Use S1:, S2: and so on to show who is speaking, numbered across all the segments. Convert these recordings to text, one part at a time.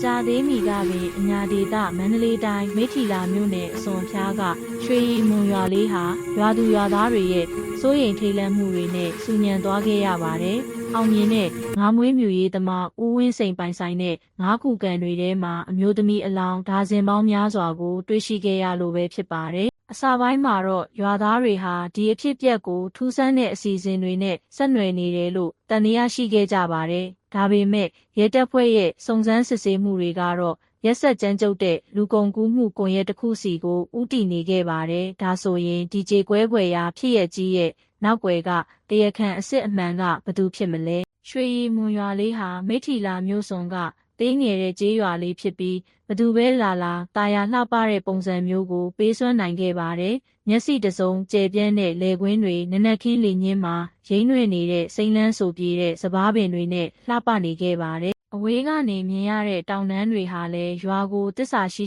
S1: ကြာသေးမီကပင်အညာဒေသမန္တလေးတိုင်းမိထီလာမြို့နယ်အစွန်ဖျားကရွှေရီမွန်ရွာလေးဟာရွာသူရွာသားတွေရဲ့စိုးရိမ်ထိတ်လန့်မှုတွေနဲ့ဆူညံသွားခဲ့ရပါတယ်။အောင်မြင်တဲ့ငါးမွေးမြူရေးသမားဦးဝင်းစိန်ပိုင်ဆိုင်တဲ့ငါးခုကန်တွေထဲမှာအမျိုးသမီးအလောင်းဒါဇင်ပေါင်းများစွာကိုတွေ့ရှိခဲ့ရလို့ပဲဖြစ်ပါတယ်။အစပိုင်းမှာတော့ရွာသားတွေဟာဒီအဖြစ်အပျက်ကိုထူးဆန်းတဲ့အစီအစဉ်တွေနဲ့ဆက်နွယ်နေတယ်လို့တန်တရားရှိခဲ့ကြပါတယ်။ဒါပေမဲ့ရဲတပ်ဖွဲ့ရဲ့စုံစမ်းစစ်ဆေးမှုတွေကတော့ရက်ဆက်ကြမ်းကြုတ်တဲ့လူကုန်ကူးမှုကွန်ရက်တစ်ခုစီကိုဥတီနေခဲ့ပါတယ်။ဒါဆိုရင်ဒီကြေကွဲဖွယ်ရာဖြစ်ရကြီးရဲ့နောက်ွယ်ကတရားခံအစစ်အမှန်ကဘသူဖြစ်မလဲ။ရွှေရီမွန်ရွာလေးဟာမိထီလာမြို့စွန်ကသေးငယ်တဲ့ကျေးရွာလေးဖြစ်ပြီးဘသူပဲလာတာယာလှပတဲ့ပုံစံမျိုးကိုပေးစွမ်းနိုင်ခဲ့ပါတယ်။မျက်စိတစုံကျယ်ပြန့်တဲ့လေကွင်းတွေနနက်ခင်းလေညင်းမှာရိမ့်ရွေနေတဲ့စိမ့်လန်းဆိုပြေးတဲ့စပားပင်တွေနဲ့လှပနေခဲ့ပါတယ်။အဝေးကနေမြင်ရတဲ့တောင်တန်းတွေဟာလည်းရွာကိုတစ္ဆာရှိ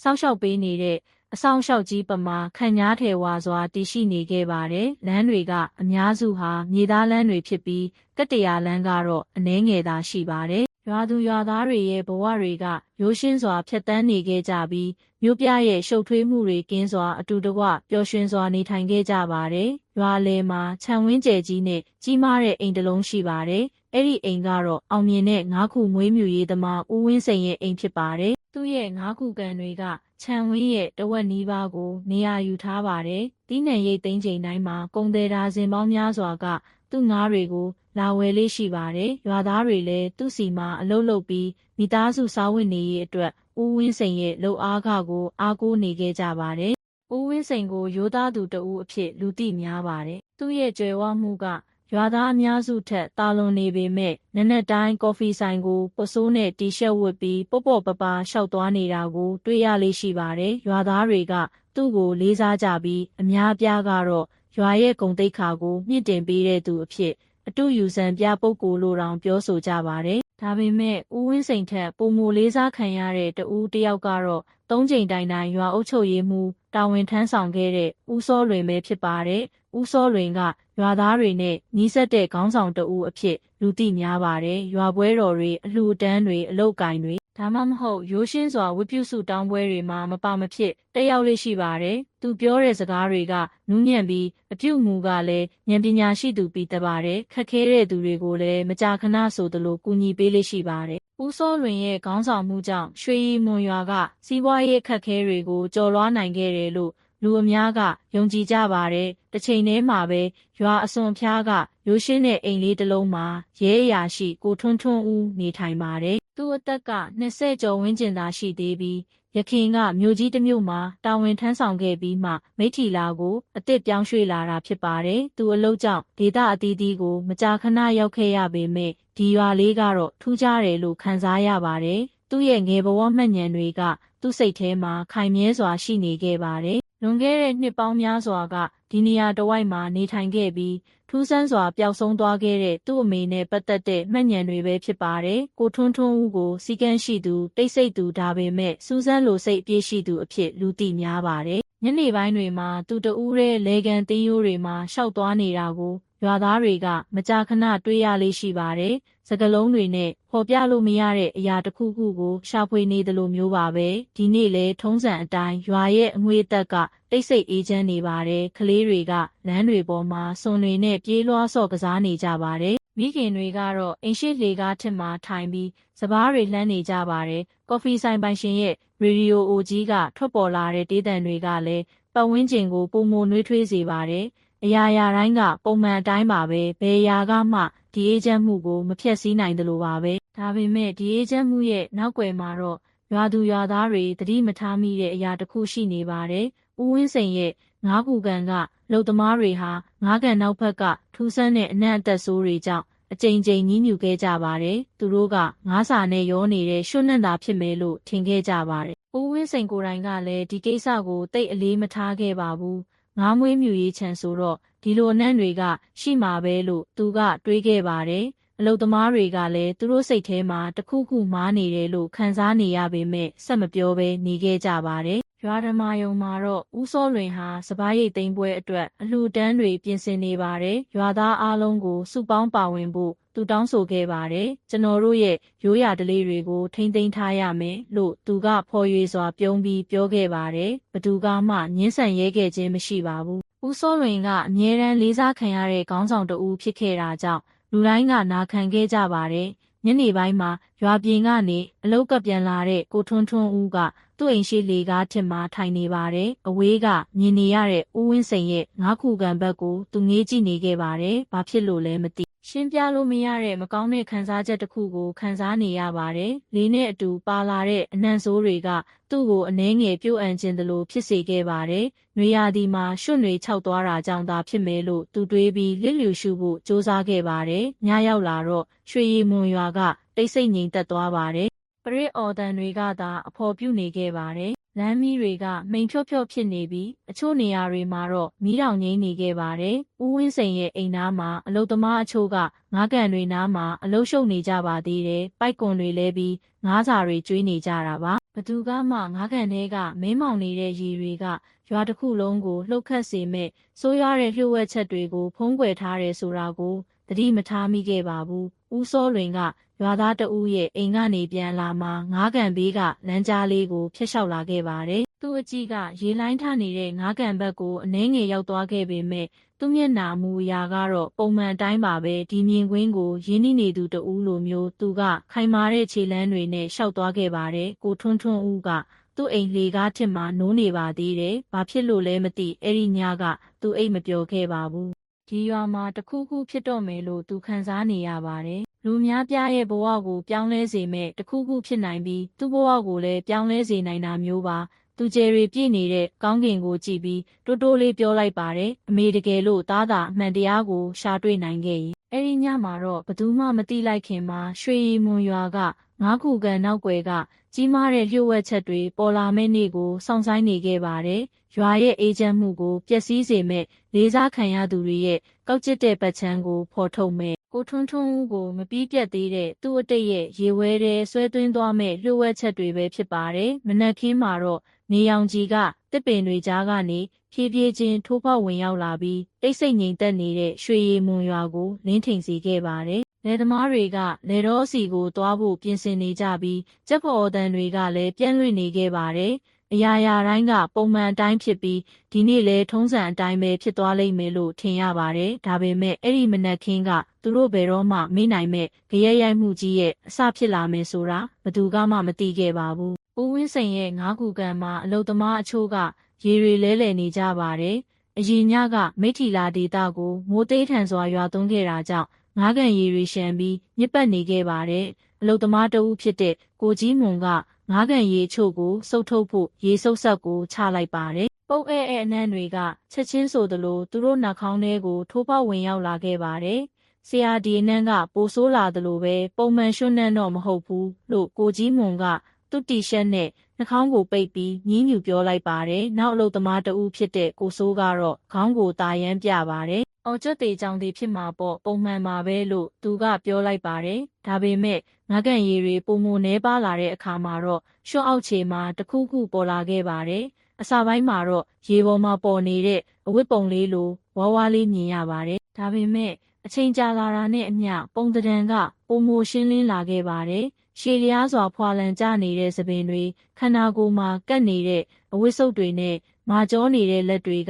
S1: စောင့်ရှောက်ပေးနေတဲ့အဆောင်အရှောက်ကြီးပမာခံညားထဲဝါစွာတည်ရှိနေခဲ့ပါတယ်။လမ်းတွေကအများစုဟာမြေသားလမ်းတွေဖြစ်ပြီးကတ္တရာလမ်းကတော့အနှဲငယ်သာရှိပါတယ်။ရွာသူရွာသားတွေရဲ့ဘဝတွေကရိုးရှင်းစွာဖြတ်တန်းနေခဲ့ကြပြီးမြို့ပြရဲ့ရှုပ်ထွေးမှုတွေကင်းစွာအတူတကွပျော်ရွှင်စွာနေထိုင်ခဲ့ကြပါတယ်။ရွာလယ်မှာခြံဝင်းကျယ်ကြီးနဲ့ကြီးမားတဲ့အိမ်တစ်လုံးရှိပါတယ်။အဲ့ဒီအိမ်ကတော့အောင်မြင်တဲ့ငါးခုမွေးမြူရေးသမားဦးဝင်းစိန်ရဲ့အိမ်ဖြစ်ပါတယ်။သူ့ရဲ့ငါးခုကန်တွေကခြံဝင်းရဲ့တဝက်နီးပါးကိုနေရာယူထားပါတယ်။တီးနှံရိတ်သိမ်းချိန်တိုင်းမှာကုန်သည်ဒါဇင်ပေါင်းများစွာကသူ့ငါးတွေကိုလာဝယ်လေးရှိပါတယ်။ရွာသားတွေလည်းသူ့စီမှာအလုပ်လုပ်ပြီးမိသားစုစားဝတ်နေရေးအတွက်ဦးဝင်းစိန်ရဲ့လုပ်အားခကိုအားကိုးနေခဲ့ကြပါတယ်။ဦးဝင်းစိန်ကိုရိုးသားသူတဦးအဖြစ်လူသိများပါတယ်။သူ့ရဲ့ကြွယ်ဝမှုကရွာသားအများစုထက်တာလွန်နေပေမဲ့နနက်တိုင်းကော်ဖီဆိုင်ကိုပစိုးနဲ့တီရှပ်ဝတ်ပြီးပေါ့ပပရှောက်သွားနေတာကိုတွေ့ရလေးရှိပါတယ်။ရွာသားတွေကသူ့ကိုလေးစားကြပြီးအများအပြားကတော့ရွာရဲ့ဂုဏ်သိက္ခာကိုမြင့်တင်ပေးတဲ့သူအဖြစ်အတူယူဆန်ပြပုဂ္ဂိုလ်လိုတောင်ပြောဆိုကြပါတယ်။ဒါပေမဲ့ဦးဝင်းစိန်ထက်ပိုမိုလေးစားခံရတဲ့တဦးတစ်ယောက်ကတော့၃ချိန်တိုင်ရွာအုပ်ချုပ်ရေးမှူးတာဝန်ထမ်းဆောင်ခဲ့တဲ့ဦးစောလွင်ပဲဖြစ်ပါတယ်။ဦးစောလွင်ကရွာသားတွေနဲ့နီးစပ်တဲ့ခေါင်းဆောင်တဦးအဖြစ်လူသိများပါတယ်။ရွာပွဲတော်တွေအလှူဒန်းတွေအလုပ်ကိုင်တွေဒါမှမဟုတ်ရိုးရှင်းစွာဝတ်ပြုစုတောင်းပွဲတွေမှာမပါမဖြစ်တက်ရောက်လေးရှိပါတယ်။သူပြောတဲ့စကားတွေကနူးညံ့ပြီးအပြုအမူကလည်းဉာဏ်ပညာရှိသူပြီးတပါတယ်။ခက်ခဲတဲ့သူတွေကိုလည်းမကြာခဏဆိုသလိုကူညီပေးလေးရှိပါတယ်။ဦးစောလွင်ရဲ့ခေါင်းဆောင်မှုကြောင့်ရွှေရီမွန်ရွာကစီးပွားရေးအခက်အခဲတွေကိုကျော်လွှားနိုင်ခဲ့တယ်လို့လူအများကယုံကြည်ကြပါတယ်။တစ်ချိန်တည်းမှာပဲရွာအစွန်ဖျားကရိုးရှင်းတဲ့အိမ်လေးတစ်လုံးမှာရဲအရာရှိကိုထွန်းထွန်းဦးနေထိုင်ပါတယ်။သူ့အသက်က20ကျော်ဝန်းကျင်သာရှိသေးပြီးရခင်ကမြို့ကြီးတစ်မြို့မှာတာဝန်ထမ်းဆောင်ခဲ့ပြီးမှမိထီလာကိုအသစ်ပြောင်းရွှေ့လာတာဖြစ်ပါတယ်။သူအလုပ်ကြောင့်ဒေသအသီးသီးကိုမကြာခဏရောက်ခဲ့ရပေမဲ့ဒီရွာလေးကတော့ထူးခြားတယ်လို့ခံစားရပါတယ်။သူ့ရဲ့ငယ်ဘဝမှတ်ဉာဏ်တွေကသူ့စိတ်ထဲမှာခိုင်မြဲစွာရှိနေခဲ့ပါတယ်။လွန်ခဲ့တဲ့နှစ်ပေါင်းများစွာကဒီနေရာတစ်ဝိုက်မှာနေထိုင်ခဲ့ပြီးထူးဆန်းစွာပျောက်ဆုံးသွားခဲ့တဲ့သူ့အမေနဲ့ပတ်သက်တဲ့မှတ်ဉာဏ်တွေပဲဖြစ်ပါတယ်။ကိုထွန်းထွန်းဦးကိုစီကန်းရှိသူတိတ်ဆိတ်သူဒါပေမဲ့စူးစမ်းလိုစိတ်အပြည့်ရှိသူအဖြစ်လူသိများပါတယ်။ညနေပိုင်းတွေမှာသူတဦးရဲ့လေကန်တင်းရိုးတွေမှာရှောက်သွားနေတာကိုရွာသားတွေကမကြာခဏတွေ့ရလေးရှိပါတယ်။စကလုံးတွေနဲ့ဖော်ပြလို့မရတဲ့အရာတစ်ခုခုကိုရှာဖွေနေသလိုမျိုးပါပဲ။ဒီနေ့လဲထုံးစံအတိုင်းရွာရဲ့အငွေအသက်ကတိတ်ဆိတ်အေးချမ်းနေပါတယ်။ကလေးတွေကလမ်းတွေပေါ်မှာစွန်တွေနဲ့ပြေးလွှားဆော့ကစားနေကြပါတယ်။မိခင်တွေကတော့အိမ်ရှိလေကားထစ်မှာထိုင်ပြီးစပားတွေလှမ်းနေကြပါတယ်။ကော်ဖီဆိုင်ပိုင်ရှင်ရဲ့ရေဒီယိုအိုကြီးကထွက်ပေါ်လာတဲ့တေးသံတွေကလည်းပတ်ဝန်းကျင်ကိုပုံမနှွေးထွေးစေပါတယ်။အရာရာတိုင်းကပုံမှန်အတိုင်းပါပဲဘယ်အရာကမှဒီအေးချမ်းမှုကိုမဖျက်ဆီးနိုင်သလိုပါပဲဒါပေမဲ့ဒီအေးချမ်းမှုရဲ့နောက်ွယ်မှာတော့ရွာသူရွာသားတွေသတိမထားမိတဲ့အရာတစ်ခုရှိနေပါတယ်ဦးဝင်းစိန်ရဲ့ငါးခုကန်ကလုံသမားတွေဟာငါးကန်နောက်ဘက်ကထူးဆန်းတဲ့အနံ့အသက်ဆိုးတွေကြောင့်အကြိမ်ကြိမ်ညှဉ်းညူခဲ့ကြပါတယ်သူတို့ကငါးစာနဲ့ရောနေတဲ့ရွှွနှံ့တာဖြစ်မယ်လို့ထင်ခဲ့ကြပါတယ်ဦးဝင်းစိန်ကိုယ်တိုင်ကလည်းဒီကိစ္စကိုတိတ်အလေးမထားခဲ့ပါဘူးငါးမွေးမြူရေးခြံဆိုတော့ဒီလိုအနှံ့တွေကရှိမှာပဲလို့သူကတွေးခဲ့ပါတယ်အလုပ်သမားတွေကလည်းသူတို့စိတ်ထဲမှာတခုခုမားနေတယ်လို့ခံစားနေရပေမဲ့ဆက်မပြောဘဲနေခဲ့ကြပါတယ် ရွာဓမ္မာယုံမှာတော့ဦးစောလွင်ဟာစပားရိတ်သိမ်းပွဲအတွက်အလှူဒန်းတွေပြင်ဆင်နေပါတယ်။ရွာသားအားလုံးကိုစုပေါင်းပါဝင်ဖို့သူတောင်းဆိုခဲ့ပါတယ်။ကျွန်တော်တို့ရဲ့ရိုးရာဓလေ့တွေကိုထိန်းသိမ်းထားရမယ်လို့သူကဖော်ရွေစွာပြုံးပြီးပြောခဲ့ပါတယ်။ဘသူကမှငင်းဆန်ရဲခဲ့ခြင်းမရှိပါဘူး။ဦးစောလွင်ကအမြဲတမ်းလေးစားခံရတဲ့ခေါင်းဆောင်တဦးဖြစ်ခဲ့တာကြောင့်လူတိုင်းကနာခံခဲ့ကြပါတယ်။ညနေပိုင်းမှာရွာပြင်ကနေအလုတ်ကပြန်လာတဲ့ကိုထွန်းထွန်းဦးကသူ့အိမ်ရှိလေကားထစ်မှာထိုင်နေပါတယ်။အဝေးကမြင်နေရတဲ့ဦးဝင်းစိန်ရဲ့ငါးခုကန်ဘက်ကိုသူငေးကြည့်နေခဲ့ပါတယ်။ဘာဖြစ်လို့လဲမသိရှင်းပြလို့မရတဲ့မကောင်းတဲ့ခံစားချက်တစ်ခုကိုခံစားနေရပါတယ်။လေးနဲ့အတူပါလာတဲ့အနံ့ဆိုးတွေကသူ့ကိုအနှဲငယ်ပြုတ်အံ့ခြင်းသလိုဖြစ်စေခဲ့ပါတယ်။နွေရာသီမှာရွှွတွေခြောက်သွားတာကြောင့်သာဖြစ်မယ်လို့သူတွေးပြီးလစ်လျူရှုဖို့ကြိုးစားခဲ့ပါတယ်။ညရောက်လာတော့ရွှေရည်မွန်ရွာကတိတ်ဆိတ်ငြိမ်သက်သွားပါတယ်။ပရစ်အော်တန်တွေကသာအဖော်ပြုနေခဲ့ပါတယ်။လမ်းမီးတွေကမိန်ဖြော့ဖြော့ဖြစ်နေပြီးအချို့နေရာတွေမှာတော့မီးတောင်ငိမ့်နေခဲ့ပါတယ်။ဦးဝင်းစိန်ရဲ့အိမ်သားမှာအလုသမားအချို့ကငါးကန်တွေနားမှာအလုရှုပ်နေကြပါသေးတယ်။ပိုက်ကွန်တွေလဲပြီးငါးစာတွေကျွေးနေကြတာပါ။ဘသူကမှငါးကန်တွေကမင်းမောင်နေတဲ့ရေတွေကရွာတစ်ခုလုံးကိုလှုပ်ခတ်စေမဲ့ဆိုးရွားတဲ့လျှို့ဝှက်ချက်တွေကိုဖုံးကွယ်ထားတယ်ဆိုတာကိုသတိမထားမိခဲ့ပါဘူး။ဦးစောလွင်ကရွာသားတဦးရဲ့အိမ်ကနေပြန်လာမှငါးကန်ဘေးကလမ်းကြားလေးကိုဖျက်လျှောက်လာခဲ့ပါတယ်။သူ့အကြည့်ကရေလိုင်းထနေတဲ့ငါးကန်ဘက်ကိုအနှဲငယ်ရောက်သွားခဲ့ပေမဲ့သူ့မျက်နှာမူအရာကတော့ပုံမှန်အတိုင်းပါပဲဒီမြင်ကွင်းကိုရင်းနှီးနေသူတဦးလိုမျိုးသူကခိုင်မာတဲ့ခြေလမ်းတွေနဲ့ရှောက်သွားခဲ့ပါတယ်။ကိုထွန်းထွန်းဦးကသူ့အိမ်လေကားထစ်မှာနိုးနေပါသေးတယ်။ဘာဖြစ်လို့လဲမသိအဲ့ဒီညကသူအိတ်မပျော်ခဲ့ပါဘူး။ဒီရွာမှာတခုခုဖြစ်တော့မယ်လို့သူခံစားနေရပါတယ်။လူများပြားရဲ့ဘဝကိုပြောင်းလဲစေမဲ့တခုခုဖြစ်နိုင်ပြီးသူ့ဘဝကိုလည်းပြောင်းလဲစေနိုင်တာမျိုးပါသူကျယ်ရီပြည့်နေတဲ့ကောင်းကင်ကိုကြည့်ပြီးတိုးတိုးလေးပြောလိုက်ပါတယ်အမေတကယ်လို့သားသာအမှန်တရားကိုရှာတွေ့နိုင်ခဲ့ရင်အဲ့ဒီညမှာတော့ဘသူမှမသိလိုက်ခင်မှာရွှေရီမွန်ရွာကငါးခုကန်နောက်ွယ်ကကြီးမားတဲ့လျှို့ဝှက်ချက်တွေပေါ်လာမဲ့နေ့ကိုစောင့်ဆိုင်နေခဲ့ပါတယ်ရွာရဲ့အေးချမ်းမှုကိုပျက်စီးစေမဲ့လေးစားခံရသူတွေရဲ့ကောက်ကျစ်တဲ့ပတ်ချမ်းကိုဖော်ထုတ်မဲ့ကိုထွန်းထွန်းဦးကိုမပြီးပြတ်သေးတဲ့သူ့အတိတ်ရဲ့ရေဝဲတဲ့ဆွဲသွင်းသွားမဲ့လျှို့ဝှက်ချက်တွေပဲဖြစ်ပါတယ်မနက်ခင်းမှာတော့နေရောင်ကြီးကတစ်ပင်တွေကြားကနေဖြည်းဖြည်းချင်းထိုးဖောက်ဝင်ရောက်လာပြီးတိတ်ဆိတ်ငြိမ်သက်နေတဲ့ရွှေရည်မွန်ရွာကိုလင်းထိန်စေခဲ့ပါတယ်လယ်သမားတွေကလယ်တော်အစီကိုသွားဖို့ပြင်ဆင်နေကြပြီးကြက်ဖော်အတန်တွေကလည်းပြန့်လွင့်နေခဲ့ပါတယ်အရာရာတိုင်းကပုံမှန်အတိုင်းဖြစ်ပြီးဒီနေ့လဲထုံးစံအတိုင်းပဲဖြစ်သွားလိမ့်မယ်လို့ထင်ရပါတယ်ဒါပေမဲ့အဲ့ဒီမနက်ခင်းကသူတို့ဘယ်တော့မှမေ့နိုင်မဲ့ကြရက်ရိုက်မှုကြီးရဲ့အစဖြစ်လာမယ်ဆိုတာဘယ်သူကမှမသိခဲ့ပါဘူးဦးဝင်းစိန်ရဲ့ငါးခုကန်မှာအလုသမားအချို့ကရေတွေလဲလှယ်နေကြပါတယ်အရင်ညကမိထီလာဒေတာကိုမိုးသေးထန်စွာရွာသွန်းခဲ့တာကြောင့်ငါးကန်ရေတွေရှမ်းပြီးညစ်ပတ်နေခဲ့ပါတယ်အလုသမားတဦးဖြစ်တဲ့ကိုကြီးမွန်ကငါးကန်ရေချို့ကိုစုပ်ထုတ်ဖို့ရေစုပ်ဆက်ကိုချလိုက်ပါတယ်။ပုတ်အနံ့တွေကချက်ချင်းဆိုသလိုသူတို့နှာခေါင်းထဲကိုထိုးပေါက်ဝင်ရောက်လာခဲ့ပါတယ်။ဆရာဒီအနံ့ကပိုဆိုးလာသလိုပဲပုံမှန်ရွှွနှံ့တော့မဟုတ်ဘူးလို့ကိုကြီးမွန်ကသူ့တီရှပ်နဲ့နှာခေါင်းကိုပိတ်ပြီးညင်းညူပြောလိုက်ပါတယ်။နောက်အလုသမားတဦးဖြစ်တဲ့ကိုစိုးကတော့ခေါင်းကိုတာယမ်းပြပါတယ်။အော်ကျွတ်တေကြောင့်ဒီဖြစ်မှာပေါ့ပုံမှန်ပါပဲလို့သူကပြောလိုက်ပါတယ်။ဒါပေမဲ့ငါးကန်ရည်တွေပုံမနှဲပါလာတဲ့အခါမှာတော့ရွှေအောက်ခြေမှာတခုခုပေါ်လာခဲ့ပါတယ်။အစာပိုင်းမှာတော့ရေပေါ်မှာပေါ်နေတဲ့အဝတ်ပုံလေးလိုဝါးဝါးလေးမြင်ရပါတယ်။ဒါပေမဲ့အချိန်ကြာလာတာနဲ့အမျှပုံတံကပုံမရှင်းလင်းလာခဲ့ပါတယ်။ရှည်လျားစွာဖွာလန်ကျနေတဲ့သပင်တွေခန္ဓာကိုယ်မှာကပ်နေတဲ့အဝတ်စုပ်တွေနဲ့မာကြောနေတဲ့လက်တွေက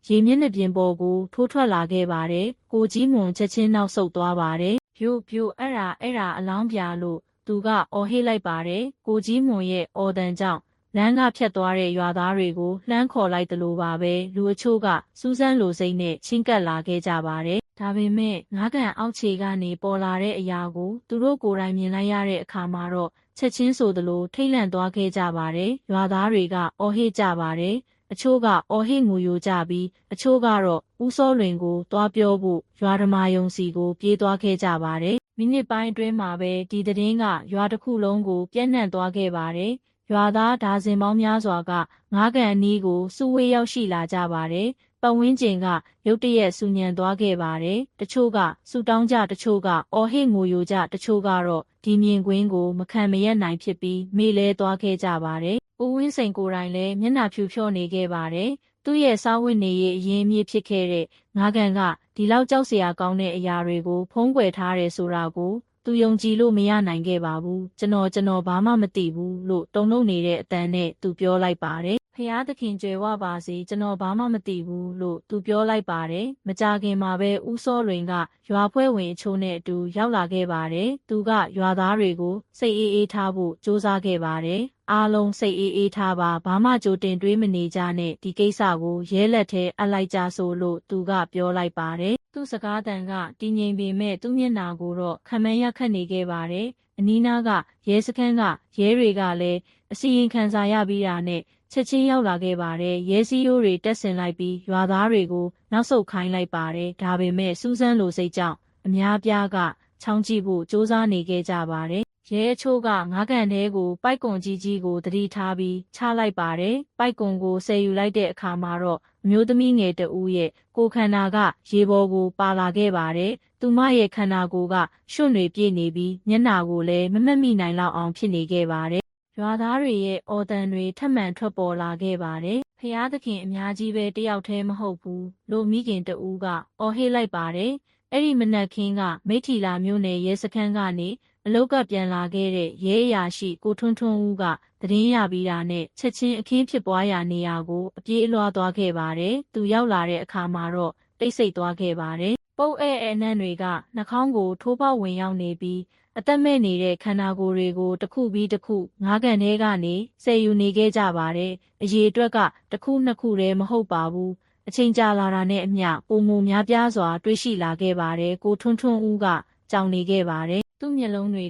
S1: ရေမျက်နှာပြင်ပေါ်ကိုထိုးထွက်လာခဲ့ပါတယ်။ကိုကြီးမွန်ချက်ချင်းနောက်ဆုတ်သွားပါတယ်။ပြို့အဲ့ဒါအလောင်းပြလို့သူကအော်ဟစ်လိုက်ပါတယ်။ကိုကြီးမွန်ရဲ့အော်တန်ကြောင့်လမ်းကဖြတ်သွားတဲ့ရွာသားတွေကိုလှမ်းခေါ်လိုက်သလိုပါပဲလူအချို့ကစူးစမ်းလိုစိတ်နဲ့ချင်းကပ်လာခဲ့ကြပါတယ်။ဒါပေမဲ့ငါးကန်အောက်ခြေကနေပေါ်လာတဲ့အရာကိုသူတို့ကိုယ်တိုင်မြင်လိုက်ရတဲ့အခါမှာတော့ချက်ချင်းဆိုသလိုထိတ်လန့်သွားခဲ့ကြပါတယ်။ရွာသားတွေကအော်ဟစ်ကြပါတယ်။အချို့ကအော်ဟစ်ငိုယိုကြပြီးအချို့ကတော့ဦးစောလွင်ကိုသွားပြောဖို့ရွာဓမ္မာယုံစီကိုပြေးသွားခဲ့ကြပါတယ်။မိနစ်ပိုင်းအတွင်းမှာပဲဒီသတင်းကရွာတစ်ခုလုံးကိုပြန့်နှံ့သွားခဲ့ပါတယ်။ရွာသားဒါဇင်ပေါင်းများစွာကငါးကန်အနီးကိုစုဝေးရောက်ရှိလာကြပါတယ်။ပတ်ဝန်းကျင်ကရုတ်တရက်ဆူညံသွားခဲ့ပါတယ်။တချို့ကဆူတောင်းကြတချို့ကအော်ဟစ်ငိုယိုကြတချို့ကတော့ ဒီမြင်ကွင်းကိုမခံမရပ်နိုင်ဖြစ်ပြီးမေ့လဲသွားခဲ့ကြပါတယ်။ဦးဝင်းစိန်ကိုယ်တိုင်လည်းမျက်နှာဖြူဖြော့နေခဲ့ပါတယ်။သူ့ရဲ့စားဝတ်နေရေးအရင်းအမြစ်ဖြစ်ခဲ့တဲ့ငါးကန်ကဒီလောက်ကြောက်စရာကောင်းတဲ့အရာတွေကိုဖုံးကွယ်ထားတယ်ဆိုတာကိုသူယုံကြည်လို့မရနိုင်ခဲ့ပါဘူး။ကျွန်တော်ဘာမှမသိဘူးလို့တုန်လှုပ်နေတဲ့အတန်နဲ့သူပြောလိုက်ပါတယ်။ဖျားသခင်ကြွယ်ဝပါစေကျွန်တော်ဘာမှမသိဘူးလို့သူပြောလိုက်ပါတယ်။မကြခင်မှာပဲဦးစောလွင်ကရွာဖွဲ့ဝင်အချို့နဲ့အတူရောက်လာခဲ့ပါတယ်။သူကရွာသားတွေကိုစိတ်အေးထားဖို့ကြိုးစားခဲ့ပါတယ်။အားလုံးစိတ်အေးထားပါဘာမှကြိုတင်တွေးမနေကြနဲ့ဒီကိစ္စကိုရဲလက်ထဲအပ်လိုက်ကြဆိုလို့သူကပြောလိုက်ပါတယ်။သူ့စကားတန်ကတည်ငြိမ်ပေမဲ့သူ့မျက်နှာကိုတော့ခံမရခတ်နေခဲ့ပါတယ်။အနီးနားကရဲစခန်းကရဲတွေကလည်းအစီရင်ခံစာရပြီးတာနဲ့ချက်ချင်းရောက်လာခဲ့ပါတယ်။ရဲစည်းရိုးတွေတက်ဆင်လိုက်ပြီးရွာသားတွေကိုနောက်ဆုတ်ခိုင်းလိုက်ပါတယ်။ဒါပေမဲ့စူးစမ်းလိုစိတ်ကြောင့်အများပြားကချောင်းကြည့်ဖို့စူးစမ်းနေခဲ့ကြပါတယ်။ရဲအချို့ကငါးကန်ထဲကိုပိုက်ကွန်ကြီးကိုတတိထားပြီးချလိုက်ပါတယ်။ပိုက်ကွန်ကိုဆယ်ယူလိုက်တဲ့အခါမှာတော့အမျိုးသမီးငယ်တဦးရဲ့ကိုယ်ခန္ဓာကရေပေါ်ကိုပါလာခဲ့ပါတယ်။သူမရဲ့ခန္ဓာကိုယ်ကရွှွန့်တွေပြည့်နေပြီးမျက်နှာကိုလည်းမမှတ်မိနိုင်လောက်အောင်ဖြစ်နေခဲ့ပါတယ်။ရွာသားတွေရဲ့အော်တန်တွေထပ်မံထွက်ပေါ်လာခဲ့ပါတယ်။ဖျားသခင်အများကြီးပဲတယောက်တည်းမဟုတ်ဘူးလို့မိခင်တဦးကအော်ဟစ်လိုက်ပါတယ်။အဲ့ဒီမနက်ခင်းကမိထီလာမြို့နယ်ရဲစခန်းကနေအလောက်ကပြန်လာခဲ့တဲ့ရဲအရာရှိကိုထွန်းထွန်းဦးကသတင်းရပြီးတာနဲ့ချက်ချင်းအခင်းဖြစ်ပွားရာနေရာကိုအပြေးအလွှားသွားခဲ့ပါတယ်။သူရောက်လာတဲ့အခါမှာတော့တိတ်ဆိတ်သွားခဲ့ပါတယ်။ပုတ်အနံ့တွေကနှာခေါင်းကိုထိုးပေါက်ဝင်ရောက်နေပြီးအသက်မဲ့နေတဲ့ခန္ဓာကိုယ်တွေကိုတစ်ခုပြီးတစ်ခုငါးကန်ထဲကနေဆယ်ယူနေခဲ့ကြပါတယ်။အရေအတွက်ကတစ်ခုနှစ်ခုတည်းမဟုတ်ပါဘူး။အချိန်ကြာလာတာနဲ့အမျှပုံမများပြားစွာတွေးရှိလာခဲ့ပါတယ်။ကိုထွန်းထွန်းဦးကကြောင်နေခဲ့ပါတယ်။သူ့မျက်လုံးတွေ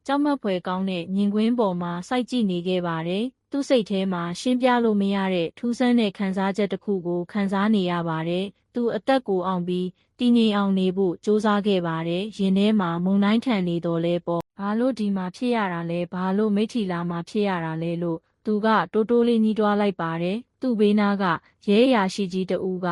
S1: ကကြောက်မက်ဖွယ်ကောင်းတဲ့မြင်ကွင်းပေါ်မှာစိုက်ကြည့်နေခဲ့ပါတယ်။သူ့စိတ်ထဲမှာရှင်းပြလို့မရတဲ့ထူးဆန်းတဲ့ခံစားချက်တစ်ခုကိုခံစားနေရပါတယ်။သူအသက်ကိုအောင်ပြီးတည်ငြိမ်အောင်နေဖို့ကြိုးစားခဲ့ပါတယ်။ရင်ထဲမှာမုန်တိုင်းထန်နေတော်လဲပေါ့။ဘာလို့ဒီမှာဖြစ်ရတာလဲ။ဘာလို့မိထီလာမှာဖြစ်ရတာလဲလို့သူကတိုးတိုးလေးညီးတွားလိုက်ပါတယ်။သူ့ဘေးနားကရဲအရာရှိကြီးတဦးက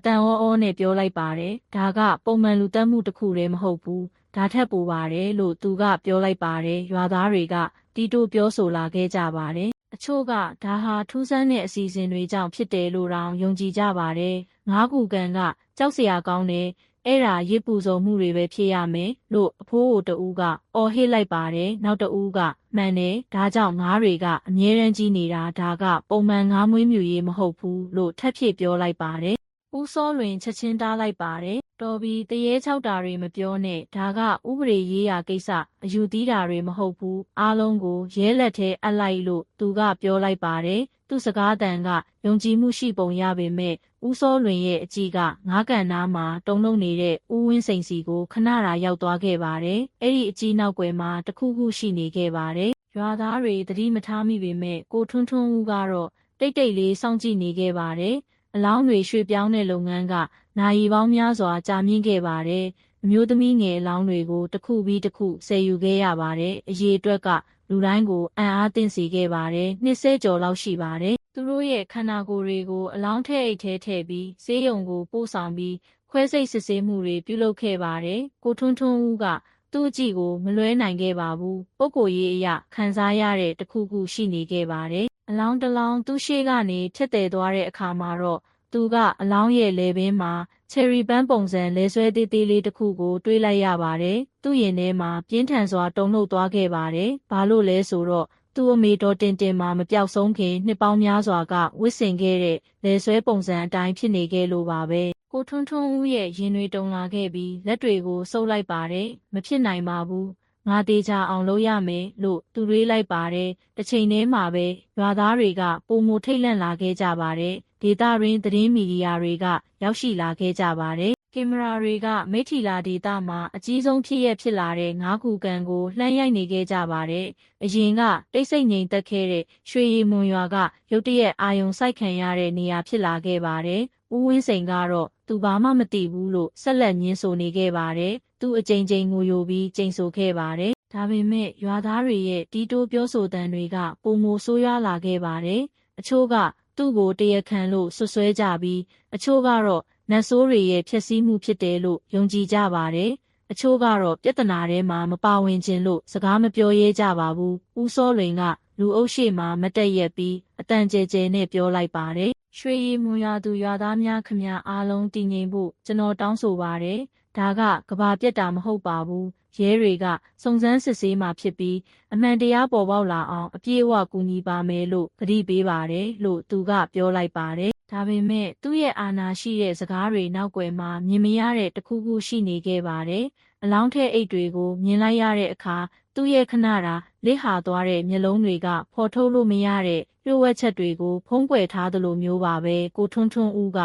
S1: အတန်အောနဲ့ပြောလိုက်ပါတယ်။ဒါကပုံမှန်လူတက်မှုတစ်ခုတည်းမဟုတ်ဘူး။ဒါထက်ပိုပါတယ်လို့သူကပြောလိုက်ပါတယ်။ရွာသားတွေကတီးတိုးပြောဆိုလာခဲ့ကြပါတယ်။အချို့ကဒါဟာထူးဆန်းတဲ့အစီအစဉ်တွေကြောင့်ဖြစ်တယ်လို့တောင်ယုံကြည်ကြပါတယ်။ငါးကူကန်ကကြောက်စရာကောင်းတယ်။အဲ့ဒါရစ်ပူဇော်မှုတွေပဲဖြစ်ရမယ်လို့အဖိုးကိုတဦးကအော်ဟစ်လိုက်ပါတယ်။နောက်တဦးကမှန်တယ်ဒါကြောင့်ငါးတွေကအမြဲတမ်းကြီးနေတာဒါကပုံမှန်ငါးမွေးမြူရေးမဟုတ်ဘူးလို့ထပ်ဖြည့်ပြောလိုက်ပါတယ်။ဦးစောလွင်ချက်ချင်းတားလိုက်ပါတယ်။တော်ပြီးတရေချောက်တာတွေမပြောနဲ့ဒါကဥပဒေရေးရာကိစ္စအယူသီးတာတွေမဟုတ်ဘူးအားလုံးကိုရဲလက်ထဲအပ်လိုက်လို့သူကပြောလိုက်ပါတယ်။သူ့စကားတန်ကယုံကြည်မှုရှိပုံရပေမဲ့ဦးစောလွင်ရဲ့အကြည့်ကငါးကန်နားမှာတုံလုံးနေတဲ့ဦးဝင်းစိန်စီကိုခဏတာရောက်သွားခဲ့ပါတယ်။အဲ့ဒီအကြည့်နောက်ွယ်မှာတခုခုရှိနေခဲ့ပါတယ်။ရွာသားတွေသတိမထားမိပေမဲ့ကိုထွန်းထွန်းဦးကတော့တိတ်တိတ်လေးစောင့်ကြည့်နေခဲ့ပါတယ်။အလောင်းတွေရွှေ့ပြောင်းတဲ့လုပ်ငန်းကနာရီပေါင်းများစွာကြာမြင့်ခဲ့ပါတယ်။အမျိုးသမီးငယ်အလောင်းတွေကိုတစ်ခုပြီးတစ်ခုဆယ်ယူခဲ့ရပါတယ်။အရေးအတွက်ကလူတိုင်းကိုအံ့အားသင့်စေခဲ့ပါတယ်။နှစ်ဆဲကျော်လောက်ရှိပါတယ်။သူတို့ရဲ့ခန္ဓာကိုယ်တွေကိုအလောင်းထဲအိတ်ထဲထည့်ပြီးဆေးရုံကိုပို့ဆောင်ပြီးခွဲစိတ်စစ်ဆေးမှုတွေပြုလုပ်ခဲ့ပါတယ်။ကိုထွန်းထွန်းဦးကသူ့အကြည့်ကိုမလွဲနိုင်ခဲ့ပါဘူး။ပုဂ္ဂိုလ်ရေးအရာခံစားရတဲ့တစ်ခုခုရှိနေခဲ့ပါတယ်။အလောင်းတစ်လောင်းသူ့ရှေ့ကနေဖြတ်တည်သွားတဲ့အခါမှာတော့သူကအလောင်းရဲ့လေပင်မှာချယ်ရီပန်းပုံစံလဲဆွဲသေးသေးလေးတစ်ခုကိုတွေးလိုက်ရပါတယ်။သူ့ရင်ထဲမှာပြင်းထန်စွာတုန်လှုပ်သွားခဲ့ပါတယ်။ဘာလို့လဲဆိုတော့သူ့အမေတော်တင်မှာမပြောက်ဆုံးခင်နှစ်ပေါင်းများစွာကဝစ်ဆင်ခဲ့တဲ့လဲဆွဲပုံစံအတိုင်းဖြစ်နေခဲ့လို့ပါပဲ။ကိုထွန်းထွန်းဦးရဲ့ရင်တွေတုန်လာခဲ့ပြီးလက်တွေကိုဆုပ်လိုက်ပါတယ်။မဖြစ်နိုင်ပါဘူး။ငါသေးချာအောင်လုပ်ရမယ်လို့သူတွေးလိုက်ပါတယ်။တစ်ချိန်တည်းမှာပဲရွာသားတွေကပုံမထိတ်လန့်လာခဲ့ကြပါတယ်။ဒေသရင်းသတင်းမီဒီယာတွေကရောက်ရှိလာခဲ့ကြပါတယ်။ကင်မရာတွေကမိထီလာဒေသမှာအကြီးဆုံးဖြစ်လာတဲ့ငါးကူကန်ကိုလှမ်းရိုက်နေခဲ့ကြပါတယ်။အရင်ကတိတ်ဆိတ်ငြိမ်သက်ခဲ့တဲ့ရွှေရီမွန်ရွာကရုတ်တရက်အာယုံစိုက်ခံရတဲ့နေရာဖြစ်လာခဲ့ပါတယ်။ဦးဝင်းစိန်ကတော့သူဘာမှမသိဘူးလို့ဆက်လက်ညင်းဆိုနေခဲ့ပါတယ်။သူအကြိမ်ကြိမ်ငိုယိုပြီးကြိမ်ဆိုခဲ့ပါတယ်။ဒါပေမဲ့ရွာသားတွေရဲ့တီးတိုးပြောဆိုသံတွေကပုံမိုဆိုးရွားလာခဲ့ပါတယ်။အချို့ကသူ့ကိုတရားခံလို့ဆွဆွဲကြပြီးအချို့ကတော့နတ်ဆိုးတွေရဲ့ဖျက်ဆီးမှုဖြစ်တယ်လို့ယုံကြည်ကြပါတယ် အချို့ကတော့ပြဿနာထဲမှာမပါဝင်ခြင်းလို့စကားမပြောရဲကြပါဘူး။ဦးစောလွင်ကလူအုပ်ရှိမှမတက်ရက်ပြီးအတန်ကျဲကျဲနဲ့ပြောလိုက်ပါတယ်။ရွှေရည်မွန်ရွာသူရွာသားများခမများအားလုံးတည်ငြိမ်ဖို့ကျွန်တော်တောင်းဆိုပါတယ်။ဒါကကဘာပြက်တာမဟုတ်ပါဘူး။ရဲတွေကစုံစမ်းစစ်ဆေးမှဖြစ်ပြီးအမှန်တရားပေါ်ပေါက်လာအောင်အပြည့်အဝကူညီပါမယ်လို့ကတိပေးပါတယ်လို့သူကပြောလိုက်ပါတယ်။ဒါပေမဲ့သူ့ရဲ့အာဏာရှိတဲ့စကားတွေနောက်ွယ်မှာမြင်မရတဲ့တခုခုရှိနေခဲ့ပါတယ်။အလောင်းထဲအိတ်တွေကိုမြင်လိုက်ရတဲ့အခါသူ့ရဲ့ခဏတာလစ်ဟာသွားတဲ့မျက်လုံးတွေကဖော်ထုတ်လို့မရတဲ့လျှို့ဝှက်ချက်တွေကိုဖုံးကွယ်ထားသလိုမျိုးပါပဲကိုထွန်းထွန်းဦးက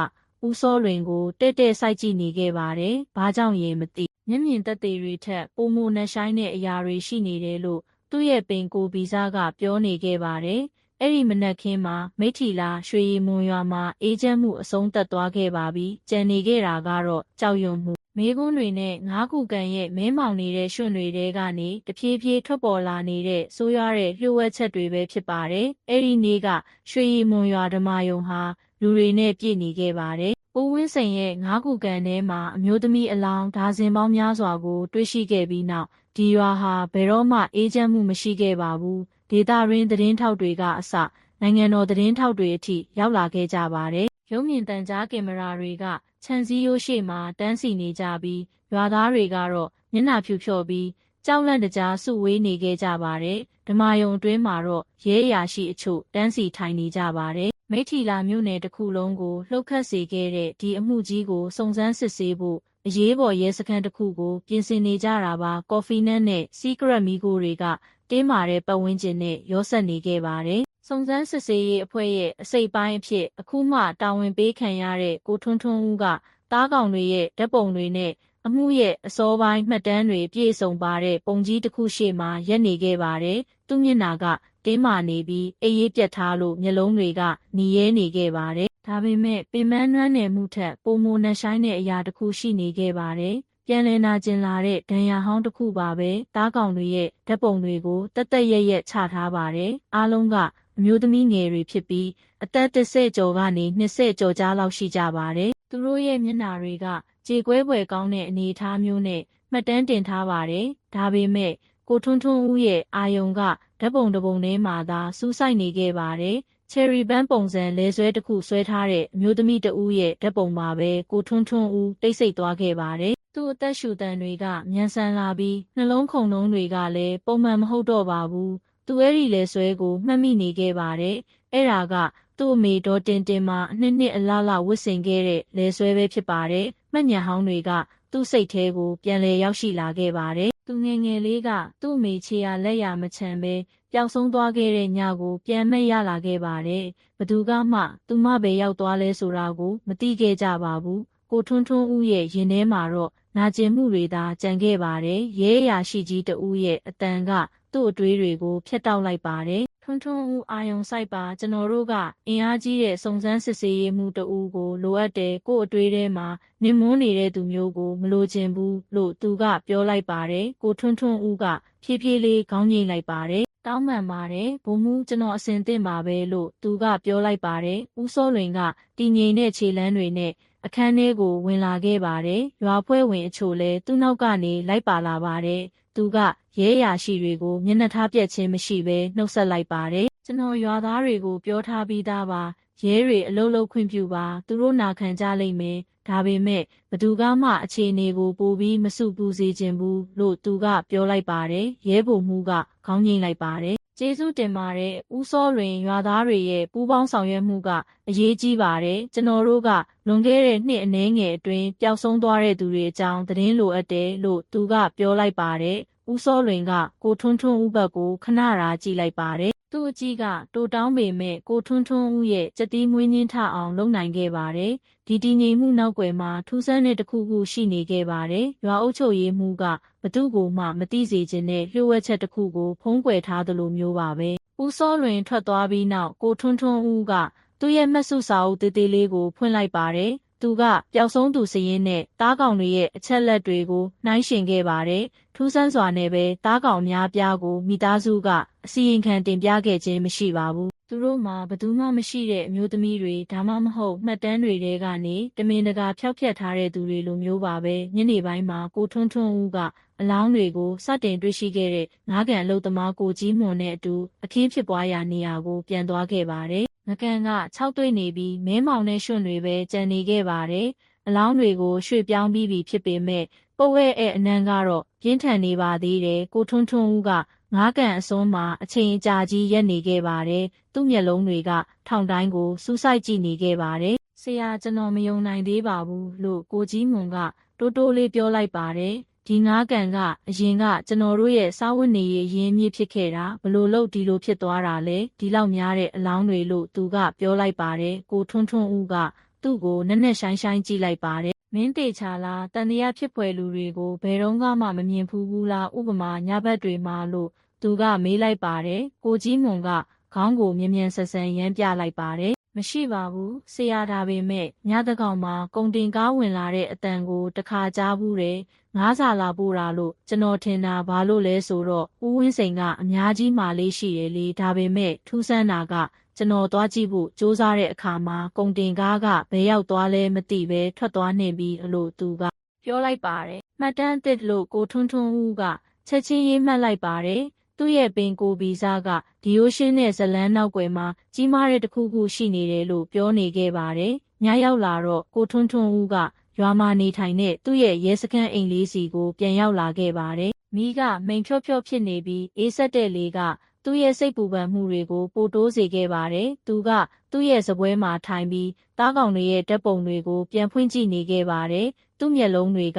S1: ဦးစောလွင်ကိုတဲ့တဲ့စိုက်ကြည့်နေခဲ့ပါတယ်။ဘာကြောင့်ရင်မသိမျက်မြင်သက်သေတွေထက်ပိုမိုနှဆိုင်တဲ့အရာတွေရှိနေတယ်လို့သူ့ရဲ့ပင်ကိုဗီဇာကပြောနေခဲ့ပါတယ်။အဲ့ဒီမနက်ခင်းမှာမိထီလာရွှေရည်မွန်ရွာမှာအေးချမ်းမှုအဆုံးသတ်သွားခဲ့ပါပြီ။ကြံနေခဲ့တာကတော့ကြောက်ရွံ့မှုမေးခွန်းတွေနဲ့ငါးခုကန်ရဲ့မဲမောင်နေတဲ့ရွှွန့်တွေထဲကနေတဖြည်းဖြည်းထွက်ပေါ်လာနေတဲ့ဆိုးရွားတဲ့လျှို့ဝှက်ချက်တွေပဲဖြစ်ပါတယ်။အဲ့ဒီနေ့ကရွှေရည်မွန်ရွာဓမ္မယုံဟာလူတွေနဲ့ပြည့်နေခဲ့ပါတယ်။ဦးဝင်းစိန်ရဲ့ငါးခုကန်ထဲမှာအမျိုးသမီးအလောင်းဒါဇင်ပေါင်းများစွာကိုတွေ့ရှိခဲ့ပြီးနောက်ဒီရွာဟာဘယ်တော့မှအေးချမ်းမှုမရှိခဲ့ပါဘူး။ဒေသရင်းသတင်းထောက်တွေကအစနိုင်ငံတော်သတင်းထောက်တွေအထိရောက်လာခဲ့ကြပါတယ်။ရုပ်မြင်သံကြားကင်မရာတွေကခြံစည်းရိုးရှေ့မှာတန်းစီနေကြပြီးရွာသားတွေကတော့မျက်နှာဖြူဖြော်ပြီးကြောက်လန့်တကြားစုဝေးနေခဲ့ကြပါတယ်။ဓမ္မယုံအတွင်းမှာတော့ရဲအရာရှိအချို့တန်းစီထိုင်နေကြပါတယ်။မိထီလာမြို့နယ်တစ်ခုလုံးကိုလှုပ်ခတ်စေခဲ့တဲ့ဒီအမှုကြီးကိုစုံစမ်းစစ်ဆေးဖို့အရေးပေါ်ရဲစခန်းတစ်ခုကိုပြင်ဆင်နေကြတာပါ။ကော်ဖီနတ်နဲ့စီးကရက်မီကိုတွေကတင်းမာတဲ့ပတ်ဝန်းကျင်နဲ့ရောစပ်နေခဲ့ပါတယ်။စုံစမ်းစစ်ဆေးရေးအဖွဲ့ရဲ့အစိပ်ပိုင်းအဖြစ်အခုမှတာဝန်ပေးခံရတဲ့ကိုထွန်းထွန်းဦးကတားကောင်တွေရဲ့ဓာတ်ပုံတွေနဲ့အမှုရဲ့အစောပိုင်းမှတ်တမ်းတွေပြည့်စုံပါတဲ့ပုံကြီးတစ်ခုရှေ့မှာရက်နေခဲ့ပါတယ်။သူ့မျက်နှာကတင်းမာနေပြီးအေးရေးပြတ်ထားလို့မျက်လုံးတွေကหนีရဲနေခဲ့ပါတယ်။ဒါပေမဲ့ပင်မနှွမ်းနယ်မှုထက်ပိုမိုနှဆိုင်တဲ့အရာတစ်ခုရှိနေခဲ့ပါတယ်။ပြန်လည်နာကျင်လာတဲ့ဒဏ်ရာဟောင်းတစ်ခုပါပဲ။တားကောင်တွေရဲ့ဓာတ်ပုံတွေကိုတက်တက်ရက်ရက်ချထားပါတယ်။အားလုံးကအမျိုးသမီးငယ်တွေဖြစ်ပြီးအသက်30ကျော်ကနေ20ကျော်ကြားလောက်ရှိကြပါတယ်။သူတို့ရဲ့မျက်နှာတွေကကြေကွဲပွေကောင်းတဲ့အနေအထားမျိုးနဲ့မှတ်တမ်းတင်ထားပါတယ်။ဒါပေမဲ့ကိုထွန်းထွန်းဦးရဲ့အာယုံကဓာတ်ပုံတစ်ပုံထဲမှာသာစူးစိုက်နေခဲ့ပါတယ်။ cherry band ပုံစံလဲဆွဲတစ်ခုဆွဲထားတဲ့အမျိုးသမီးတဦးရဲ့ဓာတ်ပုံမှာပဲကိုထွန်းထွန်းဦးတိတ်ဆိတ်သွားခဲ့ပါတယ်။သူ့အသက်ရှူတန်တွေကမြန်ဆန်လာပြီးနှလုံးခုန်နှုန်းတွေကလည်းပုံမှန်မဟုတ်တော့ပါဘူး။သူအဲ့ဒီလဲဆွဲကိုမှတ်မိနေခဲ့ပါတယ်။အဲ့ဒါကသူ့အမေဒေါ်တင်တင်မှာနှစ်အလောက်ဝစ်ဆင်ခဲ့တဲ့လဲဆွဲပဲဖြစ်ပါတယ်။မှတ်ဉာဏ်ဟောင်းတွေကသူ့စိတ်ထဲကိုပြန်လည်ရောက်ရှိလာခဲ့ပါတယ်။သူငယ်ငယ်လေးကသူ့အမေခြေရလက်ရမချမ်းပဲပျောက်ဆုံးသွားခဲ့တဲ့ညကိုပြန်မဲ့ရလာခဲ့ပါတယ်။ဘသူကမှသူမပဲရောက်သွားလဲဆိုတာကိုမသိခဲ့ကြပါဘူး။ကိုထွန်းထွန်းဦးရဲ့ရင်ထဲမှာတော့နာကျင်မှုတွေသာကြံခဲ့ပါတယ်။ရဲအရာရှိကြီးတဦးရဲ့အတန်ကသူ့အတွေးတွေကိုဖျက်တောက်လိုက်ပါတယ်။ထွန်းထွန်းဦးအာယုံစိုက်ပါကျွန်တော်တို့ကအင်အားကြီးတဲ့စုံစမ်းစစ်ဆေးရေးမှုတဦးကိုလိုအပ်တယ်ကို့အတွေးထဲမှာနင်မွန်းနေတဲ့သူမျိုးကိုမလိုချင်ဘူးလို့သူကပြောလိုက်ပါတယ်ကိုထွန်းထွန်းဦးကဖြည်းဖြည်းလေးခေါင်းငိမ့်လိုက်ပါတယ်တောင်းပန်ပါတယ်ဘုံမူကျွန်တော်အစင်သင့်ပါပဲလို့သူကပြောလိုက်ပါတယ်ဦးစောလွင်ကတည်ငြိမ်တဲ့ခြေလမ်းတွေနဲ့အခန်းထဲကိုဝင်လာခဲ့ပါတယ်ရွာဖွဲ့ဝင်အချို့လည်းသူ့နောက်ကနေလိုက်ပါလာပါတယ်သူကရဲအရာရှိတွေကိုမျက်နှာထားပြက်ခြင်းမရှိဘဲနှုတ်ဆက်လိုက်ပါတယ်ကျွန်တော်ရွာသားတွေကိုပြောထားပြီးသားပါရဲတွေအလုလုခွင့်ပြုပါသူတို့နာခံကြလိမ့်မယ်ဒါပေမဲ့ဘသူကမှအခြေအနေကိုပိုပြီးမစုပူစေခြင်းဘူးလို့သူကပြောလိုက်ပါတယ်ရဲဗိုလ်မှူးကခေါင်းငိမ့်လိုက်ပါတယ်ကျေးဇူးတင်ပါတယ်ဦးစောလွင်ရွာသားတွေရဲ့ပူးပေါင်းဆောင်ရွက်မှုကအရေးကြီးပါတယ်ကျွန်တော်တို့ကလွန်ခဲ့တဲ့နှစ်အနည်းငယ်အတွင်းပျောက်ဆုံးသွားတဲ့သူတွေအကြောင်းသတင်းလိုအပ်တယ်လို့သူကပြောလိုက်ပါတယ်ဦးစောလွင်ကကိုထွန်းထွန်းဦးဘက်ကိုခဏရာကြည့်လိုက်ပါတယ်သူ့အကြီးကတိုးတောင်းပေမဲ့ကိုထွန်းထွန်းဦးရဲ့စက်တီးမွေးညင်းထအောင်လုပ်နိုင်ခဲ့ပါတယ်ဒီတည်ငြိမ်မှုနောက်ွယ်မှာထူးဆန်းတဲ့တစ်ခုခုရှိနေခဲ့ပါတယ်ရွာအုပ်ချုပ်ရေးမှူးကဘသူ့ကိုမှမသိစေချင်တဲ့လျှို့ဝှက်ချက်တစ်ခုကိုဖုံးကွယ်ထားသလိုမျိုးပါပဲဦးစောလွင်ထွက်သွားပြီးနောက်ကိုထွန်းထွန်းဦးကသူ့ရဲ့မှတ်စုစာအုပ်သေးသေးလေးကိုဖွင့်လိုက်ပါတယ်သူကပျောက်ဆုံးသူစည်ရင်းနဲ့တားကောင်တွေရဲ့အချက်လက်တွေကိုနှိုင်းယှဉ်ခဲ့ပါတယ်ထူးဆန်းစွာနဲ့ပဲတားကောင်များပြားကိုမိသားစုကအစီရင်ခံတင်ပြခဲ့ခြင်းမရှိပါဘူးသူ သူတို့မှာဘယ်သူမှမရှိတဲ့အမျိုးသမီးတွေဒါမှမဟုတ်မှတ်တမ်းတွေထဲကနေတမင်တကာဖျောက်ဖျက်ထားတဲ့သူတွေလိုမျိုးပါပဲညနေပိုင်းမှာကိုထွန်းထွန်းဦးကအလောင်းတွေကိုစတင်တွေ့ရှိခဲ့တဲ့ငါးကန်အလုသမားကိုကြီးမွန်နဲ့အတူအခင်းဖြစ်ပွားရာနေရာကိုပြန်သွားခဲ့ပါတယ်ငကန်က6တွေ့နေပြီးမဲမောင်နဲ့ရွှွန့်တွေပဲကြံနေခဲ့ပါတယ်အလောင်းတွေကိုရွှေ့ပြောင်းပြီးပြီဖြစ်ပေမဲ့ပုတ်ရဲ့အနံကတော့ပြင်းထန်နေပါသေးတယ်ကိုထွန်းထွန်းဦးကငါးကန်အစွန်းမှာအချိန်အကြာကြီးရက်နေခဲ့ပါတယ်သူ့မျက်လုံးတွေကထောင်တိုင်းကိုစူးစိုက်ကြည့်နေခဲ့ပါတယ်ဆရာကျွန်တော်မယုံနိုင်သေးပါဘူးလို့ကိုကြီးမွန်ကတိုးတိုးလေးပြောလိုက်ပါတယ်ဒီငါးကန်ကအရင်ကကျွန်တော်တို့ရဲ့စားဝတ်နေရေးရင်းမြစ်ဖြစ်ခဲ့တာဘလို့လို့ဒီလိုဖြစ်သွားတာလဲဒီလောက်များတဲ့အလောင်းတွေလို့သူကပြောလိုက်ပါတယ်ကိုထွန်းထွန်းဦးကသူ့ကိုနက်နက်ရှိုင်းရှိုင်းကြည့်လိုက်ပါတယ်မင်းတေချာလားတန်တရားဖြစ်ဖွယ်လူတွေကိုဘယ်တော့မှမမြင်ဘူးလားဥပမာညဘက်တွေမှာလို့သူကမေးလိုက်ပါတယ်ကိုကြီးမွန်ကခေါင်းကိုမြ мян ဆန်ဆန်ရမ်းပြလိုက်ပါတယ်မရှိပါဘူးဆရာဒါပေမဲ့ညတကောင်မှာကုန်တင်ကားဝင်လာတဲ့အတန်ကိုတခါကြားဘူးတယ်ငါးစာလာပို့တာလို့ကျွန်တော်ထင်တာဘာလို့လဲဆိုတော့ဦးဝင်းစိန်ကအများကြီးမာလေးရှိတယ်လေဒါပေမဲ့ထူးဆန်းတာကကျွန်တော်သွားကြည့်ဖို့စူးစမ်းတဲ့အခါမှာကုန်တင်ကားကဘယ်ရောက်သွားလဲမသိပဲထွက်သွားနေပြီလို့သူကပြောလိုက်ပါတယ်မှတ်တမ်းအစ်လို့ကိုထွန်းထွန်းဦးကချက်ချင်းရေးမှတ်လိုက်ပါတယ်သူ့ရဲ့ပင်ကိုဗီဇကဒီယိုရှင်းနဲ့ဇလန်းနောက်ွယ်မှာကြီးမားတဲ့တစ်ခုခုရှိနေတယ်လို့ပြောနေခဲ့ပါတယ်။ညရောက်လာတော့ကိုထွန်းထွန်းဦးကရွာမှာနေထိုင်တဲ့သူ့ရဲ့ရဲစခန်းအိမ်လေးစီကိုပြန်ရောက်လာခဲ့ပါတယ်။မိကမိန်ဖြော့ဖြော့ဖြစ်နေပြီးအေးဆက်တဲ့လေကသူ့ရဲ့စိတ်ပူပန်မှုတွေကိုပိုတိုးစေခဲ့ပါတယ်။သူကသူ့ရဲ့စပွဲမှာထိုင်ပြီးသားကောင်တွေရဲ့ဓာတ်ပုံတွေကိုပြန်ဖွင့်ကြည့်နေခဲ့ပါတယ်။သူ့မျက်လုံးတွေ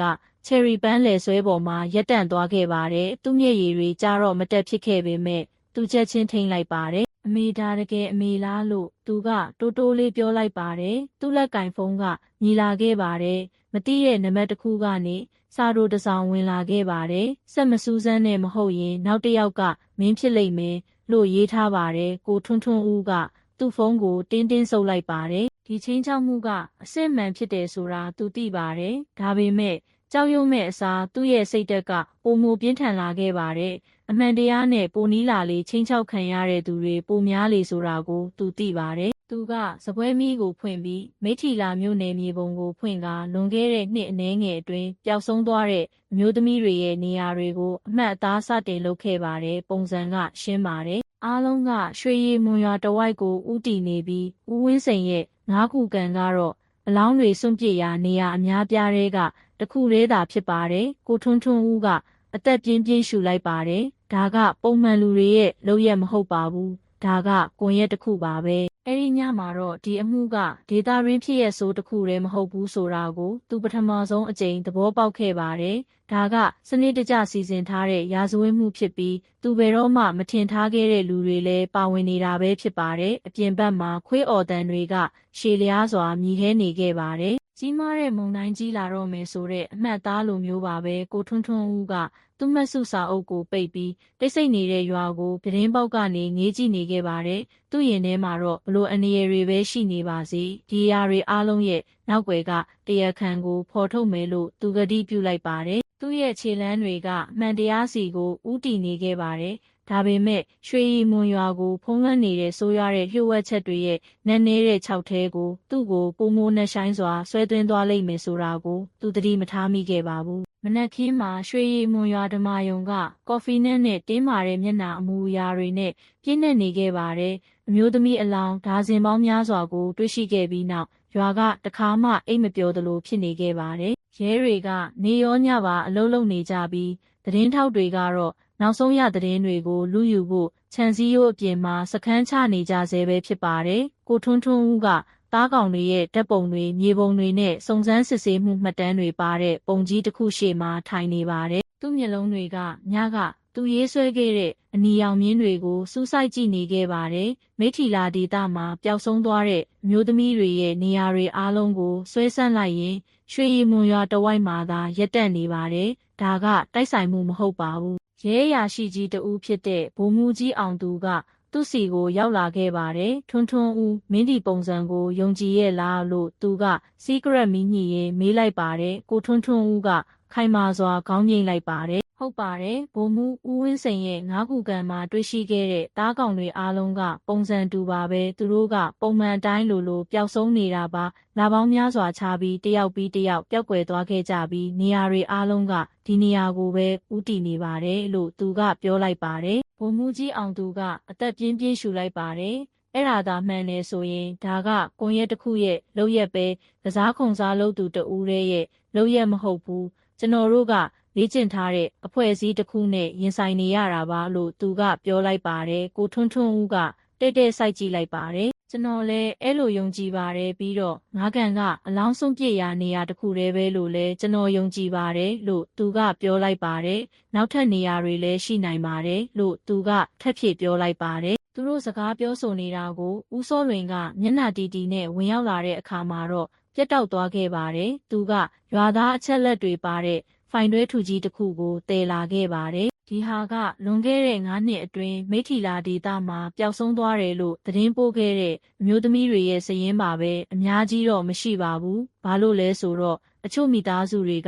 S1: ကချယ်ရီပန်းလယ်ဆွဲပေါ်မှာရက်တန့်သွားခဲ့ပါတယ်။သူ့မျက်ရည်တွေကြားတော့မတက်ဖြစ်ခဲ့ပေမဲ့သူချက်ချင်းထိန်လိုက်ပါတယ်။အမေဒါတကယ်အမေလားလို့သူကတိုးတိုးလေးပြောလိုက်ပါတယ်။သူ့လက်ကင်ဖုန်းကညီလာခဲ့ပါတယ်။မသိတဲ့နံပါတ်တစ်ခုကနေစာတို့တစ်စောင်ဝင်လာခဲ့ပါတယ်။ဆက်မစူးစမ်းနဲ့မဟုတ်ရင်နောက်တစ်ယောက်ကမင်းဖြစ်လိမ့်မယ်လို့ရေးထားပါတယ်။ကိုထွန်းထွန်းဦးကသူ့ဖုန်းကိုတင်းတင်းဆုပ်လိုက်ပါတယ်။ဒီချင်းချောက်မှုကအစစ်မှန်ဖြစ်တယ်ဆိုတာသူသိပါတယ်။ဒါပေမဲ့ကြောက်ရွံ့မဲ့အစားသူ့ရဲ့စိတ်ဓာတ်ကပိုမိုပြင်းထန်လာခဲ့ပါတယ်။အမှန်တရားနဲ့ပိုနီးလာလေချင်းချောက်ခံရတဲ့သူတွေပိုများလေဆိုတာကိုသူသိပါတယ်။သူကစပွဲမီးကိုဖွင့်ပြီးမိထီလာမြို့နယ်မြေပုံကိုဖွင့်ကာလွန်ခဲ့တဲ့နှစ်အနည်းငယ်အတွင်းပျောက်ဆုံးသွားတဲ့အမျိုးသမီးတွေရဲ့နေရာတွေကိုအမှတ်အသားစတင်လုပ်ခဲ့ပါတယ်။ပုံစံကရှင်းပါတယ်။အားလုံးကရွှေရည်မွန်ရွာတဝိုက်ကိုဥတီနေပြီးဦးဝင်းစိန်ရဲ့ငါးခုကန်ကတော့အလောင်းတွေစွန့်ပစ်ရာနေရာအများပြားတွေကတခုသေးတာဖြစ်ပါတယ်။ကိုထွန်းထွန်းဦးကအသက်ပြင်းပြင်းရှူလိုက်ပါတယ်။ဒါကပုံမှန်လူတွေရဲ့လုပ်ရက်မဟုတ်ပါဘူး။ဒါကကွန်ရက်တစ်ခုပါပဲ။အဲဒီညမှာတော့ဒီအမှုကဒေတာရင်းဖြစ်ရဲ့ဆိုးတစ်ခုတည်းမဟုတ်ဘူးဆိုတာကိုသူပထမဆုံးအကြိမ်သဘောပေါက်ခဲ့ပါတယ်။ဒါကစနစ်တကျစီစဉ်ထားတဲ့ရာဇဝတ်မှုဖြစ်ပြီးသူဘယ်တော့မှမထင်ထားခဲ့တဲ့လူတွေလည်းပါဝင်နေတာပဲဖြစ်ပါတယ်။အပြင်ဘက်မှာခွေးအော်တန်တွေကရှေလျားစွာမြည်ခဲနေခဲ့ပါတယ်။ကြီးမားတဲ့မုန်တိုင်းကြီးလာတော့မယ်ဆိုတဲ့အမှတ်သားလိုမျိုးပါပဲကိုထွန်းထွန်းဦးကသူ့မတ်စုစာအုပ်ကိုပိတ်ပြီးတိတ်ဆိတ်နေတဲ့ရွာကိုပြတင်းပေါက်ကနေငေးကြည့်နေခဲ့ပါတယ်သူ့ရင်ထဲမှာတော့ဘလို့အနေရတွေပဲရှိနေပါစေဒီအရာတွေအားလုံးရဲ့နောက်ွယ်ကတရားခံကိုဖော်ထုတ်မယ်လို့သူကတိပြုလိုက်ပါတယ်သူ့ရဲ့ခြေလမ်းတွေကမှန်တရားစီကိုဥတီနေခဲ့ပါတယ်ဒါပေမဲ့ရွှေရီမွန်ရွာကိုဖုံးလွှမ်းနေတဲ့ဆိုးရွားတဲ့လျှို့ဝှက်ချက်တွေရဲ့နက်နေတဲ့ခြောက်သေးကိုသူ့ကိုပုံမိုးနဲ့ဆိုင်စွာဆွဲသွင်းသွားလိမ့်မယ်ဆိုတာကိုသူသတိမထားမိခဲ့ပါဘူးမနက်ခင်းမှာရွှေရီမွန်ရွာဓမ္မယုံကကော်ဖီနဲ့တင်းမာတဲ့မျက်နှာအမူအရာတွေနဲ့ပြည့်နှက်နေခဲ့ပါတယ်အမျိုးသမီးအလောင်းဒါဇင်ပေါင်းများစွာကိုတွေ့ရှိခဲ့ပြီးနောက်ရွာကတခါမှအိတ်မပျော်သလိုဖြစ်နေခဲ့ပါတယ်ရဲတွေကနေရောညပါအလုံးလုံးနေကြပြီးသတင်းထောက်တွေကတော့နောက်ဆုံးရသတင်းတွေကိုလူယူဖို့ခြံစည်းရိုးအပြင်မှာစခန်းချနေကြဆဲပဲဖြစ်ပါတယ်ကိုထွန်းထွန်းဦးကသားကောင်တွေရဲ့ဓာတ်ပုံတွေမြေပုံတွေနဲ့စုံစမ်းစစ်ဆေးမှုမှတ်တမ်းတွေပါတဲ့ပုံကြီးတစ်ခုရှေ့မှာထိုင်နေပါတယ်သူ့မျက်လုံးတွေကညကသူရေးဆွဲခဲ့တဲ့အနီရောင်မြင်းတွေကိုစူးစိုက်ကြည့်နေခဲ့ပါတယ်မိထီလာဒေသမှာပျောက်ဆုံးသွားတဲ့အမျိုးသမီးတွေရဲ့နေရာတွေအားလုံးကိုဆွဲဆန့်လိုက်ရင်ရွှေရီမွန်ရွာတဝိုက်မှာသာရက်တက်နေပါတယ်ဒါကတိုက်ဆိုင်မှုမဟုတ်ပါဘူးရဲအရာရှိကြီးတဦးဖြစ်တဲ့ဗိုလ်မှူးကြီးအောင်သူကသူ့စီကိုရောက်လာခဲ့ပါတယ်ထွန်းထွန်းဦးမင်းဒီပုံစံကိုယုံကြည်ရဲ့လားလို့သူက secret မီးညှိရင်မေးလိုက်ပါတယ်ကိုထွန်းထွန်းဦးကခိုင်မာစွာခေါင်းငိမ့်လိုက်ပါတယ် ဟုတ်ပါတယ်ဗိုလ်မှူးဦးဝင်းစိန်ရဲ့ငါးခုကန်မှာတွေ့ရှိခဲ့တဲ့တားကောင်တွေအားလုံးကပုံစံတူပါပဲသူတို့ကပုံမှန်အတိုင်းလိုပျောက်ဆုံးနေတာပါလာပေါင်းများစွာချပြီးတယောက်ပြီးတယောက်ပျောက်ကွယ်သွားခဲ့ကြပြီးနေရာတွေအားလုံးကဒီနေရာကိုပဲဥတီနေပါတယ်လို့သူကပြောလိုက်ပါတယ်ဗိုလ်မှူးကြီးအောင်သူကအသက်ပြင်းပြင်းရှူလိုက်ပါတယ်အဲ့ဒါသာမှန်တယ်ဆိုရင်ဒါကကွန်ရက်တစ်ခုရဲ့လုပ်ရက်ပဲကစားခုံစားလုပ်သူတဦးရဲ့လုပ်ရက်မဟုတ်ဘူးကျွန်တော်တို့ကလေ့ကျင့်ထားတဲ့အဖွဲ့အစည်းတစ်ခုနဲ့ရင်ဆိုင်နေရတာပါလို့သူကပြောလိုက်ပါတယ်ကိုထွန်းထွန်းဦးကတဲ့စိုက်ကြည့်လိုက်ပါတယ်ကျွန်တော်လည်းအဲ့လိုယုံကြည်ပါတယ်ပြီးတော့ငါးကန်ကအလောင်းဆုံးပြစ်ရာနေရာတစ်ခုတည်းပဲလို့လည်းကျွန်တော်ယုံကြည်ပါတယ်လို့သူကပြောလိုက်ပါတယ်နောက်ထပ်နေရာတွေလည်းရှိနိုင်ပါတယ်လို့သူကထပ်ဖြည့်ပြောလိုက်ပါတယ်သူတို့စကားပြောဆိုနေတာကိုဦးစောလွင်ကမျက်နှာတီတီနဲ့ဝင်ရောက်လာတဲ့အခါမှာတော့ပြတ်တောက်သွားခဲ့ပါတယ်သူကရွာသားအချက်လက်တွေပါတဲ့ဖိုင်တွဲထူကြီးတစ်ခုကိုတည်လာခဲ့ပါတယ်ဒီဟာကလွန်ခဲ့တဲ့9နှစ်အတွင်းမိထီလာဒေသမှာပျောက်ဆုံးသွားတယ်လို့သတင်းပို့ခဲ့တဲ့အမျိုးသမီးတွေရဲ့စာရင်းပါပဲအများကြီးတော့မရှိပါဘူးဘာလို့လဲဆိုတော့အချို့မိသားစုတွေက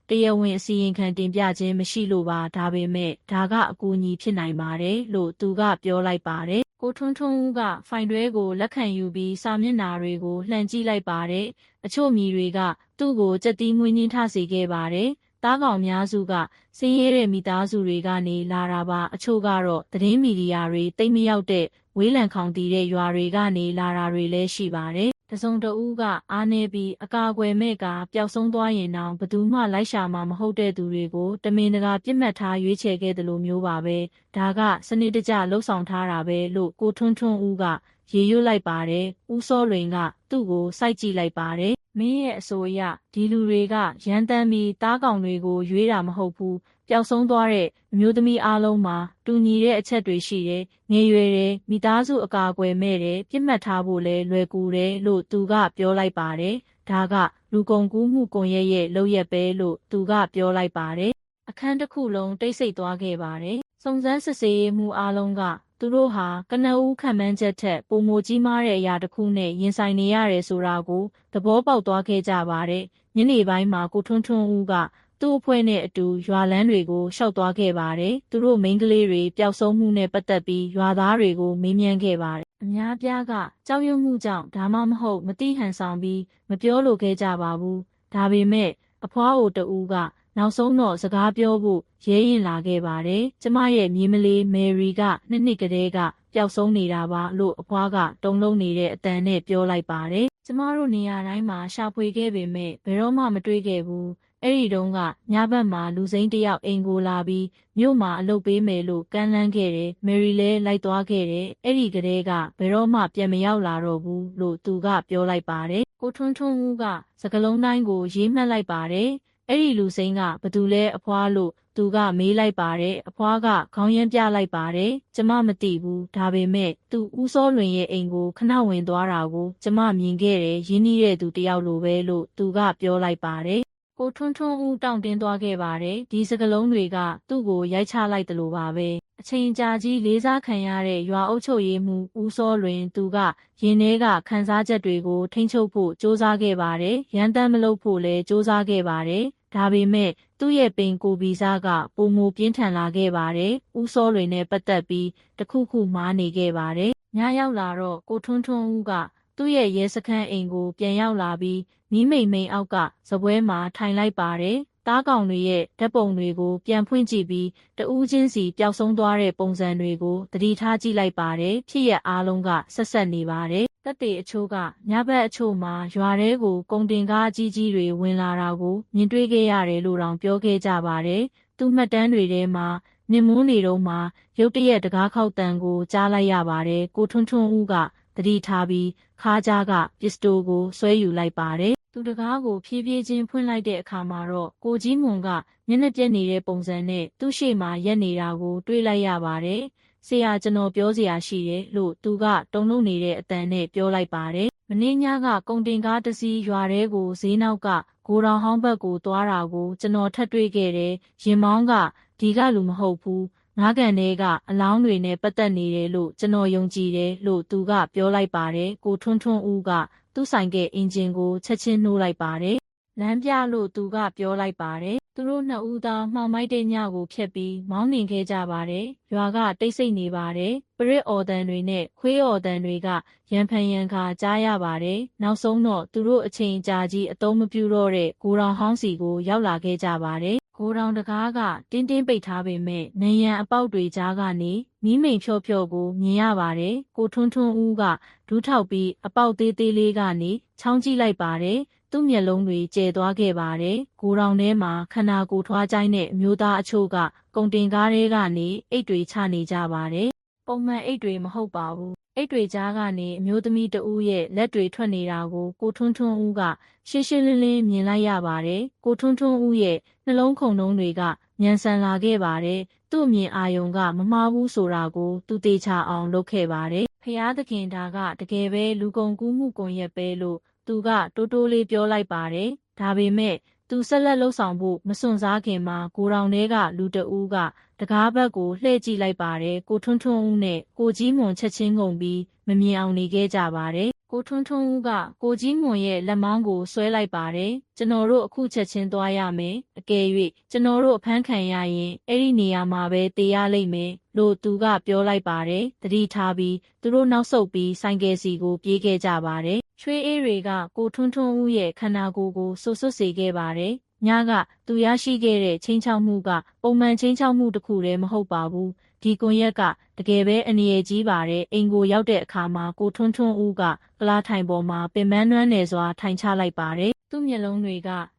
S1: တရားဝင်အစီရင်ခံတင်ပြခြင်းမရှိလို့ပါဒါပေမဲ့ဒါကအကူအညီဖြစ်နိုင်ပါတယ်လို့သူကပြောလိုက်ပါတယ်ကိုထွန်းထွန်းဦးကဖိုင်တွဲကိုလက်ခံယူပြီးစာမျက်နှာတွေကိုလှန်ကြည့်လိုက်ပါတယ်အချို့မိတွေကသူ့ကိုကြက်တီးမွေးညင်းထစေခဲ့ပါတယ်တားကောင်များစုကစင်းရဲတဲ့မိသားစုတွေကနေလာတာပါအချို့ကတော့သတင်းမီဒီယာတွေတိတ်မရောက်တဲ့ဝေးလံခေါင်တီတဲ့ရွာတွေကနေလာတာတွေလည်းရှိပါတယ်တစုံတဦးကအားနေပြီးအကာအကွယ်မဲ့ကပျောက်ဆုံးသွားရင်တောင်ဘသူမှလိုက်ရှာမှာမဟုတ်တဲ့သူတွေကိုတမင်တကာပြစ်မှတ်ထားရွေးချယ်ခဲ့တယ်လို့မျိုးပါပဲဒါကစနစ်တကျလှုပ်ဆောင်ထားတာပဲလို့ကိုထွန်းထွန်းဦးကရေရွတ်လိုက်ပါတယ်ဦးစောလွင်ကသူ့ကိုစိုက်ကြည့်လိုက်ပါတယ်မင်းရဲ့အဆိုအရဒီလူတွေကရန်တမ်းပြီးတားကောင်တွေကိုရွေးတာမဟုတ်ဘူးပျောက်ဆုံးသွားတဲ့အမျိုးသမီးအားလုံးမှာတူညီတဲ့အချက်တွေရှိတယ်ငယ်ရွယ်တယ်မိသားစုအကာအကွယ်မဲ့တယ်ပြစ်မှတ်ထားဖို့လဲလွယ်ကူတယ်လို့သူကပြောလိုက်ပါတယ်ဒါကလူကုန်ကူးမှုကွန်ရက်ရဲ့လုပ်ရက်ပဲလို့သူကပြောလိုက်ပါတယ်အခန်းတစ်ခုလုံးတိတ်ဆိတ်သွားခဲ့ပါတယ်စုံစမ်းစစ်ဆေးမှုအားလုံးကသူတို့ဟာကနဦးခံမှန်းချက်ထက်ပိုမိုကြီးမားတဲ့အရာတစ်ခုနဲ့ရင်ဆိုင်နေရတယ်ဆိုတာကိုသဘောပေါက်သွားခဲ့ကြပါတယ်။ညနေပိုင်းမှာကိုထွန်းထွန်းဦးကသူ့အဖွဲ့နဲ့အတူရွာလမ်းတွေကိုရှောက်သွားခဲ့ပါတယ်။သူတို့မိန်းကလေးတွေပျောက်ဆုံးမှုနဲ့ပတ်သက်ပြီးရွာသားတွေကိုမေးမြန်းခဲ့ပါတယ်။အများပြားကကြောက်ရွံ့မှုကြောင့်ဒါမှမဟုတ်မတိဟန်ဆောင်ပြီးမပြောလိုခဲ့ကြပါဘူး။ဒါပေမဲ့အဖွားအိုတဦးကနောက်ဆုံးတော့စကားပြောဖို့ရဲရင်လာခဲ့ပါတယ်။ကျမရဲ့မြေးမလေးမယ်ရီကနှစ်ကတည်းကပျောက်ဆုံးနေတာပါလို့အဖွားကတုံ့လုံးနေတဲ့အတန်နဲ့ပြောလိုက်ပါတယ်။ကျမတို့နေရာတိုင်းမှာရှာဖွေခဲ့ပေမဲ့ဘယ်တော့မှမတွေ့ခဲ့ဘူး။အဲ့ဒီတုန်းကညဘက်မှာလူစိမ်းတယောက်အိမ်ကိုလာပြီးမြို့မှာအလုပ်ပေးမယ်လို့ကမ်းလှမ်းခဲ့တယ်။မယ်ရီလည်းလိုက်သွားခဲ့တယ်။အဲ့ဒီကတည်းကဘယ်တော့မှပြန်မရောက်လာတော့ဘူးလို့သူကပြောလိုက်ပါတယ်။ကိုထွန်းထွန်းဦးကစကလုံးတိုင်းကိုရေးမှတ်လိုက်ပါတယ်။အဲ့ဒီလူစိမ်းကဘသူလဲအဖွားလို့သူကမေးလိုက်ပါတယ်အဖွားကခေါင်းရမ်းပြလိုက်ပါတယ်ကျမမသိဘူးဒါပေမဲ့သူဦးစောလွင်ရဲ့အိမ်ကိုခဏဝင်သွားတာကိုကျမမြင်ခဲ့တယ်ရင်းနှီးတဲ့သူတယောက်လိုပဲလို့သူကပြောလိုက်ပါတယ်ကိုထွန်းထွန်းဦးတောင့်တင်းသွားခဲ့ပါတယ်ဒီစကလုံးတွေကသူ့ကိုရိုက်ချလိုက်တယ်လို့ပါပဲအချိန်ကြာကြီးလေးစားခံရတဲ့ရွာအုပ်ချုပ်ရေးမှူးဦးစောလွင်သူကရင်ထဲကခန်းစားချက်တွေကိုထိန်းချုပ်ဖို့စ조사ခဲ့ပါတယ်ရန်တမ်းမလုပ်ဖို့လည်းစ조사ခဲ့ပါတယ်ဒါပေမဲ့သူ့ရဲ့ပိန်ကိုဗီဇကပုံမပြင်းထန်လာခဲ့ပါတယ်။ဦးစောလွင်နဲ့ပတ်သက်ပြီးတခုခုမှားနေခဲ့ပါတယ်။ညရောက်လာတော့ကိုထွန်းထွန်းဦးကသူ့ရဲ့ရဲစခန်းအိမ်ကိုပြန်ရောက်လာပြီးမီးမိန်အောက်ကစပွဲမှာထိုင်လိုက်ပါတယ်။တားကောင်တွေရဲ့ဓာတ်ပုံတွေကိုပြန်ဖွင့်ကြည့်ပြီးတဦးချင်းစီပျောက်ဆုံးသွားတဲ့ပုံစံတွေကိုသတိထားကြည့်လိုက်ပါတယ်။ဖြစ်ရအားလုံးကဆက်နေပါတယ်။တပ်တွေအချို့ကညဘက်အချို့မှာရွာထဲကိုကုန်တင်ကားအကြီးကြီးတွေဝင်လာတာကိုမြင်တွေ့ခဲ့ရတယ်လို့တောင်ပြောခဲ့ကြပါတယ်။သူ့မှတ်တမ်းတွေထဲမှာနင်မွန်းနေတော့မှရုတ်တရက်တကားခောက်တန်ကိုကြားလိုက်ရပါတယ်။ကိုထွန်းထွန်းဦးကသတိထားပြီးခါးကြားကပစ္စတိုကိုဆွဲယူလိုက်ပါတယ်။သူတကားကိုဖြည်းဖြည်းချင်းဖွင့်လိုက်တဲ့အခါမှာတော့ကိုကြီးမွန်ကမျက်နှာပြက်နေတဲ့ပုံစံနဲ့သူ့ရှေ့မှာရက်နေတာကိုတွေ့လိုက်ရပါတယ်။ဆရာကျွန်တော်ပြောစရာရှိတယ်လို့သူကတုံ့လုံးနေတဲ့အတန်နဲ့ပြောလိုက်ပါတယ်။မင်းညကကုန်တင်ကားတစ်စီးရွာထဲကိုဈေးနောက်ကဂိုတောင်ဟောင်းဘက်ကိုသွားတာကိုကျွန်တော်ထပ်တွေ့ခဲ့တယ်။ရင်မောင်းကဒီကလူမဟုတ်ဘူး။ငါးကန်ထဲကအလောင်းတွေနဲ့ပတ်သက်နေတယ်လို့ကျွန်တော်ယုံကြည်တယ်လို့သူကပြောလိုက်ပါတယ်။ကိုထွန်းထွန်းဦးကသူ့ဆိုင်ကအင်ဂျင်ကိုချက်ချင်းနှိုးလိုက်ပါတယ်။လမ်းပြလို့သူကပြောလိုက်ပါတယ် သူတို့နှစ်ဦးသားမှောင်မိုက်တဲ့ညကိုဖျက်ပြီးမောင်းနှင်ခဲ့ကြပါတယ်။ရွာကတိတ်ဆိတ်နေပါတယ်။ပရစ်အော်တန်တွေနဲ့ခွေးအော်တန်တွေကရံဖန်ရံခါကြားရပါတယ်။နောက်ဆုံးတော့သူတို့အချိန်ကြာကြီးအသုံးမပြုတော့တဲ့ဂိုဒေါင်ဟောင်းစီကိုရောက်လာခဲ့ကြပါတယ်။ဂိုဒေါင်တကားကတင်းတင်းပိတ်ထားပေမဲ့နံရံအပေါက်တွေကြားကနေမီးမိန်ဖြော့ဖြော့ကိုမြင်ရပါတယ်။ကိုထွန်းထွန်းဦးကဒူးထောက်ပြီးအပေါက်သေးသေးလေးကနေချောင်းကြည့်လိုက်ပါတယ်။သူ့မျက်လုံးတွေကျဲသွားခဲ့ပါတယ်။ဂိုဒေါင်ထဲမှာခန္ဓာကိုယ်ထွားကြိုင်းတဲ့အမျိုးသားအချို့ကကုန်တင်ကားထဲကနေအိတ်တွေချနေကြပါတယ်။ပုံမှန်အိတ်တွေမဟုတ်ပါဘူး။အိတ်တွေကြားကနေအမျိုးသမီးတဦးရဲ့လက်တွေထွက်နေတာကိုကိုထွန်းထွန်းဦးကရှင်းရှင်းလင်းလင်းမြင်လိုက်ရပါတယ်။ကိုထွန်းထွန်းဦးရဲ့နှလုံးခုန်နှုန်းတွေကမြန်ဆန်လာခဲ့ပါတယ်။သူ့အမြင်အာရုံကမမှားဘူးဆိုတာကိုသူသေချာအောင်လုပ်ခဲ့ပါတယ်။ဖျားသခင်ဒါကတကယ်ပဲလူကုန်ကူးမှုကွန်ရက်ပဲလို့သူကတိုးတိုးလေးပြောလိုက်ပါတယ်။ဒါပေမဲ့သူဆက်လက်လှုပ်ဆောင်ဖို့မစွန့်စားခင်မှာဂိုဒေါင်ထဲကလူတဦးကတကားဘက်ကိုလှည့်ကြည့်လိုက်ပါတယ်။ကိုထွန်းထွန်းဦးနဲ့ကိုကြီးမွန်ချက်ချင်းကုန်ပြီးမမြင်အောင်နေခဲ့ကြပါတယ်။ကိုထွန်းထွန်းဦးကကိုကြီးမွန်ရဲ့လက်မောင်းကိုဆွဲလိုက်ပါတယ်။ကျွန်တော်တို့အခုချက်ချင်းသွားရမယ်။အကယ်၍ကျွန်တော်တို့အဖမ်းခံရရင်အဲ့ဒီနေရာမှာပဲတေးရလိမ့်မယ်လို့သူကပြောလိုက်ပါတယ်။တတိထားပြီးသူတို့နောက်ဆုတ်ပြီးဆိုင်ကယ်စီကိုပြေးခဲ့ကြပါတယ်။ချွေးအေးတွေကကိုထွန်းထွန်းဦးရဲ့ခန္ဓာကိုယ်ကိုဆွတ်ဆွတ်စေခဲ့ပါတယ်။ညကသူရရှိခဲ့တဲ့ချင်းချောက်မှုကပုံမှန်ချင်းချောက်မှုတစ်ခုတည်းမဟုတ်ပါဘူး။ဒီကွန်ရက်ကတကယ်ပဲအန္တရာယ်ကြီးပါတယ်။အိမ်ကိုရောက်တဲ့အခါမှာကိုထွန်းထွန်းဦးကကလားထိုင်ပေါ်မှာပင်ပန်းနွမ်းနယ်စွာထိုင်ချလိုက်ပါတယ်။သူ့မျက်လုံးတွေ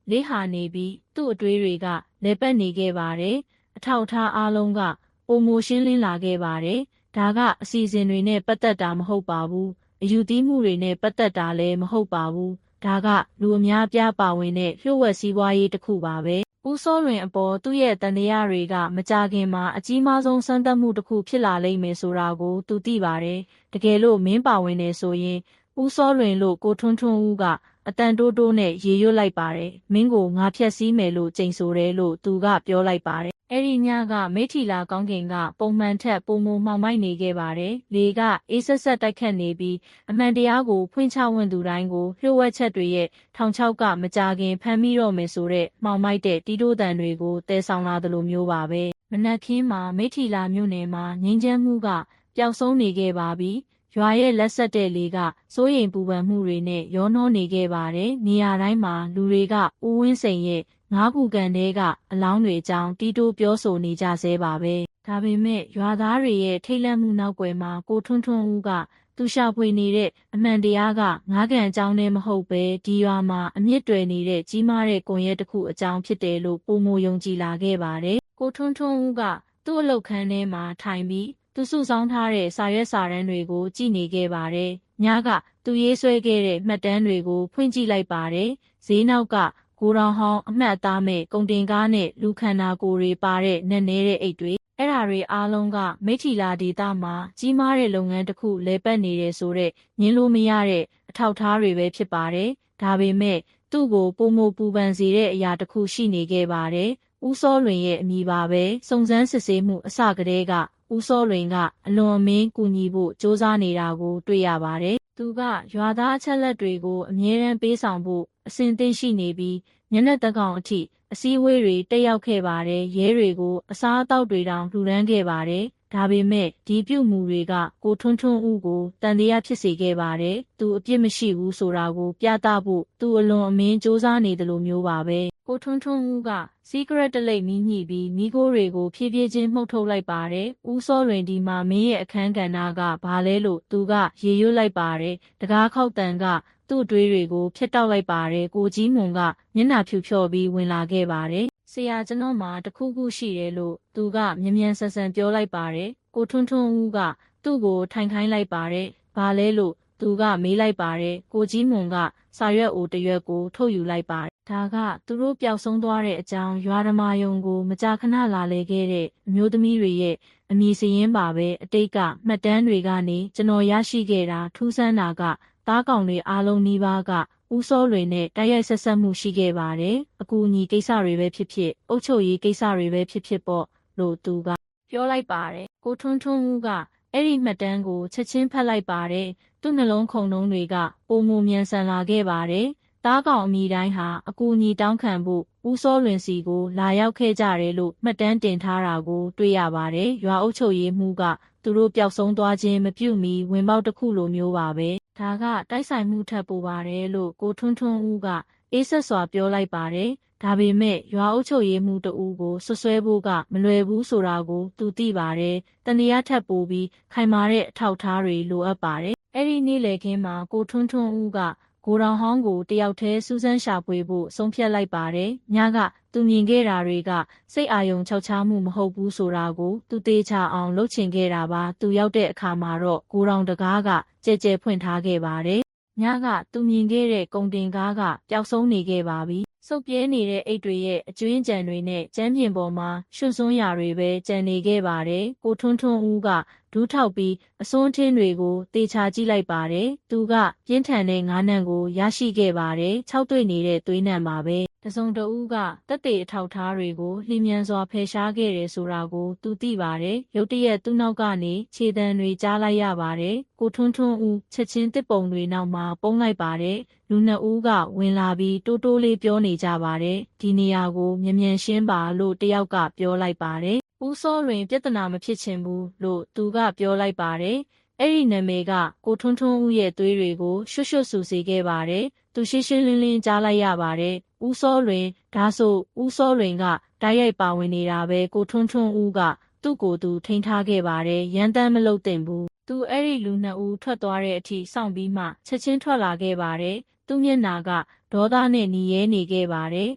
S1: ကလေးဟာနေပြီးသူ့အတွေးတွေကလဲပတ်နေခဲ့ပါတယ်။အထောက်အထားအားလုံးကပုံမရှင်းလင်းလာခဲ့ပါတယ်။ဒါကအစီအစဉ်တွေနဲ့ပတ်သက်တာမဟုတ်ပါဘူး။အယူသီးမှုတွေနဲ့ပတ်သက်တာလည်းမဟုတ်ပါဘူး။ဒါကလူအများပြားပါဝင်တဲ့လျှို့ဝှက်စီးပွားရေးတစ်ခုပါပဲ။ဦးစောလွင်အပေါ်သူ့ရဲ့တန်တရားတွေကမကြခင်မှာအကြီးမားဆုံးစမ်းသပ်မှုတစ်ခုဖြစ်လာလိမ့်မယ်ဆိုတာကိုသူသိပါတယ်။တကယ်လို့မင်းပါဝင်နေဆိုရင်ဦးစောလွင်လို့ကိုထွန်းထွန်းဦးကအတန်တိုးတိုးနဲ့ရေရွတ်လိုက်ပါတယ်။မင်းကိုငါဖျက်ဆီးမယ်လို့ကြိမ်ဆိုတယ်လို့သူကပြောလိုက်ပါတယ်။အဲ့ဒီညကမိထီလာကောင်းကင်ကပုံမှန်ထက်ပုံမှောင်မိုက်နေခဲ့ပါတယ်။လေကအေးဆက်ဆက်တိုက်ခတ်နေပြီးအမှန်တရားကိုဖွင့်ချဝင်သူတိုင်းကိုလျှို့ဝှက်ချက်တွေရဲ့ထောင်ချောက်ကမကြခင်ဖမ်းမိတော့မယ်ဆိုတဲ့မှောင်မိုက်တဲ့တီးတိုးတန်တွေကိုတည်ဆောင်လာသလိုမျိုးပါပဲ။မနက်ခင်းမှာမိထီလာမြို့နယ်မှာငြိမ်းချမ်းမှုကပျောက်ဆုံးနေခဲ့ပါပြီ။ရွာရဲ့လက်ဆက်တဲ့လေကစိုးရိမ်ပူပန်မှုတွေနဲ့ရောနှောနေခဲ့ပါတယ်။နေရာတိုင်းမှာလူတွေကဦးဝင်းစိန်ရဲ့ငါးခုကန်တဲကအလောင်းတွေအကြောင်းတီးတိုးပြောဆိုနေကြဆဲပါပဲ။ဒါပေမဲ့ရွာသားတွေရဲ့ထိတ်လန့်မှုနောက်ွယ်မှာကိုထွန်းထွန်းဦးကသူရှာဖွေနေတဲ့အမှန်တရားကငါးကန်အကြောင်းနဲ့မဟုတ်ပဲဒီရွာမှာအမြင့်တွယ်နေတဲ့ကြီးမားတဲ့ကွန်ရက်တစ်ခုအကြောင်းဖြစ်တယ်လို့ပုံမယုံကြည်လာခဲ့ပါတယ်။ကိုထွန်းထွန်းဦးကသူ့အလုပ်ခန်းထဲမှာထိုင်ပြီးသူစုဆောင်းထားတဲ့စာရွက်စာတမ်းတွေကိုကြည့်နေခဲ့ပါတယ်။ညကသူရေးဆွဲခဲ့တဲ့မှတ်တမ်းတွေကိုဖွင့်ကြည့်လိုက်ပါတယ်။ဈေးနောက်ကဂိုဒေါင်ဟောင်းအမှတ်အသားမဲ့ကုန်တင်ကားနဲ့လူခန္ဓာကိုယ်တွေပါတဲ့နက်နဲတဲ့အိတ်တွေအဲ့ဓာတွေအားလုံးကမိထီလာဒေသမှာကြီးမားတဲ့လုပ်ငန်းတစ်ခုလဲပတ်နေတယ်ဆိုတဲ့ညင်လို့မရတဲ့အထောက်အထားတွေပဲဖြစ်ပါတယ်။ဒါပေမဲ့သူ့ကိုပုံမပူပန်စေတဲ့အရာတစ်ခုရှိနေခဲ့ပါတယ်။ဦးစောလွင်ရဲ့အမည်ပါပဲစုံစမ်းစစ်ဆေးမှုအစကတည်းကဦးစောလွင်ကအလွန်အမင်းကူညီဖို့စ조사နေတာကိုတွေ့ရပါတယ်။သူကရွာသားအချက်လက်တွေကိုအမြဲတမ်းပေးဆောင်ဖို့အစဉ်သင့်ရှိနေပြီးညနေတကောင်အထိအစည်းအဝေးတွေတက်ရောက်ခဲ့ပါတယ်။ရဲတွေကိုအစားအသောက်တွေတောင်လှူဒန်းခဲ့ပါတယ်။ဒါပေမဲ့ဒီပြုမှုတွေကကိုထွန်းထွန်းဦးကိုတန်တရားဖြစ်စေခဲ့ပါတယ်။သူအပြစ်မရှိဘူးဆိုတာကိုပြသဖို့သူအလွန်အမင်းစ조사နေတယ်လို့မျိုးပါပဲ။ကိုထွန်းထွန်းဦးကစီးကရက်တလိပ်မီးညှိပြီးမိခိုးတွေကိုဖြည်းဖြည်းချင်းမှုတ်ထုတ်လိုက်ပါတယ်။ဦးစောလွင်ဒီမှာမင်းရဲ့အခန်းကဏ္ဍကဘာလဲလို့သူကရေရွတ်လိုက်ပါတယ်။တကားခောက်တန်ကသူ့အတွေးတွေကိုဖျက်တောက်လိုက်ပါတယ်။ကိုကြီးမွန်ကမျက်နှာဖြူဖြော်ပြီးဝင်လာခဲ့ပါတယ်။ဆရာကျွန်တော်မှာတခုခုရှိတယ်လို့သူကမြန်ဆန်ပြောလိုက်ပါတယ်။ကိုထွန်းထွန်းဦးကသူ့ကိုထိုင်ခိုင်းလိုက်ပါတယ်။ဘာလဲလို့သူကမေးလိုက်ပါတယ်။ကိုကြီးမွန်ကစာရွက်အိုတစ်ရွက်ကိုထုတ်ယူလိုက်ပါတယ်။ဒါကသူတို့ပျောက်ဆုံးသွားတဲ့အကြောင်းရွာဓမ္မယုံကိုမကြာခဏလာလေခဲ့တဲ့အမျိုးသမီးတွေရဲ့အမည်စရင်းပါပဲအတိတ်ကမှတ်တမ်းတွေကနေကျွန်တော်ရရှိခဲ့တာထူးဆန်းတာကသားကောင်တွေအားလုံးနီးပါးကဦးစောလွင်နဲ့တိုက်ရိုက်ဆက်ဆက်မှုရှိခဲ့ပါတယ်။အကူအညီကိစ္စတွေပဲဖြစ်ဖြစ်အုပ်ချုပ်ရေးကိစ္စတွေပဲဖြစ်ဖြစ်ပေါ့လို့သူကပြောလိုက်ပါတယ်။ကိုထွန်းထွန်းဦးကအဲ့ဒီမှတ်တမ်းကိုချက်ချင်းဖတ်လိုက်ပါတယ်။သူ့နှလုံးခုန်နှုန်းတွေကပုံမမြန်ဆန်လာခဲ့ပါတယ်။ တားကောင်အမိတိုင်းဟာအကူအညီတောင်းခံဖို့ဦးစောလွင်စီကိုလာရောက်ခဲ့ကြတယ်လို့မှတ်တမ်းတင်ထားတာကိုတွေ့ရပါတယ်။ရွာအုပ်ချုပ်ရေးမှူးကသူတို့ပျောက်ဆုံးသွားခြင်းမပြုမီဝင်ပေါက်တစ်ခုလိုမျိုးပါပဲ။ဒါကတိုက်ဆိုင်မှုထပ်ပိုပါတယ်လို့ကိုထွန်းထွန်းဦးကအေးဆက်စွာပြောလိုက်ပါတယ်။ဒါပေမဲ့ရွာအုပ်ချုပ်ရေးမှူးတဦးကိုဆွဆွဲဖို့ကမလွယ်ဘူးဆိုတာကိုသူသိပါတယ်။တန်တရားထပ်ပိုပြီးခိုင်မာတဲ့အထောက်အထားတွေလိုအပ်ပါတယ်။အဲ့ဒီနေ့လယ်ခင်းမှာကိုထွန်းထွန်းဦးကကိုတောင်ဟောင်းကိုတယောက်တည်းစူးစမ်းရှာဖွေဖို့ဆုံးဖြတ်လိုက်ပါတယ်။ညကသူမြင်ခဲ့တာတွေကစိတ်အာရုံခြောက်ခြားမှုမဟုတ်ဘူးဆိုတာကိုသူသေချာအောင်လုပ်ချင်ခဲ့တာပါ။သူရောက်တဲ့အခါမှာတော့ကိုတောင်တကားကကြဲကြဲဖွင့်ထားခဲ့ပါတယ်။ညကသူမြင်ခဲ့တဲ့ကုန်တင်ကားကပျောက်ဆုံးနေခဲ့ပါပြီ။စုပ်ပြဲနေတဲ့အိတ်တွေရဲ့အကျွင်းကြံတွေနဲ့ကျမ်းပြင်ပေါ်မှာရွှွစွန်းရာတွေပဲကျန်နေခဲ့ပါတယ်။ကိုထွန်းထွန်းဦးကဒူးထောက်ပြီးအစွန်းထင်းတွေကိုတေချာကြည့်လိုက်ပါတယ်။သူကပြင်းထန်တဲ့ငါးနံကိုရရှိခဲ့ပါတယ်။ခြောက်သွေ့နေတဲ့သွေးနံပါပဲ။တစုံတဦးကတက်တေအထောက်ထားတွေကိုလျင်မြန်စွာဖယ်ရှားခဲ့တယ်ဆိုတာကိုသူသိပါတယ်။ရုတ်တရက်သူ့နောက်ကနေခြေတံတွေကြားလိုက်ရပါတယ်။ကိုထွန်းထွန်းဦးချက်ချင်းတစ်ပုံတွေနောက်မှာပုန်းလိုက်ပါတယ်။လူနှစ်ဦးကဝင်လာပြီးတိုးတိုးလေးပြောနေကြပါတယ်။ဒီနေရာကိုမြန်မြန်ရှင်းပါလို့တယောက်ကပြောလိုက်ပါတယ်။ဦးစောလွင်ပြဿနာမဖြစ်ချင်ဘူးလို့သူကပြောလိုက်ပါတယ်။အဲ့ဒီနာမည်ကကိုထွန်းထွန်းဦးရဲ့သွေးတွေကိုရွှွတ်ရွှွတ်ဆူစေခဲ့ပါတယ်။သူရှင်းရှင်းလင်းလင်းကြားလိုက်ရပါတယ်။ဦးစောလွင်ဒါဆိုဦးစောလွင်ကတိုက်ရိုက်ပါဝင်နေတာပဲကိုထွန်းထွန်းဦးကသူ့ကိုယ်သူထိန်းထားခဲ့ပါတယ်။ရန်တမ်းမလုပ်သင့်ဘူး။သူအဲ့ဒီလူနှစ်ဦးထွက်သွားတဲ့အထိစောင့်ပြီးမှချက်ချင်းထွက်လာခဲ့ပါတယ်။သူ့မျက်နာကဒေါသနဲ့หนีရဲနေခဲ့ပါတယ်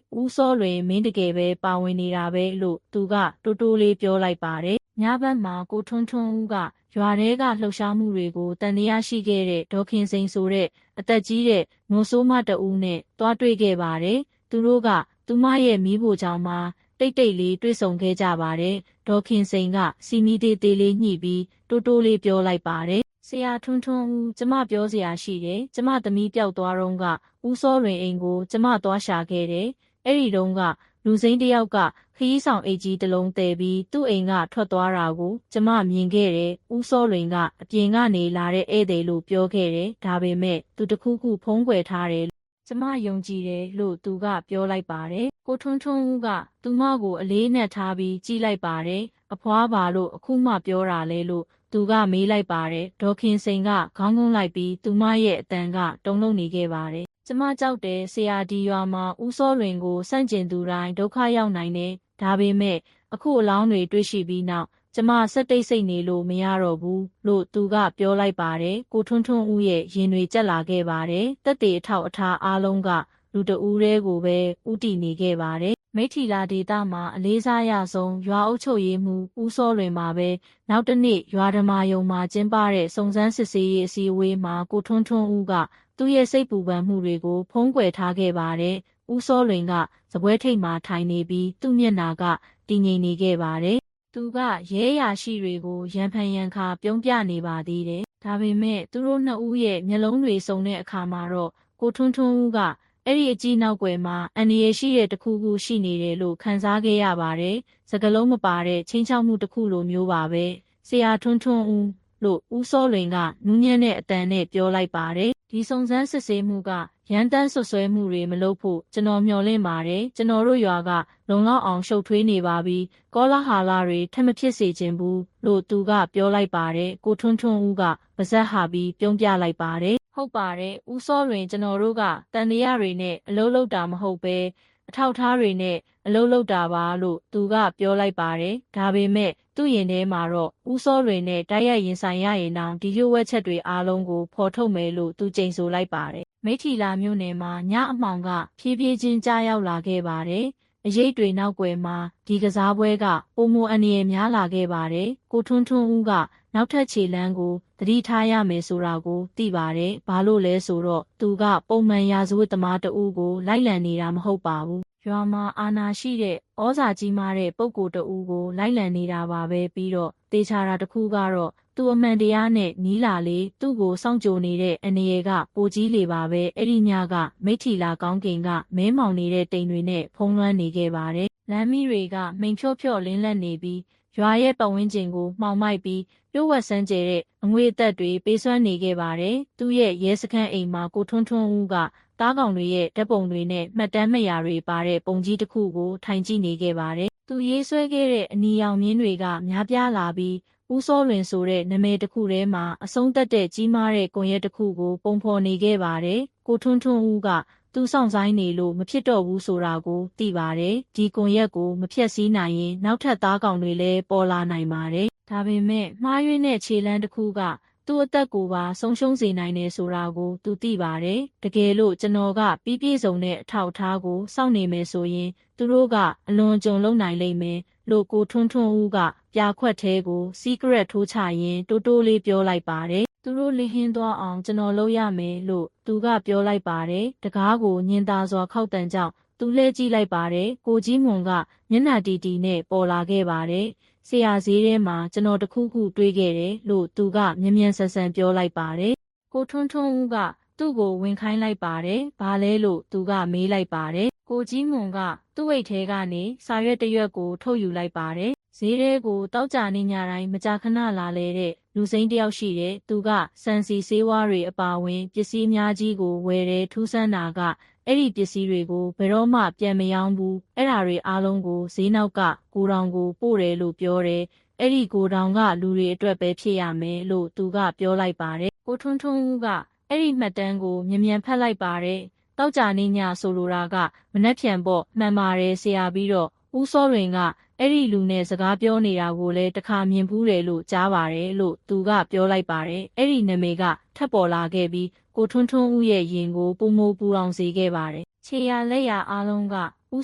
S1: ။ဦးစောလွင်မင်းတကယ်ပဲပါဝင်နေတာပဲလို့သူကတိုးတိုးလေးပြောလိုက်ပါတယ်။ညဘက်မှာကိုထွန်းထွန်းဦးကရွာထဲကလှုပ်ရှားမှုတွေကိုတန်တရားရှိခဲ့တဲ့ဒေါခင်စိန်ဆိုတဲ့အသက်ကြီးတဲ့နိုးဆိုးမတဦးနဲ့တွားတွေ့ခဲ့ပါတယ်။သူတို့ကသူမရဲ့မိဖို့ကြောင့်မှတိတ်တိတ်လေးတွေ့ဆုံခဲ့ကြပါတယ်။ဒေါခင်စိန်ကစီမီသေးသေးလေးညှိပြီးတိုးတိုးလေးပြောလိုက်ပါတယ်။ဆရာထွန်းထွန်းဦးကျမပြောစရာရှိတယ်။ကျမသမီးပျောက်သွားတော့ကဦးစောလွင်အိမ်ကိုကျမသွားရှာခဲ့တယ်။အဲ့ဒီတုန်းကလူစိမ်းတယောက်ကခရီးဆောင်အိတ်ကြီးတစ်လုံးတည်ပြီးသူ့အိမ်ကထွက်သွားတာကိုကျမမြင်ခဲ့တယ်။ဦးစောလွင်ကအပြင်ကနေလာတဲ့ဧည့်သည်လို့ပြောခဲ့တယ်။ဒါပေမဲ့သူတခုခုဖုံးကွယ်ထားတယ်ကျမယုံကြည်တယ်လို့သူကပြောလိုက်ပါတယ်။ကိုထွန်းထွန်းဦးကသူမကိုအလေးနဲ့ထားပြီးကြည့်လိုက်ပါတယ်။အဖွားပါလို့အခုမှပြောတာလဲလို့သူကမေးလိုက်ပါတယ်။ဒေါခင်စိန်ကခေါင်းငုံလိုက်ပြီးသူမရဲ့အတန်ကတုန်လှုပ်နေခဲ့ပါတယ်။ကျမကြောက်တယ်ဆရာဒီရွာမှာဦးစောလွင်ကိုစန့်ကျင်သူတိုင်းဒုက္ခရောက်နိုင်တယ်။ဒါပေမဲ့အခုအလောင်းတွေတွေ့ရှိပြီးနောက်ကျမစက်တိတ်စိတ်နေလို့မရတော့ဘူးလို့သူကပြောလိုက်ပါတယ်။ကိုထွန်းထွန်းဦးရဲ့ရင်တွေကျက်လာခဲ့ပါတယ်။တက်တေအထောက်အထားအားလုံးကလူတဦးတည်းကိုပဲဥတီနေခဲ့ပါတယ်။မိထီလာဒေသမှာအလေးစားရဆုံးရွာအုပ်ချုပ်ရေးမှူးဦးစောလွင်မှာပဲနောက်တစ်နေ့ရွာဓမ္မာယုံမှာကျင်းပတဲ့စုံစမ်းစစ်ဆေးရေးအစည်းအဝေးမှာကိုထွန်းထွန်းဦးကသူ့ရဲ့စိတ်ပူပန်မှုတွေကိုဖုံးကွယ်ထားခဲ့ပါတယ်။ဦးစောလွင်ကစပွဲထိပ်မှာထိုင်နေပြီးသူ့မျက်နှာကတည်ငြိမ်နေခဲ့ပါတယ်။သူကရဲရာရှိတွေကိုရန်ဖန်ရန်ခါပြုံးပြနေပါသေးတယ်။ဒါပေမဲ့သူတို့နှစ်ဦးရဲ့မျက်လုံးတွေစုံတဲ့အခါမှာတော့ကိုထွန်းထွန်းဦးကအဲ့ဒီအကြီးနောက်ွယ်မှာအန္တရာယ်ရှိတဲ့တစ်ခုခုရှိနေတယ်လို့ခံစားခဲ့ရပါတယ်။စကလုံးမပါတဲ့ချင်းချောက်မှုတစ်ခုလိုမျိုးပါပဲ။ဆရာထွန်းထွန်းဦးလို့ဦးစောလွင်ကနူးညံ့တဲ့အတန်နဲ့ပြောလိုက်ပါတယ်။ဒီစုံစမ်းစစ်ဆေးမှုကရန်တမ်းဆွဆွဲမှုတွေမလုပ်ဖို့ကျွန်တော်မျှော်လင့်ပါတယ်။ကျွန်တော်တို့ရွာကလုံလောက်အောင်ရှုပ်ထွေးနေပါပြီ။ကောလာဟာလာတွေထပ်မဖြစ်စေချင်ဘူးလို့သူကပြောလိုက်ပါတယ်။ကိုထွန်းထွန်းဦးကပါဇက်ဟာပြီးပြုံးပြလိုက်ပါတယ်။ဟုတ်ပါတယ်ဦးစောလွင်ကျွန်တော်တို့ကတန်တရားတွေနဲ့အလုံးလုံးတာမဟုတ်ပဲအထောက်ထားတွေနဲ့အလုံးလုံးတာပါလို့သူကပြောလိုက်ပါတယ်ဒါပေမဲ့သူ့ရင်ထဲမှာတော့ဦးစောလွင်နဲ့တိုက်ရိုက်ရင်ဆိုင်ရရင်တောင်ဒီလိုဝက်ချက်တွေအားလုံးကိုဖော်ထုတ်မယ်လို့သူကြိမ်ဆိုလိုက်ပါတယ်မိထီလာမြို့နယ်မှာညအမှောင်ကဖြည်းဖြည်းချင်းကြားရောက်လာခဲ့ပါတယ်အရေးတွေနောက်ွယ်မှာဒီကစားပွဲကပုံမအန္တရာယ်များလာခဲ့ပါတယ်ကိုထွန်းထွန်းဦးကနောက်ထပ်ခြေလမ်းကိုသတိထားရမယ်ဆိုတာကိုသိပါတယ်ဘာလို့လဲဆိုတော့သူကပုံမှန်ရာဇဝတ်သမားတဦးကိုလိုက်လံနေတာမဟုတ်ပါဘူးရွာမှာအာဏာရှိတဲ့ဩဇာကြီးမားတဲ့ပုဂ္ဂိုလ်တဦးကိုလိုက်လံနေတာပါပဲပြီးတော့တေချာတာတစ်ခုကတော့သူအမှန်တရားနဲ့နီးလာလေသူ့ကိုစောင့်ကြိုနေတဲ့အနေရကပိုကြီးလေပါပဲအဲ့ဒီညကမိထီလာကောင်းကင်ကမဲမောင်နေတဲ့တိမ်တွေနဲ့ဖုံးလွှမ်းနေခဲ့ပါတယ်လမ်းမီတွေကမိန်ဖြော့ဖြော့လင်းလက်နေပြီးရွာရဲ့ပတ်ဝန်းကျင်ကိုမှောင်မိုက်ပြီးပြို့ဝှက်ဆန်းကျဲတဲ့အငွေအသက်တွေပေးစွမ်းနေခဲ့ပါတယ်သူ့ရဲ့ရဲစခန်းအိမ်မှာကိုထွန်းထွန်းဦးက သားကောင်တွေရဲ့ဓာတ်ပုံတွေနဲ့မှတ်တမ်းမှတ်ရာတွေပါတဲ့ပုံကြီးတစ်ခုကိုထိုင်ကြည့်နေခဲ့ပါတယ်။သူရေးဆွဲခဲ့တဲ့အနီရောင်မြင်းတွေကများပြားလာပြီးဦးစောလွင်ဆိုတဲ့နာမည်တစ်ခုထဲမှာအဆုံးသက်တဲ့ကြီးမားတဲ့ကွန်ရက်တစ်ခုကိုပုံဖော်နေခဲ့ပါတယ်။ကိုထွန်းထွန်းဦးကသူစောင့်ဆိုင်နေလို့မဖြစ်တော့ဘူးဆိုတာကိုသိပါတယ်။ဒီကွန်ရက်ကိုမဖြတ်စည်းနိုင်ရင်နောက်ထပ်သားကောင်တွေလည်းပေါ်လာနိုင်ပါတယ်။ဒါပေမဲ့မှားယွင်းတဲ့ခြေလှမ်းတစ်ခုကသူ့အသက်ကိုပါဆုံးရှုံးစေနိုင်တယ်ဆိုတာကိုသူသိပါတယ်။တကယ်လို့ကျွန်တော်ကပြီးပြည့်စုံတဲ့အထောက်အထားကိုစောင့်နေမယ်ဆိုရင်သူတို့ကအလွန်ကြုံလုံနိုင်လိမ့်မယ်လို့ကိုထွန်းထွန်းဦးကပြာခွက်သေးကို secret ထိုးချရင်တိုးတိုးလေးပြောလိုက်ပါတယ်။သူတို့လင်းဟင်းသွားအောင်ကျွန်တော်လုပ်ရမယ်လို့သူကပြောလိုက်ပါတယ်။တကားကိုညင်သာစွာခောက်တန်ကြောင့်သူလှည့်ကြည့်လိုက်ပါတယ်။ကိုကြီးမွန်ကမျက်နှာတီတီနဲ့ပေါ်လာခဲ့ပါတယ်။ဆရာဈေးထဲမှာကျွန်တော်တခုခုတွေးခဲ့တယ်လို့သူကမြန်ဆန်ပြောလိုက်ပါတယ်။ကိုထွန်းထွန်းဦးကသူ့ကိုဝင်ခိုင်းလိုက်ပါတယ်။ဘာလဲလို့သူကမေးလိုက်ပါတယ်။ကိုကြီးမွန်ကသူ့ဝိတ်ထဲကနေစာရွက်တစ်ရွက်ကိုထုတ်ယူလိုက်ပါတယ်။ဈေးထဲကိုတောက်ကြနေညတိုင်းမကြာခဏလာလေတဲ့လူစိမ်းတယောက်ရှိတယ်။သူကစံစီဆေးဝါးတွေအပါအဝင်ပစ္စည်းများကြီးကိုဝယ်တယ်ထူးဆန်းတာကအဲ့ဒီပစ္စည်းတွေကိုဘယ်တော့မှပြန်မရောင်းဘူးအဲ့ဒါတွေအားလုံးကိုဈေးနောက်ကကိုတောင်ကိုပို့တယ်လို့ပြောတယ်အဲ့ဒီကိုတောင်ကလူတွေအတွက်ပဲဖြစ်ရမယ်လို့သူကပြောလိုက်ပါတယ်ကိုထွန်းထွန်းဦးကအဲ့ဒီမှတ်တမ်းကိုမြန်ဖတ်လိုက်ပါတယ်တောက်ကြနေညဆိုလိုတာကမနှက်ဖြန်ပေါ့မှန်ပါတယ်ဆရာပြီးတော့ဦးစောရင်ကအဲ့ဒီလူနဲ့စကားပြောနေတာကိုလည်းတခါမြင်ဘူးတယ်လို့ကြားပါတယ်လို့သူကပြောလိုက်ပါတယ်အဲ့ဒီနာမည်ကထပ်ပေါ်လာခဲ့ပြီးကိုထွန်းထွန်းဦးရဲ့ရင်ကိုပုံမိုးပူလောင်စေခဲ့ပါတယ်ခြေရလက်ရအားလုံးကဦး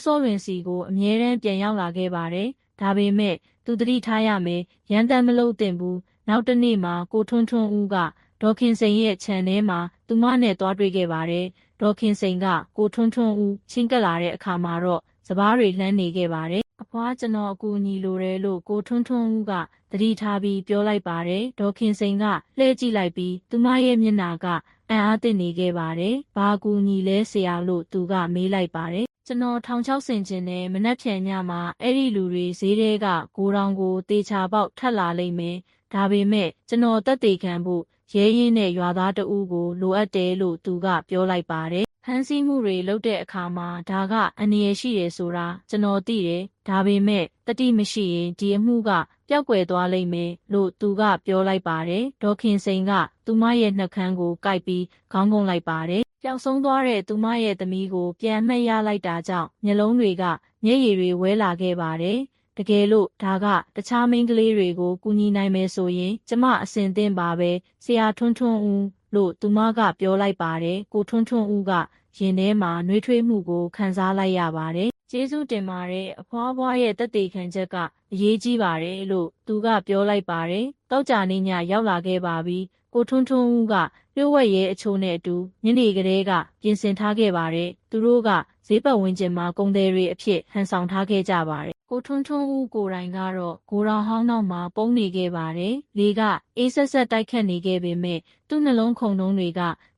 S1: စောရင်စီကိုအမြဲတမ်းပြန်ရောက်လာခဲ့ပါတယ်ဒါပေမဲ့သူသတိထားရမယ်ရန်တမ်းမလို့တင်ဘူးနောက်တစ်နေ့မှာကိုထွန်းထွန်းဦးကဒေါ်ခင်စိန်ရဲ့ခြံထဲမှာသူမနဲ့တွားတွေ့ခဲ့ပါတယ်ဒေါ်ခင်စိန်ကကိုထွန်းထွန်းဦးချင်းကပ်လာတဲ့အခါမှာတော့စပားတွေလှမ်းနေခဲ့ပါတယ်အဖွားကျွန်တော်အကူအညီလိုတယ်လို့ကိုထွန်းထွန်းဦးကသတိထားပြီးပြောလိုက်ပါတယ်ဒေါ်ခင်စိန်ကလှည့်ကြည့်လိုက်ပြီးသူမရဲ့မျက်နှာကအံ့အားသင့်နေခဲ့ပါတယ်ဘာအကူအညီလဲဆရာလို့သူကမေးလိုက်ပါတယ်ကျွန်တော်1600ဆင်ကျင်နဲ့မနှက်ဖြန်ညမှာအဲ့ဒီလူတွေဈေးထဲကကိုတောင်ကိုတေချာပေါက်ထပ်လာလိမ့်မယ်ဒါပေမဲ့ကျွန်တော်တက်တေခံဖို့ရဲရင်းနဲ့ရွာသားတအူးကိုလိုအပ်တယ်လို့သူကပြောလိုက်ပါတယ်ဖမ်းဆီးမှုတွေလုပ်တဲ့အခါမှာဒါကအန္တရာယ်ရှိတယ်ဆိုတာကျွန်တော်သိတယ်ဒါပေမဲ့တတိမရှိရင်ဒီအမှုကပျောက်ကွယ်သွားလိမ့်မယ်လို့သူကပြောလိုက်ပါတယ်ဒေါ်ခင်စိန်ကသူမရဲ့နှုတ်ခမ်းကိုကိုက်ပြီးခေါင်းငုံလိုက်ပါတယ်ပျောက်ဆုံးသွားတဲ့သူမရဲ့သမီးကိုပြန်မှတ်ရလိုက်တာကြောင့်မျက်လုံးတွေကမျက်ရည်တွေဝဲလာခဲ့ပါတယ်တကယ်လို့ဒါကတခြားမိန်းကလေးတွေကိုကူညီနိုင်မယ်ဆိုရင်ကျမအစင်သင့်ပါပဲဆရာထွန်းထွန်းဦးလို့သူမကပြောလိုက်ပါတယ်ကိုထွန်းထွန်းဦးကရင်ထဲမှာနှွေးထွေးမှုကိုခံစားလိုက်ရပါတယ်ကျေးဇူးတင်ပါတယ်အဖွားဖွားရဲ့တက်တေခံချက်ကအရေးကြီးပါတယ်လို့သူကပြောလိုက်ပါတယ်တောက်ကြနေညရောက်လာခဲ့ပါပြီကိုထွန်းထွန်းဦးကလျှို့ဝှက်ရဲအချို့နဲ့အတူညနေကလေးကပြင်ဆင်ထားခဲ့ပါတယ်သူတို့ကဈေးပတ်ဝန်းကျင်မှာကုန်သည်တွေအဖြစ်ဟန်ဆောင်ထားခဲ့ကြပါတယ်ကိုထွန်းထွန်းဦးကိုယ်တိုင်ကတော့ဂိုရောင်ဟောင်းနောက်မှာပုန်းနေခဲ့ပါတယ်လေကအေးဆက်ဆက်တိုက်ခတ်နေခဲ့ပေမဲ့သူ့နှလုံးခုန်နှုန်းတွေက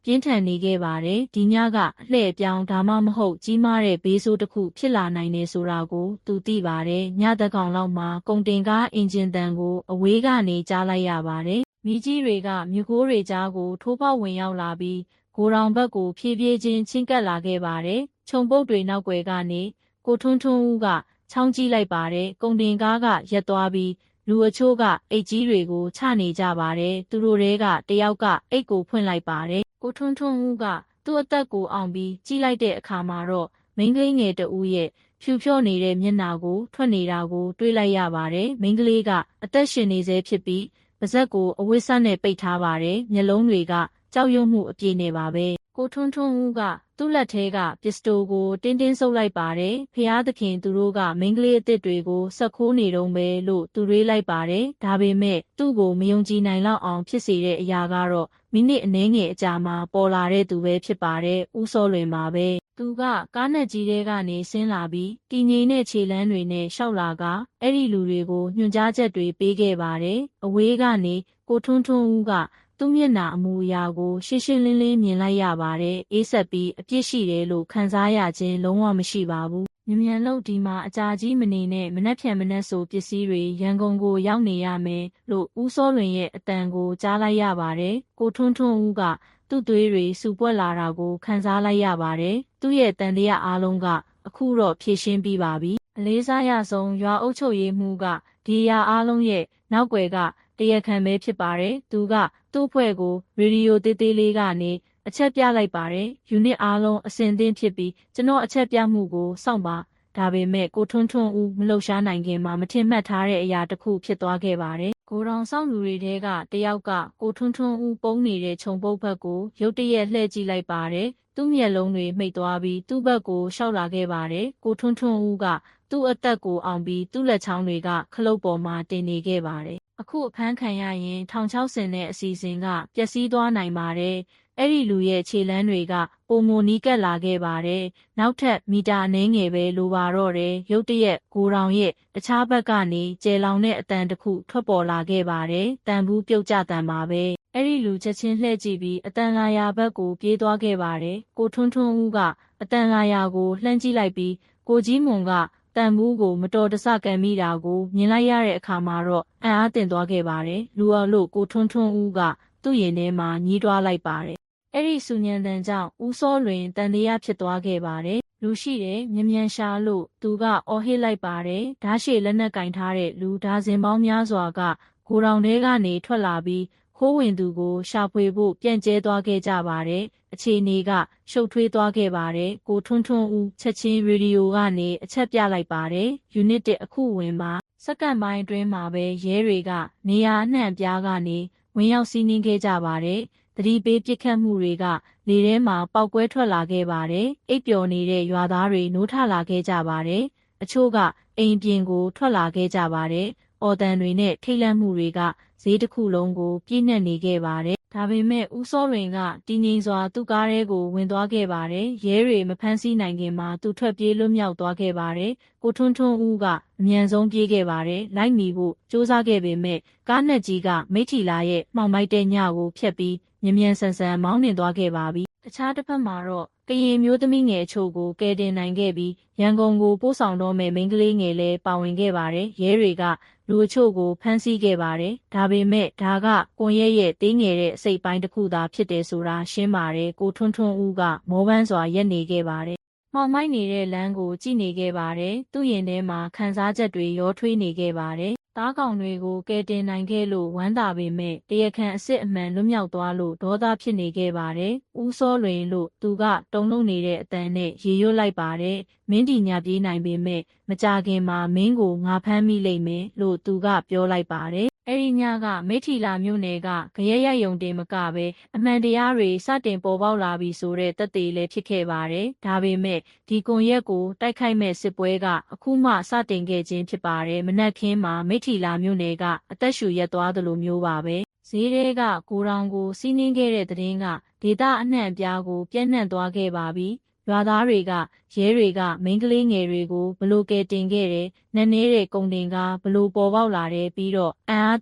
S1: ပြင်းထန်နေခဲ့ပါတယ်ဒီညကအလှည့်ပြောင်းဒါမှမဟုတ်ကြီးမားတဲ့ဘေးဆိုးတစ်ခုဖြစ်လာနိုင်တယ်ဆိုတာကိုသူသိပါတယ်ညတကောင်လောက်မှာကုန်တင်ကားအင်ဂျင်တန်ကိုအဝေးကနေကြားလိုက်ရပါတယ်မိကြီးတွေကမြူကိုးတွေကြားကိုထိုးပေါက်ဝင်ရောက်လာပြီးဂိုရောင်ဘက်ကိုဖြည်းဖြည်းချင်းချင်းကပ်လာခဲ့ပါတယ်ခြုံပုတ်တွေနောက်ွယ်ကနေကိုထွန်းထွန်းဦးကချောင်းကြည့်လိုက်ပါတယ်ကုန်တင်ကားကရက်သွားပြီးလူအချို့ကအိတ်ကြီးတွေကိုချနေကြပါတယ်သူတို့တွေကတယောက်ကအိတ်ကိုဖွင့်လိုက်ပါတယ်ကိုထွန်းထွန်းဦးကသူ့အသက်ကိုအောင်ပြီးကြည့်လိုက်တဲ့အခါမှာတော့မိန်းကလေးငယ်တဦးရဲ့ဖြူဖြော့နေတဲ့မျက်နှာကိုထွက်နေတာကိုတွေးလိုက်ရပါတယ်မိန်းကလေးကအသက်ရှင်နေသေးဖြစ်ပြီးပါးစပ်ကိုအဝတ်ဆက်နဲ့ပိတ်ထားပါတယ်မျက်လုံးတွေကကြောက်ရွံ့မှုအပြည့်နဲ့ပါပဲကိုထွန်းထွန်းဦးကသူ့လက်ထဲကပစ္စတိုကိုတင်းဆုပ်လိုက်ပါတယ်ဖျားသခင်သူတို့ကမိန်းကလေးအစ်စ်တွေကိုဆက်ခိုးနေတုံးပဲလို့သူတွေးလိုက်ပါတယ်ဒါပေမဲ့သူ့ကိုမယုံကြည်နိုင်လောက်အောင်ဖြစ်စေတဲ့အရာကတော့မိနစ်အနည်းငယ်အကြာမှပေါ်လာတဲ့သူပဲဖြစ်ပါတယ်ဦးစောလွင်ပါပဲသူကကားနဲ့ကြီးတဲကနေဆင်းလာပြီးတည်ငြိမ်တဲ့ခြေလမ်းတွေနဲ့ရှောက်လာကအဲ့ဒီလူတွေကိုညွှန်ကြားချက်တွေပေးခဲ့ပါတယ်အဝေးကနေကိုထွန်းထွန်းဦးကသူ့မျက်နှာအမူအရာကိုရှင်းရှင်းလင်းလင်းမြင်လိုက်ရပါတယ်အေးဆက်ပြီးအပြစ်ရှိတယ်လို့ခံစားရခြင်းလုံးဝမရှိပါဘူးမြန်လို့ဒီမှာအကြာကြီးမနေနဲ့မနှက်ဖြန်မနှက်ဆိုပစ္စည်းတွေရန်ကုန်ကိုရောက်နေရမယ်လို့ဦးစောလွင်ရဲ့အတန်ကိုကြားလိုက်ရပါတယ်ကိုထွန်းထွန်းဦးက သူ့သွေးတွေစုပွက်လာတာကိုခံစားလိုက်ရပါတယ်။သူ့ရဲ့တန်တရားအားလုံးကအခုတော့ဖြည့်ရှင်းပြီးပါပြီ။အလေးစားရဆုံးရွာအုပ်ချုပ်ရေးမှူးကဒီအရာအားလုံးရဲ့နောက်ွယ်ကတရားခံပဲဖြစ်ပါတယ်။သူကသူ့အဖွဲ့ကိုရေဒီယိုသေးသေးလေးကနေအချက်ပြလိုက်ပါတယ်။ unit အားလုံးအစင်သင့်ဖြစ်ပြီးကျွန်တော်အချက်ပြမှုကိုစောင့်ပါဒါပေမဲ့ကိုထွန်းထွန်းဦးမလှုပ်ရှားနိုင်ခင်မှာမထင်မှတ်ထားတဲ့အရာတစ်ခုဖြစ်သွားခဲ့ပါတယ်။ကိုတောင်ဆောင်လူတွေထဲကတယောက်ကကိုထွန်းထွန်းဦးပုံနေတဲ့ခြုံပုတ်ဘက်ကိုရုတ်တရက်လှည့်ကြည့်လိုက်ပါတယ်။သူ့မျက်လုံးတွေမှိတ်သွားပြီးသူ့ဘက်ကိုရှောက်လာခဲ့ပါတယ်။ကိုထွန်းထွန်းဦးကသူ့အသက်ကိုအောင်ပြီးသူ့လက်ချောင်းတွေကခလုတ်ပေါ်မှာတင်နေခဲ့ပါတယ်။အခုအဖမ်းခံရရင်1060နဲ့အစီအစဉ်ကပျက်စီးသွားနိုင်ပါတယ်။အဲ့ဒီလူရဲ့ခြေလမ်းတွေကပုံမနီးကပ်လာခဲ့ပါတယ်။နောက်ထပ်မီတာအနည်းငယ်ပဲလိုပါတော့တယ်။ရုတ်တရက်ကိုတောင်ရဲ့တခြားဘက်ကနေကျဲလောင်တဲ့အတန်တစ်ခုထွက်ပေါ်လာခဲ့ပါတယ်။တန်ဘူးပြုတ်ကျတန်ပါပဲ။အဲ့ဒီလူချက်ချင်းလှည့်ကြည့်ပြီးအတန်လာရာဘက်ကိုပြေးသွားခဲ့ပါတယ်။ကိုထွန်းထွန်းဦးကအတန်လာရာကိုလှမ်းကြည့်လိုက်ပြီးကိုကြီးမွန်ကတန်ဘူးကိုမတော်တဆကန်မိတာကိုမြင်လိုက်ရတဲ့အခါမှာတော့အံ့အားသင့်သွားခဲ့ပါတယ်။လူအောင်လို့ကိုထွန်းထွန်းဦးကသူ့ရင်ထဲမှာညှိတွားလိုက်ပါတယ်။အဲ့ဒီဆူညံတန်ကြောင့်ဦးစောလွင်တန်တရားဖြစ်သွားခဲ့ပါတယ်။လူရှိတယ်မြန်ရှာလို့သူကအော်ဟစ်လိုက်ပါတယ်။ဓာတ်ရှည်လက်နက်ကင်ထားတဲ့လူဒါဇင်ပေါင်းများစွာကဂိုတောင်ထဲကနေထွက်လာပြီးခိုးဝင်သူကိုရှာဖွေဖို့ပြန့်ကျဲသွားခဲ့ကြပါတယ်။အခြေအနေကရှုပ်ထွေးသွားခဲ့ပါတယ်။ကိုထွန်းထွန်းဦးချက်ချင်းရေဒီယိုကနေအချက်ပြလိုက်ပါတယ်။ unit 1အခုဝင်ပါစက္ကန့်ပိုင်းအတွင်းမှာပဲရဲတွေကနေရာအနှံ့ပြားကနေဝင်ရောက်စီးနင်းခဲ့ကြပါတယ်။သတိပေးပစ်ခတ်မှုတွေကလေထဲမှာပေါက်ကွဲထွက်လာခဲ့ပါတယ်။အိပ်ပျော်နေတဲ့ရွာသားတွေနိုးထလာခဲ့ကြပါတယ်။အချို့ကအိမ်ပြင်ကိုထွက်လာခဲ့ကြပါတယ်။အော်တန်တွေနဲ့ထိတ်လန့်မှုတွေကဈေးတစ်ခုလုံးကိုပြည့်နှက်နေခဲ့ပါတယ်။ဒါပေမဲ့ဦးစောလွင်ကတည်ငြိမ်စွာသူ့ကားထဲကိုဝင်သွားခဲ့ပါတယ်။ရဲတွေမဖမ်းဆီးနိုင်ခင်မှာသူထွက်ပြေးလွတ်မြောက်သွားခဲ့ပါတယ်။ကိုထွန်းထွန်းဦးကအမြန်ဆုံးပြေးခဲ့ပါတယ်။လိုက်မီဖို့စူးစမ်းခဲ့ပေမဲ့ကားနှစ်ကြီးကမိထ္ထီလာရဲ့မှောင်မိုက်တဲ့ညကိုဖျက်ပြီးမြန်ဆန်မောင်းနှင်သွားခဲ့ပါပြီ။တခြားတစ်ဖက်မှာတော့ကရင်မျိုးသမီးငယ်အချို့ကိုကယ်တင်နိုင်ခဲ့ပြီးရန်ကုန်ကိုပို့ဆောင်တော့မဲ့မိန်းကလေးငယ်လည်းပါဝင်ခဲ့ပါတယ်။ရဲတွေကလူအချို့ကိုဖမ်းဆီးခဲ့ပါတယ်။ဒါပေမဲ့ဒါကကွန်ရက်ရဲ့သေးငယ်တဲ့အစိတ်ပိုင်းတစ်ခုသာဖြစ်တယ်ဆိုတာရှင်းပါတယ်။ကိုထွန်းထွန်းဦးကမောပန်းစွာရက်နေခဲ့ပါတယ်။မှောင်မိုက်နေတဲ့လမ်းကိုကြည့်နေခဲ့ပါတယ်။သူ့ရင်ထဲမှာခံစားချက်တွေရောထွေးနေခဲ့ပါတယ်။သားကောင်တွေကိုကယ်တင်နိုင်ခဲ့လို့ဝမ်းသာပေမဲ့တရားခံအစ်စ်အမှန်လွတ်မြောက်သွားလို့ဒေါသဖြစ်နေခဲ့ပါတယ်။ဦးစောလွင်လို့သူကတုံ့လုံနေတဲ့အတန်နဲ့ရေရွတ်လိုက်ပါတယ်။မင်းဒီညာပြေးနိုင်ပေမဲ့မကြခင်မှာမင်းကိုငါဖမ်းမိလိမ့်မယ်လို့သူကပြောလိုက်ပါတယ်။အဲဒီညကမိထ္ထီလာမြို့နယ်ကကြရက်ရယုံတင်မကပဲအမှန်တရားတွေစတင်ပေါ်ပေါက်လာပြီဆိုတဲ့သက်သေလည်းဖြစ်ခဲ့ပါတယ်။ဒါပေမဲ့ဒီကွန်ရက်ကိုတိုက်ခိုက်မဲ့စစ်ပွဲကအခုမှစတင်ခဲ့ခြင်းဖြစ်ပါတယ်။မနက်ခင်းမှာမိထ္ထီလာမြို့နယ်ကအသက်ရှူရက်သွားသလိုမျိုးပါပဲ။ဈေးထဲကကိုတောင်ကိုစီးနင်းခဲ့တဲ့သတင်းကဒေသအနှံ့အပြားကိုပြန့်နှံ့သွားခဲ့ပါပြီ။ရွာသားတွေကရဲတွေကမိန်းကလေးငယ်တွေကိုဘလို့ကဲတင်ခဲ့တယ်နည်းနည်းတဲ့ကုန်တင်ကဘလို့ပေါ်ပေါက်လာတယ်ပြီးတော့အံ့အား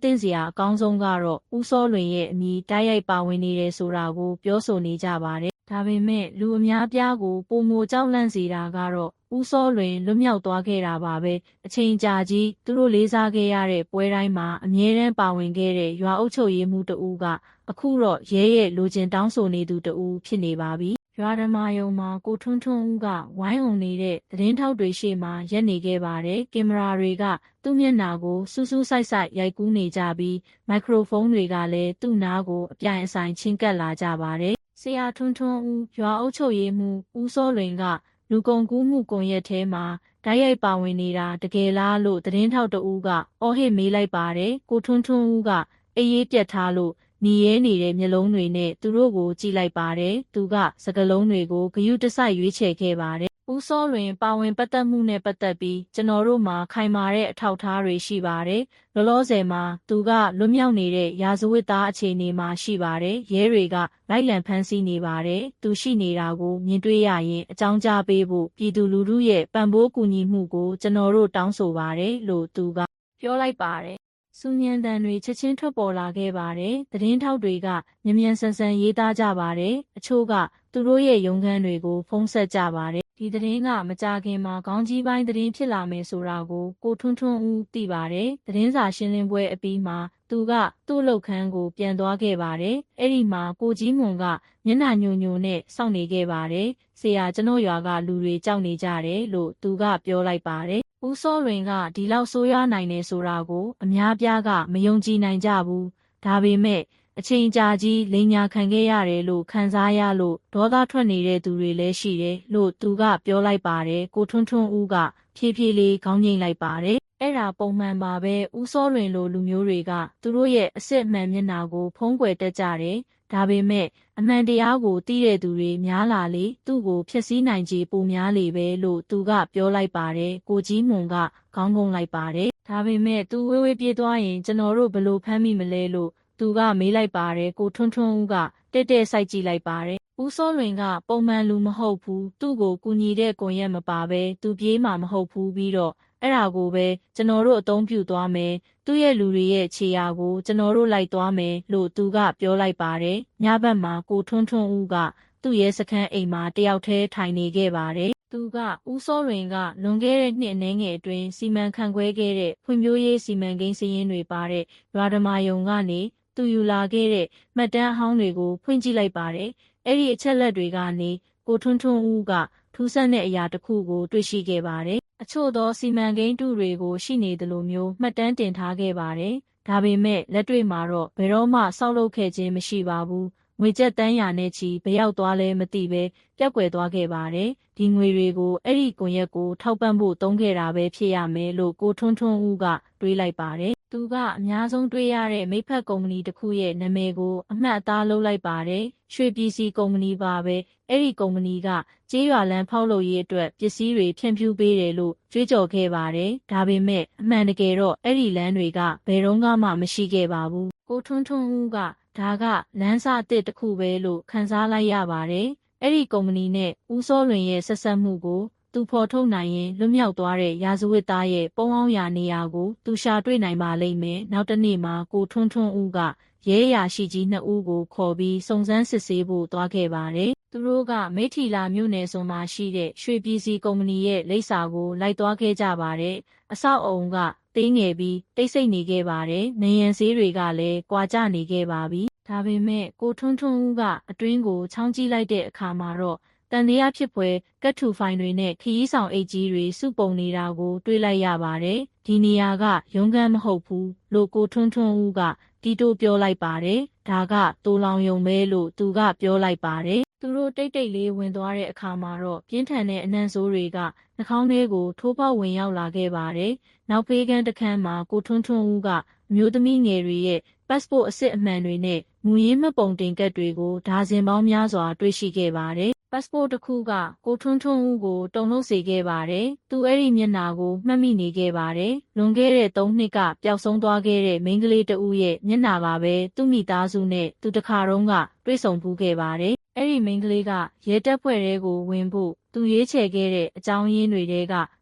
S1: သင့်စရာအကောင်းဆုံးကတော့ဦးစောလွင်ရဲ့အမည်တိုက်ရိုက်ပါဝင်နေတယ်ဆိုတာကိုပြောဆိုနေကြပါတယ်ဒါပေမဲ့လူအများပြားကိုပုံမကြောက်လန့်စေတာကတော့ဦးစောလွင်လွတ်မြောက်သွားခဲ့တာပါပဲအချိန်ကြာကြီးသူတို့လေးစားခဲ့ရတဲ့ပွဲတိုင်းမှာအမြဲတမ်းပါဝင်ခဲ့တဲ့ရွာအုပ်ချုပ်ရေးမှူးတဦးကအခုတော့ရဲရဲ့လိုချင်တောင်းဆိုနေသူတဦးဖြစ်နေပါပြီရွာဓမ္မယုံမှာကိုထွန်းထွန်းဦးကဝိုင်းအောင်နေတဲ့သတင်းထောက်တွေရှေ့မှာရက်နေခဲ့ပါတယ်ကင်မရာတွေကသူ့မျက်နှာကိုစူးစူးဆိုင်ဆိုင်ရိုက်ကူးနေကြပြီးမိုက်ခရိုဖုန်းတွေကလည်းသူ့နားကိုအပြိုင်အဆိုင်ချင်းကပ်လာကြပါတယ်ဆရာထွန်းထွန်းဦးရွာအုပ်ချုပ်ရေးမှူးဦးစောလွင်ကလူကုန်ကူးမှုကွန်ရက်ထဲမှာဓာတ်ရိုက်ပါဝင်နေတာတကယ်လားလို့သတင်းထောက်တဦးကအော်ဟစ်မေးလိုက်ပါတယ်ကိုထွန်းထွန်းဦးကအေးရေးပြတ်ထားလို့ညီရဲနေတဲ့မျက်လုံးတွေနဲ့သူတို့ကိုကြည့်လိုက်ပါတယ်သူကစကလုံးတွေကိုဂယုတစိုက်ရွေးချယ်ခဲ့ပါတယ်ဦးစောလွင်ပါဝင်ပတ်သက်မှုနဲ့ပတ်သက်ပြီးကျွန်တော်တို့မှာခိုင်မာတဲ့အထောက်အထားတွေရှိပါတယ်လောလောဆယ်မှာသူကလွတ်မြောက်နေတဲ့ရာဇဝတ်သားအခြေအနေမှာရှိပါတယ်ရဲတွေကလိုက်လံဖမ်းဆီးနေပါတယ်သူရှိနေတာကိုမြင်တွေ့ရရင်အကြောင်းကြားပေးဖို့ပြည်သူလူထုရဲ့ပံ့ပိုးကူညီမှုကိုကျွန်တော်တို့တောင်းဆိုပါတယ်လို့သူကပြောလိုက်ပါတယ်စူညံတန်တွေချက်ချင်းထွက်ပေါ်လာခဲ့ပါတယ်။သတင်းထောက်တွေကမြန်ဆန်ရေးသားကြပါတယ်။အချို့ကသူတို့ရဲ့ရုံးခန်းတွေကိုဖုံးဆက်ကြပါတယ် ဒီသတင်းကမကြခင်မှာခေါင်းကြီးပိုင်းသတင်းဖြစ်လာမယ်ဆိုတာကိုထွန်းထွန်းဦးသိပါတယ်။သတင်းစာရှင်းလင်းပွဲအပြီးမှာသူကသူ့အလုပ်ခန်းကိုပြန်သွားခဲ့ပါတယ်။အဲ့ဒီမှာကိုကြီးမွန်ကမျက်နှာညိုညိုနဲ့စောင့်နေခဲ့ပါတယ်။ဆရာကျွန်တော်ရွာကလူတွေကြောက်နေကြတယ်လို့သူကပြောလိုက်ပါတယ်။ဦးစောလွင်ကဒီလောက်ဆိုးရွားနိုင်တယ်ဆိုတာကိုအများပြားကမယုံကြည်နိုင်ကြဘူး။ဒါပေမဲ့အချိန်ကြာကြီးလိန်ညာခံခဲ့ရတယ်လို့ခံစားရလို့ဒေါသထွက်နေတဲ့သူတွေလည်းရှိတယ်လို့သူကပြောလိုက်ပါတယ်ကိုထွန်းထွန်းဦးကဖြည်းဖြည်းလေးခေါင်းငိမ့်လိုက်ပါတယ်အဲ့ဒါပုံမှန်ပါပဲဦးစောလွင်လိုလူမျိုးတွေကသူတို့ရဲ့အစစ်အမှန်မျက်နှာကိုဖုံးကွယ်တတ်ကြတယ်ဒါပေမဲ့အမှန်တရားကိုသိတဲ့သူတွေများလာလေသူ့ကိုဖျက်ဆီးနိုင်ခြေပိုများလေပဲလို့သူကပြောလိုက်ပါတယ်ကိုကြီးမွန်ကခေါင်းငုံလိုက်ပါတယ်ဒါပေမဲ့သူဝေးဝေးပြေးသွားရင်ကျွန်တော်တို့ဘယ်လိုဖမ်းမိမလဲလို့သူကမေးလိုက်ပါတယ်ကိုထွန်းထွန်းဦးကတက်တက်စိုက်ကြည့်လိုက်ပါတယ်ဦးစောလွင်ကပုံမှန်လူမဟုတ်ဘူးသူ့ကိုကူညီတဲ့ကွန်ရက်မပါပဲသူပြေးမှာမဟုတ်ဘူးပြီးတော့အဲ့ဒါကိုပဲကျွန်တော်တို့အသုံးပြုသွားမယ်သူ့ရဲ့လူတွေရဲ့ခြေရာကိုကျွန်တော်တို့လိုက်သွားမယ်လို့သူကပြောလိုက်ပါတယ်ညဘက်မှာကိုထွန်းထွန်းဦးကသူ့ရဲ့စခန်းအိမ်မှာတယောက်တည်းထိုင်နေခဲ့ပါတယ်သူကဦးစောလွင်ကလွန်ခဲ့တဲ့နှစ်အနည်းငယ်အတွင်းစီမံခန့်ခွဲခဲ့တဲ့ဖွံ့ဖြိုးရေးစီမံကိန်းစည်းရင်းတွေပါတဲ့ရွာဓမာယုံကနေသူယူလာခဲ့တဲ့မှတ်တမ်းအဟောင်းတွေကိုဖွင့်ကြည့်လိုက်ပါတယ်။အဲ့ဒီအချက်လက်တွေကနေကိုထွန်းထွန်းဦးကထူးဆန်းတဲ့အရာတစ်ခုကိုတွေ့ရှိခဲ့ပါတယ်။အချို့သောစီမံကိန်းတုတွေကိုရှိနေသလိုမျိုးမှတ်တမ်းတင်ထားခဲ့ပါတယ်။ဒါပေမဲ့လက်တွေ့မှာတော့ဘယ်တော့မှစောက်လုပ်ခဲ့ခြင်းမရှိပါဘူး။ငွေကျပ်တန်းရာနဲ့ချီဘယ်ရောက်သွားလဲမသိပဲပျောက်ကွယ်သွားခဲ့ပါတယ်။ဒီငွေတွေကိုအဲ့ဒီကွန်ရက်ကိုထောက်ပံ့ဖို့သုံးခဲ့တာပဲဖြစ်ရမယ်လို့ကိုထွန်းထွန်းဦးကတွေးလိုက်ပါတယ်။သူကအများဆုံးတွေ့ရတဲ့မိဖက်ကုမ္ပဏီတစ်ခုရဲ့နာမည်ကိုအမှတ်အသားလုပ်လိုက်ပါတယ်။ရွှေပြည်စီကုမ္ပဏီပါပဲ။အဲ့ဒီကုမ္ပဏီကကြေးရွာလမ်းဖောက်လုပ်ရေးအတွက်ပစ္စည်းတွေဖြန့်ဖြူးပေးတယ်လို့ကြွေးကြော်ခဲ့ပါတယ်။ဒါပေမဲ့အမှန်တကယ်တော့အဲ့ဒီလမ်းတွေကဘယ်တော့မှမရှိခဲ့ပါဘူး။ကိုထွန်းထွန်းဦးကဒါကလမ်းစာအသစ်တစ်ခုပဲလို့ခန်းစားလိုက်ရပါတယ်။အဲ့ဒီကုမ္ပဏီနဲ့ဦးစောလွင်ရဲ့ဆက်ဆက်မှုကိုသူဖော်ထုတ်နိုင်ရင်လွတ်မြောက်သွားတဲ့ရာဇဝတ်သားရဲ့ပုံအောင်ရာနေရာကိုသူရှာတွေ့နိုင်ပါလိမ့်မယ်။နောက်တစ်နေ့မှာကိုထွန်းထွန်းဦးကရဲအရာရှိကြီး2ဦးကိုခေါ်ပြီးစုံစမ်းစစ်ဆေးဖို့သွားခဲ့ပါတယ်။သူတို့ကမိထီလာမြို့နယ်စွန်မှာရှိတဲ့ရွှေပြည်စီကုမ္ပဏီရဲ့လိပ်စာကိုလိုက်သွားခဲ့ကြပါတယ်။အဆောက်အုံကသေးငယ်ပြီးတိတ်ဆိတ်နေခဲ့ပါတယ်။နေရန်ဆေးတွေကလည်းကွာကျနေခဲ့ပါပြီ။ဒါပေမဲ့ကိုထွန်းထွန်းဦးကအတွင်းကိုချောင်းကြည့်လိုက်တဲ့အခါမှာတော့တန်တရားဖြစ်ပွဲကတ်ထူဖိုင်တွေနဲ့ခရီးဆောင်အိတ်ကြီးတွေစုပုံနေတာကိုတွေ့လိုက်ရပါတယ်။ဒီနေရာကရုံးခန်းမဟုတ်ဘူးလို့ကိုထွန်းထွန်းဦးကတီးတိုးပြောလိုက်ပါတယ်။ဒါကတူလောင်ယုံပဲလို့သူကပြောလိုက်ပါတယ်။သူတို့တိတ်တိတ်လေးဝင်သွားတဲ့အခါမှာတော့ပြင်းထန်တဲ့အနံ့ဆိုးတွေကနှာခေါင်းထဲကိုထိုးပေါက်ဝင်ရောက်လာခဲ့ပါတယ်။နောက်ဖေးကန်းတစ်ခန်းမှာကိုထွန်းထွန်းဦးကအမျိုးသမီးငယ်တွေရဲ့passport အစစ်အမှန်တွေနဲ့မူရင်းမှတ်ပုံတင်ကတ်တွေကိုဒါဇင်ပေါင်းများစွာတွေ့ရှိခဲ့ပါတယ်။ passport တစ်ခုကကိုထွန်းထွန်းဦးကိုတုံ့လို့စေခဲ့ပါတယ်။သူအဲ့ဒီမျက်နှာကိုမှတ်မိနေခဲ့ပါတယ်။လွန်ခဲ့တဲ့3နှစ်ကပျောက်ဆုံးသွားခဲ့တဲ့မိန်းကလေးတဦးရဲ့မျက်နှာပါပဲသူ့မိသားစုနဲ့သူတစ်ခါတုန်းကတွေ့ဆုံဖူးခဲ့ပါတယ်။အဲ့ဒီမိန်းကလေးကရဲတပ်ဖွဲ့တွေကိုဝင်ဖို့သူရွေးချယ်ခဲ့တဲ့အကြောင်းရင်းတွေ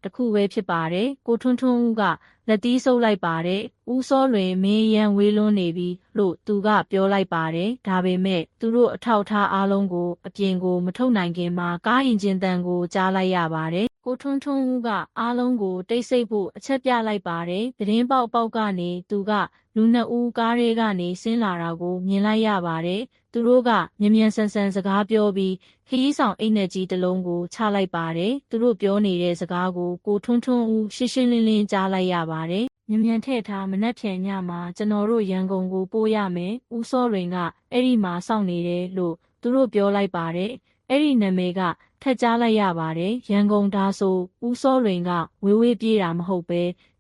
S1: ကတစ်ခုပဲဖြစ်ပါတယ်။ကိုထွန်းထွန်းဦးကလက်သီးဆုပ်လိုက်ပါတယ်။ဦးစောလွင်မင်းရန်ဝေးလွန်းနေပြီလို့သူကပြောလိုက်ပါတယ်။ဒါပေမဲ့သူတို့အထောက်ထားအားလုံးကိုအပြင်ကိုမထုတ်နိုင်ခင်မှာကားအင်ဂျင်တန်ကိုကြားလိုက်ရပါတယ်။ကိုထွန်းထွန်းဦးကအားလုံးကိုတိတ်ဆိတ်ဖို့အချက်ပြလိုက်ပါတယ်။သတင်းပေါက်ကနေသူကလူ2ဦးကားထဲကနေဆင်းလာတာကိုမြင်လိုက်ရပါတယ်။သူတို့ကမြန်ဆန်စကားပြောပြီးခရီးဆောင်အိတ်နဲ့ကြီးတစ်လုံးကိုချလိုက်ပါတယ်။သူတို့ပြောနေတဲ့စကားကိုကိုထွန်းထွန်းဦးရှင်းရှင်းလင်းလင်းကြားလိုက်ရပါတယ်။မြန်ထည့်ထားမနှက်ဖြန်ညမှာကျွန်တော်တို့ရန်ကုန်ကိုပို့ရမယ်။ဦးစောလွင်ကအဲ့ဒီမှာစောင့်နေတယ်လို့သူတို့ပြောလိုက်ပါတယ်။အဲ့ဒီနာမည်ကထက်ကြားလိုက်ရပါတယ်။ရန်ကုန်ဒါဆိုဦးစောလွင်ကဝေးပြေးတာမဟုတ်ပဲ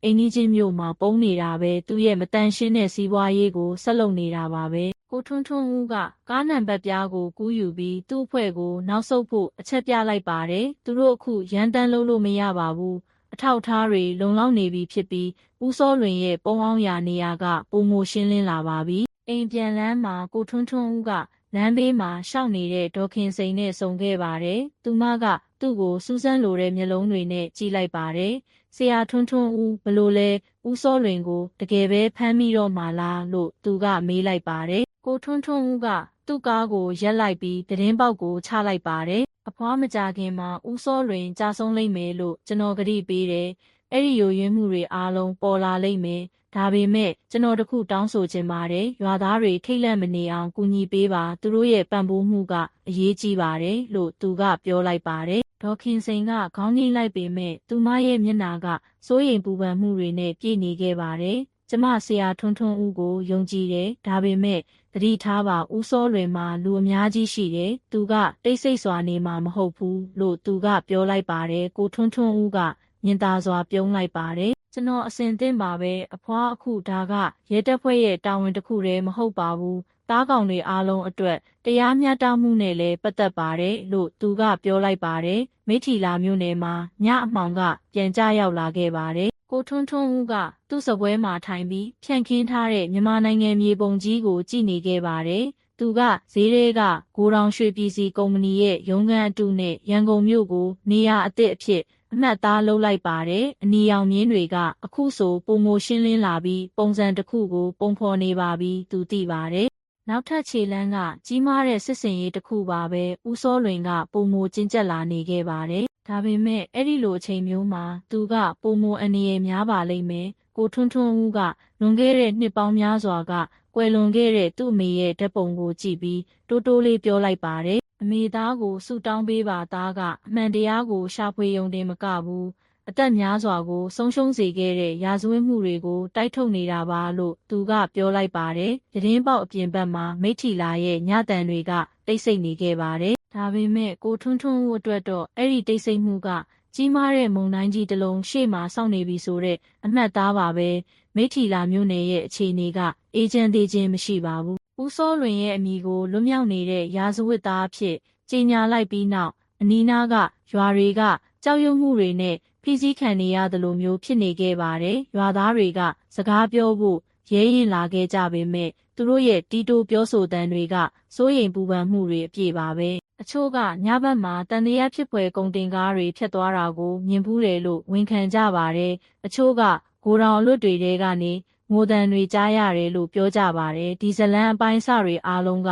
S1: အိမ်ကြီးချင်းမြို့မှာပုံနေတာပဲသူရဲ့မတန်ရှင်းတဲ့စီးပွားရေးကိုဆက်လုပ်နေတာပါပဲ။ကိုထွန်းထွန်းဦးကကားနံပါတ်ပြားကိုကူးယူပြီးသူ့အဖွဲ့ကိုနောက်ဆုတ်ဖို့အချက်ပြလိုက်ပါတယ်။သူတို့အခုရန်တန်းလို့မရပါဘူး။အထောက်အထားတွေလုံလောက်နေပြီဖြစ်ပြီးဦးစောလွင်ရဲ့ပုံအောင်ရာနေရာကပုံမရှင်းလင်းလာပါပြီ။အိမ်ပြန်လမ်းမှာကိုထွန်းထွန်းဦးကလမ်းဘေးမှာရှောက်နေတဲ့ဒေါခင်စိန်နဲ့ဆုံခဲ့ပါတယ်။သူမကသူ့ကိုစူးစမ်းလိုတဲ့မျက်လုံးတွေနဲ့ကြည့်လိုက်ပါတယ်။ဆရာထွန်းထွန်းဦးဘလို့လဲဦးစောလွင်ကိုတကယ်ပဲဖမ်းမိတော့မှလားလို့သူကမေးလိုက်ပါတယ်။ကိုထွန်းထွန်းဦးက သူ့ကားကိုရက်လိုက်ပြီးသတင်းပေါက်ကိုချလိုက်ပါတယ်။အဖွားမကြခင်မှာဦးစောလွင်ကြာဆုံးလိမ့်မယ်လို့ကျွန်တော်ကတိပေးတယ်။အဲ့ဒီယိုယွင်းမှုတွေအားလုံးပေါ်လာလိမ့်မယ်။ဒါပေမဲ့ကျွန်တော်တခုတောင်းဆိုချင်ပါတယ်။ရွာသားတွေထိတ်လန့်မနေအောင်ကူညီပေးပါ။သူတို့ရဲ့ပံ့ပိုးမှုကအရေးကြီးပါတယ်လို့သူကပြောလိုက်ပါတယ်။ဒေါ်ခင်စိန်ကခေါင်းငိမ့်လိုက်ပေမဲ့သူမရဲ့မျက်နှာကစိုးရိမ်ပူပန်မှုတွေနဲ့ပြည့်နေခဲ့ပါတယ်။ကျမဆရာထွန်းထွန်းဦးကိုယုံကြည်တယ်။ဒါပေမဲ့သတိထားပါဦးစောလွင်မှာလူအများကြီးရှိတယ်။သူကတိတ်ဆိတ်စွာနေမှာမဟုတ်ဘူးလို့သူကပြောလိုက်ပါတယ်။ကိုထွန်းထွန်းဦးကမြင်သာစွာပြုံးလိုက်ပါတယ်။ကျွန်တော်အစင်သင့်ပါပဲအဖွားအခုဒါကရဲတပ်ဖွဲ့ရဲ့တာဝန်တစ်ခုတည်းမဟုတ်ပါဘူး။တားကောင်တွေအားလုံးအတွက်တရားမျှတမှုနဲ့လည်းပတ်သက်ပါတယ်လို့သူကပြောလိုက်ပါတယ်။မိထီလာမြို့နယ်မှာညအမှောင်ကပြန်ကြရောက်လာခဲ့ပါတယ်။ကိုထွန်းထွန်းဦးကသူ့စပွဲမှာထိုင်ပြီးဖြန့်ခင်းထားတဲ့မြန်မာနိုင်ငံမြေပုံကြီးကိုကြည့်နေခဲ့ပါတယ်။သူကဈေးထဲကဂိုဒေါင်ရွှေပြည်စီကုမ္ပဏီရဲ့ရုံးခန်းအတုနဲ့ရန်ကုန်မြို့ကိုနေရာအသစ်အဖြစ်အမှတ်သားလုပ်လိုက်ပါတယ်။အနီရောင်မြင်းတွေကအခုဆိုပုံမိုရှင်းလင်းလာပြီးပုံစံတစ်ခုကိုပုံဖော်နေပါပြီသူသိပါတယ်။နောက်ထပ်ခြေလမ်းကကြီးမားတဲ့စစ်စင်ရေးတစ်ခုပါပဲဦးစောလွင်ကပုံမိုကျဉ်ကျက်လာနေခဲ့ပါတယ်။ဒါပေမဲ့အဲ့ဒီလိုအချိန်မျိုးမှာသူကပုံမိုအန္တရာယ်များပါလိမ့်မယ်။ကိုထွန်းထွန်းဦးကလွန်ခဲ့တဲ့နှစ်ပေါင်းများစွာကကွယ်လွန်ခဲ့တဲ့သူ့အမေရဲ့ဓာတ်ပုံကိုကြည့်ပြီးတိုးတိုးလေးပြောလိုက်ပါတယ်။အမေသားကိုဆုတောင်းပေးပါသားကအမှန်တရားကိုရှာဖွေရုံတင်မကဘူးအသက်များစွာကိုဆုံးရှုံးစေခဲ့တဲ့ရာဇဝတ်မှုတွေကိုတိုက်ထုတ်နေတာပါလို့သူကပြောလိုက်ပါတယ်။သတင်းပေါက်အပြင်ဘက်မှာမိထီလာရဲ့ညတန်တွေကတိတ်ဆိတ်နေခဲ့ပါတယ်။ဒါပေမဲ့ကိုထွန်းထွန်းဦးအတွက်တော့အဲ့ဒီတိတ်ဆိတ်မှုကကြီးမားတဲ့မုန်တိုင်းကြီးတစ်လုံးရှေ့မှာစောင့်နေပြီဆိုတဲ့အမှတ်သားပါပဲ။မိထီလာမြို့နယ်ရဲ့အခြေအနေကအေဂျင့်သေးခြင်းမရှိပါဘူး။ဦးစောလွင်ရဲ့အမိကိုလွတ်မြောက်နေတဲ့ရာဇဝတ်သားအဖြစ်ကြေညာလိုက်ပြီးနောက်အနီးနားကရွာတွေကကြောက်ရွံ့မှုတွေနဲ့ဖိစီးခံနေရသလိုမျိုးဖြစ်နေခဲ့ပါတယ်။ရွာသားတွေကစကားပြောဖို့ရဲရင်လာခဲ့ကြပေမဲ့သူတို့ရဲ့တီးတိုးပြောဆိုသံတွေကစိုးရိမ်ပူပန်မှုတွေအပြည့်ပါပဲ။အချို့ကညဘက်မှာတန်တရားဖြစ်ဖွယ်ကုန်တင်ကားတွေဖြတ်သွားတာကိုမြင်ဖူးတယ်လို့ဝန်ခံကြပါတယ်။အချို့ကဂိုဒေါင်အလွတ်တွေထဲကနေငိုတံတွေကြားရတယ်လို့ပြောကြပါတယ်။ဒီဇလန်အပိုင်းအစတွေအားလုံးက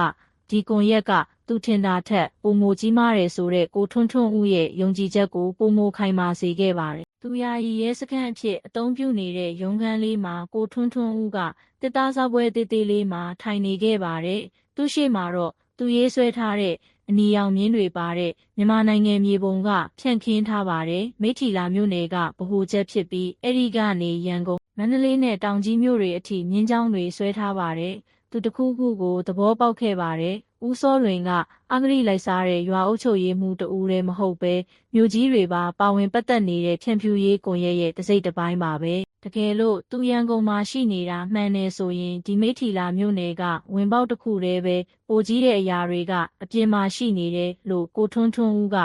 S1: ဒီကွန်ရက်ကသူထင်တာထက်ပုံမိုကြီးမားတယ်ဆိုတဲ့ကိုထွန်းထွန်းဦးရဲ့ယုံကြည်ချက်ကိုပုံမိုခိုင်မာစေခဲ့ပါတယ်။သူယာယီရဲစခန်းအဖြစ်အသုံးပြုနေတဲ့ရုံးခန်းလေးမှာကိုထွန်းထွန်းဦးကတစ်သားစားပွဲတေးသေးလေးမှာထိုင်နေခဲ့ပါတယ်။သူ့ရှေ့မှာတော့သူရေးဆွဲထားတဲ့အနီရောင်မြင်းတွေပါတဲ့မြန်မာနိုင်ငံမြေပုံကဖြန့်ခင်းထားပါတယ်။မိထီလာမြို့နယ်ကဗဟိုချက်ဖြစ်ပြီးအဲ့ဒီကနေရန်ကုန်မန္တလေးနဲ့တောင်ကြီးမြို့တွေအထိမြင်းချောင်းတွေဆွဲထားပါတယ်။သူတခုခုကိုသဘောပေါက်ခဲ့ပါတယ်။ဦးစောလွင်ကအဂရိလိုက်စားတဲ့ရွာအုပ်ချုပ်ရေးမှူးတဦးလည်းမဟုတ်ပဲမြို့ကြီးတွေပါဝင်ပတ်သက်နေတဲ့ဖြန့်ဖြူရေးကွန်ရက်ရဲ့တစ်စိတ်တစ်ပိုင်းပါပဲ။တကယ်လို့သူရန်ကုန်မှာရှိနေတာမှန်တယ်ဆိုရင်ဒီမိထီလာမြို့နယ်ကဝင်ပေါက်တစ်ခုတည်းပဲပိုကြီးတဲ့အရာတွေကအပြင်မှာရှိနေတယ်လို့ကိုထွန်းထွန်းဦးက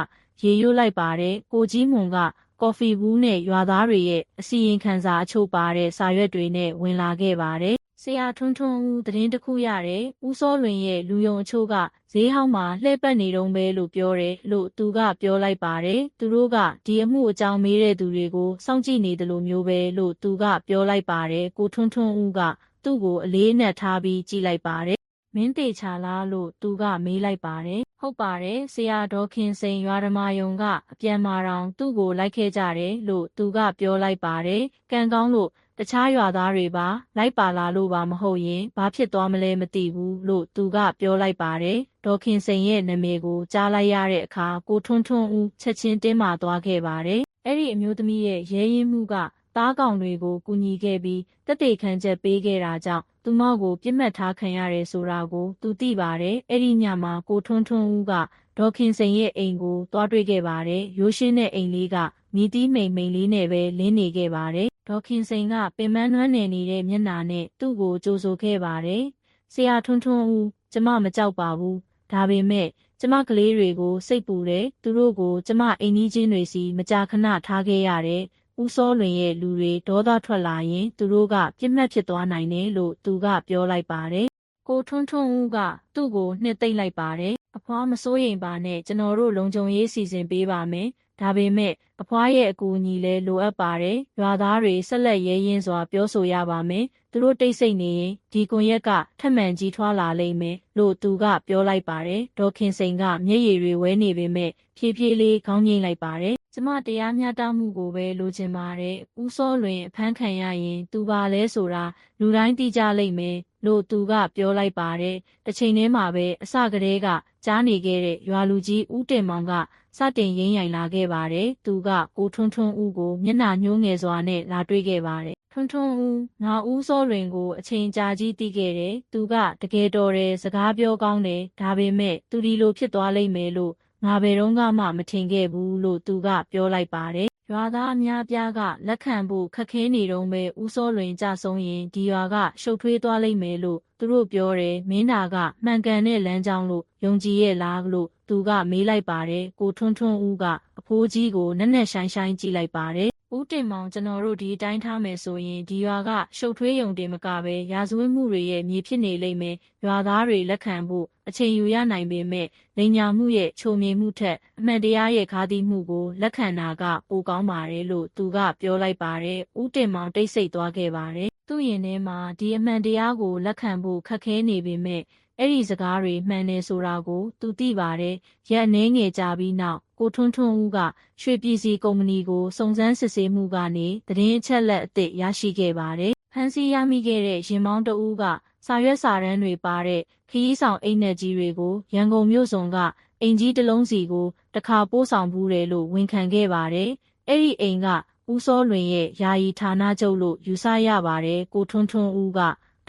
S1: ရေရွတ်လိုက်ပါတယ်။ကိုကြီးမွန်ကကော်ဖီဘူးနဲ့ရွာသားတွေရဲ့အစီရင်ခံစာအချို့ပါတဲ့စာရွက်တွေနဲ့ဝင်လာခဲ့ပါတယ်။ဆရာထွန်းထွန်းဦးသတင်းတစ်ခုရတယ်။ဦးစောလွင်ရဲ့လူယုံအချို့ကဈေးဟောင်းမှာလှည့်ပတ်နေတုန်းပဲလို့ပြောတယ်လို့သူကပြောလိုက်ပါတယ်။သူတို့ကဒီအမှုအကြောင်းမေးတဲ့သူတွေကိုစောင့်ကြည့်နေတယ်လို့မျိုးပဲလို့သူကပြောလိုက်ပါတယ်။ကိုထွန်းထွန်းဦးကသူ့ကိုအလေးအနက်ထားပြီးကြည့်လိုက်ပါတယ်။မင်းတေချာလားလို့သူကမေးလိုက်ပါတယ်။ဟုတ်ပါတယ်ဆရာဒေါ်ခင်စိန်ရွာဓမ္မယုံကအပြန်မာတောင်သူ့ကိုလိုက်ခဲ့ကြတယ်လို့သူကပြောလိုက်ပါတယ်။ကံကောင်းလို့တခြားရွာသားတွေပါလိုက်ပါလာလို့ပါမဟုတ်ရင်ဘာဖြစ်သွားမလဲမသိဘူးလို့သူကပြောလိုက်ပါတယ်။ဒေါ်ခင်စိန်ရဲ့နာမည်ကိုကြားလိုက်ရတဲ့အခါကိုထွန်းထွန်းဦးချက်ချင်းတင်းမာသွားခဲ့ပါတယ်။အဲ့ဒီအမျိုးသမီးရဲ့ရဲရင်မှုကတားကောင်တွေကိုကူညီခဲ့ပြီးတက်တေခံချက်ပေးခဲ့တာကြောင့်သူမကိုပြစ်မှတ်ထားခံရတယ်ဆိုတာကိုသူသိပါတယ်။အဲ့ဒီညမှာကိုထွန်းထွန်းဦးကဒေါ်ခင်စိန်ရဲ့အိမ်ကိုတွားတွေ့ခဲ့ပါတယ်။ရိုးရှင်းတဲ့အိမ်လေးကမြည်တီးမိန်လေးနဲ့ပဲလင်းနေခဲ့ပါတယ်။ဒေါ်ခင်စိန်ကပင်မနှွမ်းနယ်နေတဲ့မျက်နှာနဲ့သူ့ကိုကြိုဆိုခဲ့ပါတယ်။ဆရာထွန်းထွန်းဦးကျမမကြောက်ပါဘူး။ဒါပေမဲ့ကျမကလေးတွေကိုစိတ်ပူတယ်။သူတို့ကိုကျမအိမ်ကြီးချင်းတွေစီမကြာခဏထားခဲ့ရတယ်။ဦးစောလွင်ရဲ့လူတွေဒေါသထွက်လာရင်သူတို့ကပြစ်မှတ်ဖြစ်သွားနိုင်တယ်လို့သူကပြောလိုက်ပါတယ် ကိုထွန်းထွန်းဦးကသူ့ကိုနှစ်သိမ့်လိုက်ပါတယ်။အဖွားမစိုးရိမ်ပါနဲ့ကျွန်တော်တို့လုံခြုံရေးစီစဉ်ပေးပါမယ်။ဒါပေမဲ့အဖွားရဲ့အကူအညီလည်းလိုအပ်ပါတယ်။ရွာသားတွေဆက်လက်ရဲရင့်စွာပြောဆိုရပါမယ်။သူတို့တိတ်ဆိတ်နေရင်ဒီကွန်ရက်ကထပ်မံကြီးထွားလာလိမ့်မယ်လို့သူကပြောလိုက်ပါတယ်။ဒေါ်ခင်စိန်ကမျက်ရည်တွေဝဲနေပေမဲ့ဖြည်းဖြည်းလေးခေါင်းငိမ့်လိုက်ပါတယ်။ကျမတရားမျှတမှုကိုပဲလိုချင်ပါတယ်။ဦးစောလွင်အဖမ်းခံရရင်သူပါလဲဆိုတာလူတိုင်းသိကြလိမ့်မယ်လို့သူကပြောလိုက်ပါတယ်။တစ်ချိန်တည်းမှာပဲအစကတည်းကကြားနေခဲ့တဲ့ရွာလူကြီးဦးတင်မောင်ကစတင်ရင်းရိုင်လာခဲ့ပါတယ်။သူကကိုထွန်းထွန်းဦးကိုမျက်နှာညှိုးငယ်စွာနဲ့လာတွေ့ခဲ့ပါတယ်။ထွန်းထွန်းဦးငါဦးစောလွင်ကိုအချိန်ကြာကြီးသိခဲ့တယ်။သူကတကယ်တော်တယ်စကားပြောကောင်းတယ်ဒါပေမဲ့သူဒီလိုဖြစ်သွားလိမ့်မယ်လို့ငါဘယ်တော့မှမထင်ခဲ့ဘူးလို့သူကပြောလိုက်ပါတယ်။ရွာသားအများပြားကလက်ခံဖို့ခက်ခဲနေတော့ပဲဦးစောလွင်ကြဆုံးရင်ဒီရွာကရှုပ်ထွေးသွားလိမ့်မယ်လို့သူတို့ပြောတယ်မင်းနာကမှန်ကန်တဲ့လမ်းကြောင်းလို့ယုံကြည်ရဲ့လားလို့သူကမေးလိုက်ပါတယ်ကိုထွန်းထွန်းဦးကအဖိုးကြီးကိုနက်နက်ရှိုင်းရှိုင်းကြည့်လိုက်ပါတယ်ဦးတင်မောင်ကျွန်တော်တို့ဒီအတိုင်းထားမယ်ဆိုရင်ဒီရွာကရှုပ်ထွေးယုံတင်မကပဲရာဇဝတ်မှုတွေရဲ့မြေဖြစ်နေလိမ့်မယ်ရွာသားတွေလက်ခံဖို့အချိန်ယူရနိုင်ပေမဲ့လိန်ညာမှုရဲ့ချိုမြေမှုထက်အမှန်တရားရဲ့ခါးသီးမှုကိုလက်ခံတာကပိုကောင်းပါတယ်လို့သူကပြောလိုက်ပါတယ်ဦးတင်မောင်တိတ်ဆိတ်သွားခဲ့ပါတယ်သူ့ရင်ထဲမှာဒီအမှန်တရားကိုလက်ခံဖို့ခက်ခဲနေပေမဲ့အဲ့ဒီစကားတွေမှန်တယ်ဆိုတာကိုသူသိပါတယ်ရက်နှဲငယ်ကြပြီးနောက်ကိုထွန်းထွန်းဦးကရွှေပြည်စီကုမ္ပဏီကိုစုံစမ်းစစ်ဆေးမှုကနေသတင်းအချက်အလက်အသစ်ရရှိခဲ့ပါတယ်ဖန်စီရမိခဲ့တဲ့ရင်မောင်းတဦးကစာရွက်စာတမ်းတွေပါတဲ့ခရီးဆောင်အိတ်နက်ကြီးတွေကိုရန်ကုန်မြို့စုံကအင်ကြီးတစ်လုံးစီကိုတခါပို့ဆောင်ဘူးတယ်လို့ဝန်ခံခဲ့ပါတယ်အဲ့ဒီအိမ်ကဦးစောလွင်ရဲ့ယာယီဌာနချုပ်လို့ယူဆရပါတယ်ကိုထွန်းထွန်းဦးက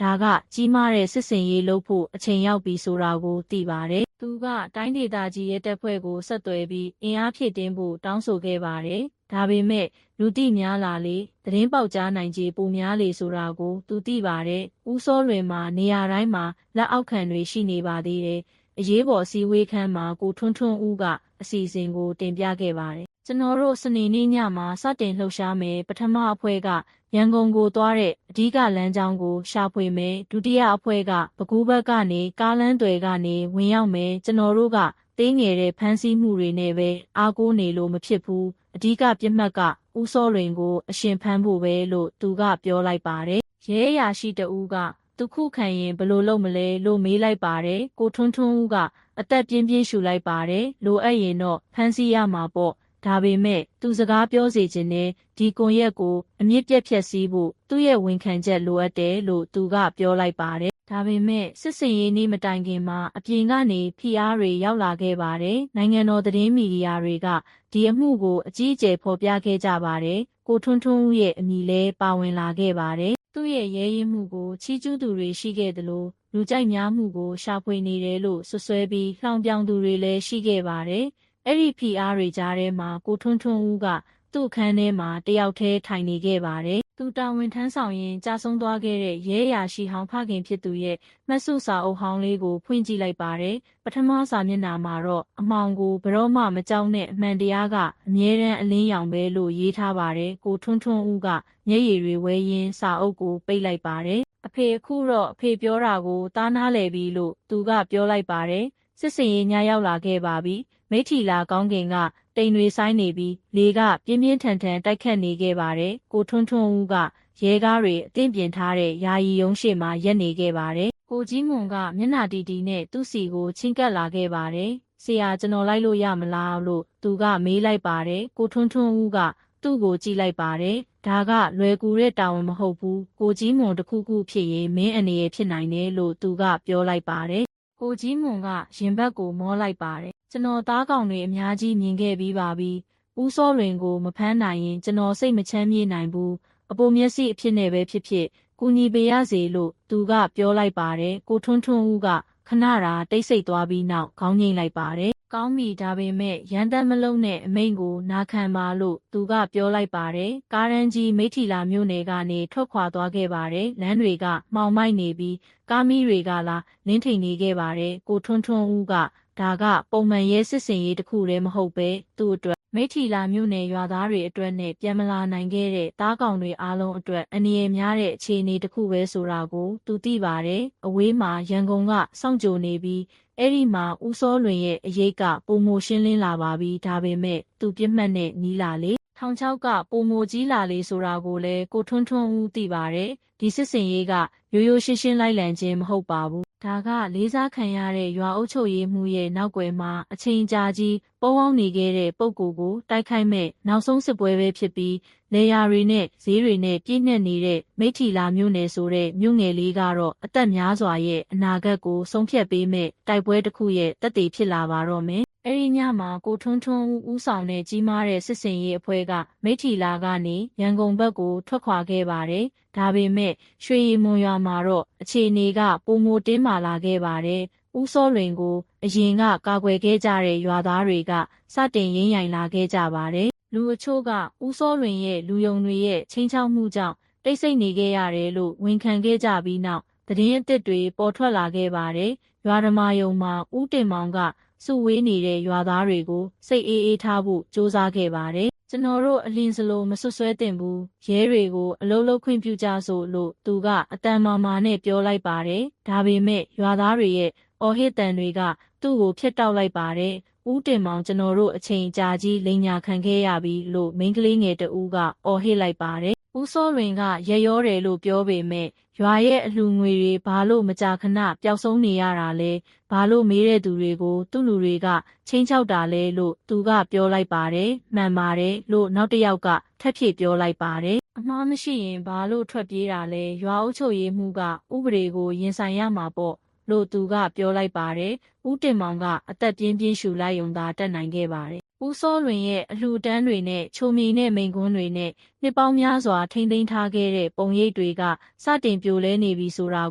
S1: ဒါကကြီးမားတဲ့စစ်စင်ရေးလုပ်ဖို့အချိန်ရောက်ပြီဆိုတာကိုသိပါတယ်။သူကတိုင်းဒေသကြီးရဲ့တပ်ဖွဲ့ကိုဆက်သွယ်ပြီးအင်အားဖြည့်တင်းဖို့တောင်းဆိုခဲ့ပါတယ်။ဒါပေမဲ့လူသိများလာလေသတင်းပေါက်ကြားနိုင်ခြေပိုများလေဆိုတာကိုသူသိပါတယ်။ဦးစောလွင်မှာနေရာတိုင်းမှာလက်အောက်ခံတွေရှိနေပါသေးတယ်။အရေးပေါ်စည်းဝေးခန်းမှာကိုထွန်းထွန်းဦးကအစီအစဉ်ကိုတင်ပြခဲ့ပါတယ်။ကျွန်တော်တို့စနေနေ့ညမှာစတင်လှုပ်ရှားမယ်ပထမအဖွဲ့ကရန်ကုန်ကိုသွားတဲ့အဓိကလမ်းကြောင်းကိုရှာဖွေမယ်ဒုတိယအဖွဲ့ကပဲခူးဘက်ကနေကားလမ်းတွေကနေဝင်ရောက်မယ်ကျွန်တော်တို့ကသေးငယ်တဲ့ဖမ်းဆီးမှုတွေနဲ့ပဲအားကိုးနေလို့မဖြစ်ဘူးအဓိကပြစ်မှတ်ကဦးစောလွင်ကိုအရှင်ဖမ်းဖို့ပဲလို့သူကပြောလိုက်ပါတယ်ရဲအရာရှိတဦးကသူခုခံရင်ဘယ်လိုလုပ်မလဲလို့မေးလိုက်ပါတယ်ကိုထွန်းထွန်းဦးကအသက်ပြင်းပြင်းရှူလိုက်ပါတယ်လိုအပ်ရင်တော့ဖမ်းဆီးရမှာပေါ့ဒါပေမဲ့သူစကားပြောစေခြင်းနဲ့ဒီကွန်ရက်ကိုအမြင့်ပြတ်ဖြတ်စည်းဖို့သူ့ရဲ့ဝန်ခံချက်လိုအပ်တယ်လို့သူကပြောလိုက်ပါတယ်။ဒါပေမဲ့စစ်စင်ရေးနေ့မတိုင်ခင်မှာအပြင်ကနေဖိအားတွေရောက်လာခဲ့ပါတယ်။နိုင်ငံတော်သတင်းမီဒီယာတွေကဒီအမှုကိုအကြီးအကျယ်ဖော်ပြခဲ့ကြပါတယ်။ကိုထွန်းထွန်းဦးရဲ့အမည်လည်းပါဝင်လာခဲ့ပါတယ်။သူ့ရဲ့ရဲရင့်မှုကိုချီးကျူးသူတွေရှိခဲ့သလိုလူကြိုက်များမှုကိုရှာဖွေနေတယ်လို့ဆွဆွဲပြီးလှောင်ပြောင်သူတွေလည်းရှိခဲ့ပါတယ်။အဲ့ဒီဖိအားတွေကြားထဲမှာကိုထွန်းထွန်းဦးကသူ့အခန်းထဲမှာတယောက်တည်းထိုင်နေခဲ့ပါတယ်။သူတာဝန်ထမ်းဆောင်ရင်ကြာဆုံးသွားခဲ့တဲ့ရဲအရာရှိဟောင်းဖခင်ဖြစ်သူရဲ့မှတ်စုစာအုပ်ဟောင်းလေးကိုဖွင့်ကြည့်လိုက်ပါတယ်။ပထမစာမျက်နှာမှာတော့အမှောင်ကိုဘယ်တော့မှမကြောက်နဲ့အမှန်တရားကအမြဲတမ်းအလင်းရောင်ပဲလို့ရေးထားပါတယ်။ကိုထွန်းထွန်းဦးကမျက်ရည်တွေဝဲရင်းစာအုပ်ကိုပိတ်လိုက်ပါတယ်။အဖေအခုတော့အဖေပြောတာကိုသားနားလည်ပြီလို့သူကပြောလိုက်ပါတယ်။စစ်စင်ရေးညရောက်လာခဲ့ပါပြီ။မိထီလာကောင်းကင်ကတိမ်တွေဆိုင်နေပြီးလေကပြင်းပြင်းထန်ထန်တိုက်ခတ်နေခဲ့ပါတယ်။ကိုထွန်းထွန်းဦးကရဲကားတွေအသင့်ပြင်ထားတဲ့ယာယီရုံးရှိမှာရက်နေခဲ့ပါတယ်။ကိုကြီးမွန်ကမျက်နှာတီတီနဲ့သူ့စီကိုချင်းကပ်လာခဲ့ပါတယ်။ဆရာကျွန်တော်လိုက်လို့ရမလားလို့သူကမေးလိုက်ပါတယ်။ကိုထွန်းထွန်းဦးကသူ့ကိုကြည့်လိုက်ပါတယ်။ဒါကလွယ်ကူတဲ့တာဝန်မဟုတ်ဘူး။ကိုကြီးမွန်တစ်ခုခုဖြစ်ရင်မင်းအနေနဲ့ဖြစ်နိုင်တယ်လို့သူကပြောလိုက်ပါတယ်။ကိုကြီးမွန်ကရင်ဘတ်ကိုမောလိုက်ပါတယ်။ကျွန်တော်သားကောင်တွေအများကြီးမြင်ခဲ့ပြီးပါပြီ။ဦးစောလွင်ကိုမဖမ်းနိုင်ရင်ကျွန်တော်စိတ်မချမ်းမြေ့နိုင်ဘူး။အပေါ်မျက်စိအဖြစ်နဲ့ပဲဖြစ်ဖြစ်ကူညီပေးရစေလို့သူကပြောလိုက်ပါတယ်။ကိုထွန်းထွန်းဦးကခဏတာတိတ်ဆိတ်သွားပြီးနောက်ခေါင်းငိမ့်လိုက်ပါတယ်။ကောင်းပြီဒါပေမဲ့ရန်တမ်းမလုံးနဲ့အမိန့်ကိုနာခံပါလို့သူကပြောလိုက်ပါတယ်။ကားရန်ကြီးမိထီလာမြို့နယ်ကနေထွက်ခွာသွားခဲ့ပါတယ်။လမ်းတွေကမှောင်မိုက်နေပြီးကားမီးတွေကလာလင်းထိန်နေခဲ့ပါတယ်။ကိုထွန်းထွန်းဦးက ဒါကပုံမှန်ရဲစစ်စင်ရေးတစ်ခုတည်းမဟုတ်ပဲသူ့အတွက်မိထီလာမြို့နယ်ရွာသားတွေအတွက်နဲ့ပြန်မလာနိုင်ခဲ့တဲ့တားကောင်တွေအားလုံးအတွက်အန္တရာယ်များတဲ့အခြေအနေတစ်ခုပဲဆိုတာကိုသူသိပါတယ်။အဝေးမှာရန်ကုန်ကစောင့်ကြိုနေပြီးအဲ့ဒီမှာဦးစောလွင်ရဲ့အရေးကပုံမိုရှင်းလင်းလာပါပြီဒါပေမဲ့သူပြစ်မှတ်နဲ့နီးလာလေထောင်ချောက်ကပုံမိုကြီးလာလေဆိုတာကိုလည်းကိုထွန်းထွန်းဦးသိပါတယ်ဒီစစ်စင်ရေးကရိုးရိုးရှင်းရှင်းလိုက်လံခြင်းမဟုတ်ပါဘူးဒါကလေးစားခံရတဲ့ရွာအုပ်ချုပ်ရေးမှုရဲ့နောက်ွယ်မှာအချိန်ကြာကြီးပုံအောင်နေခဲ့တဲ့ပုံကိုတိုက်ခိုက်မဲ့နောက်ဆုံးစစ်ပွဲပဲဖြစ်ပြီးလေယာတွေနဲ့ဈေးတွေနဲ့ပြည့်နှက်နေတဲ့မိထီလာမြို့နယ်ဆိုတဲ့မြို့ငယ်လေးကတော့အသက်များစွာရဲ့အနာဂတ်ကိုဆုံးဖြတ်ပေးမဲ့တိုက်ပွဲတစ်ခုရဲ့တက်တည်ဖြစ်လာပါတော့မယ်အဲ့ဒီညမှာကိုထွန်းထွန်းဦးဆောင်တဲ့ကြီးမားတဲ့စစ်စင်ရေးအဖွဲ့ကမိထီလာကနေရန်ကုန်ဘက်ကိုထွက်ခွာခဲ့ပါတယ်။ဒါပေမဲ့ရွှေရီမွန်ရွာမှာတော့အခြေအနေကပိုမိုတင်းမာလာခဲ့ပါတယ်။ဦးစောလွင်ကိုအရင်ကကာကွယ်ခဲ့ကြတဲ့ရွာသားတွေကစတင်ရင်းရိုင်လာခဲ့ကြပါတယ်။လူအချို့ကဦးစောလွင်ရဲ့လူယုံတွေရဲ့ချင်းချောက်မှုကြောင့်တိတ်ဆိတ်နေခဲ့ရတယ်လို့ဝန်ခံခဲ့ကြပြီးနောက်သတင်းအသစ်တွေပေါ်ထွက်လာခဲ့ပါတယ်။ရွာဓမ္မယုံမှာဦးတင်မောင်ကစုဝေးနေတဲ့ရွာသားတွေကိုစိတ်အေးထားဖို့ကြိုးစားခဲ့ပါတယ်။ကျွန်တော်တို့အလင်းစလိုမဆွဆွဲတင်ဘူးရဲတွေကိုအလုံးလုံးခွင့်ပြုကြဆိုလို့သူကအတန်မာမာနဲ့ပြောလိုက်ပါတယ်။ဒါပေမဲ့ရွာသားတွေရဲ့အော်ဟစ်တန်တွေကသူ့ကိုဖျက်တောက်လိုက်ပါတယ်။ဦးတင်မောင်ကျွန်တော်တို့အချိန်ကြာကြီးလိန်ညာခံခဲ့ရပြီလို့မိန်းကလေးငယ်တဦးကအော်ဟစ်လိုက်ပါတယ်။ဦးစောလွင်ကရက်ရောတယ်လို့ပြောပေမဲ့ရွာရဲ့အလှငွေတွေဘာလို့မကြာခဏပျောက်ဆုံးနေရတာလဲဘာလို့မေးတဲ့သူတွေကိုသူ့လူတွေကချင်းချောက်တာလဲလို့သူကပြောလိုက်ပါတယ်မှန်ပါတယ်လို့နောက်တစ်ယောက်ကထပ်ဖြည့်ပြောလိုက်ပါတယ်အမှားမရှိရင်ဘာလို့ထွက်ပြေးတာလဲရွာအုပ်ချုပ်ရေးမှုကဥပဒေကိုရင်ဆိုင်ရမှာပေါ့လို့သူကပြောလိုက်ပါတယ်ဦးတင်မောင်ကအသက်ပြင်းပြင်းရှူလိုက်ုံသာတက်နိုင်ခဲ့ပါတယ်ဦးစောလွင်ရဲ့အလှူဒန်းတွေနဲ့ချိုမီနဲ့မိန်ကွန်းတွေနဲ့နှစ်ပေါင်းများစွာထိမ့်သိမ်းထားခဲ့တဲ့ပုံရိပ်တွေကစတင်ပြိုလဲနေပြီဆိုတာ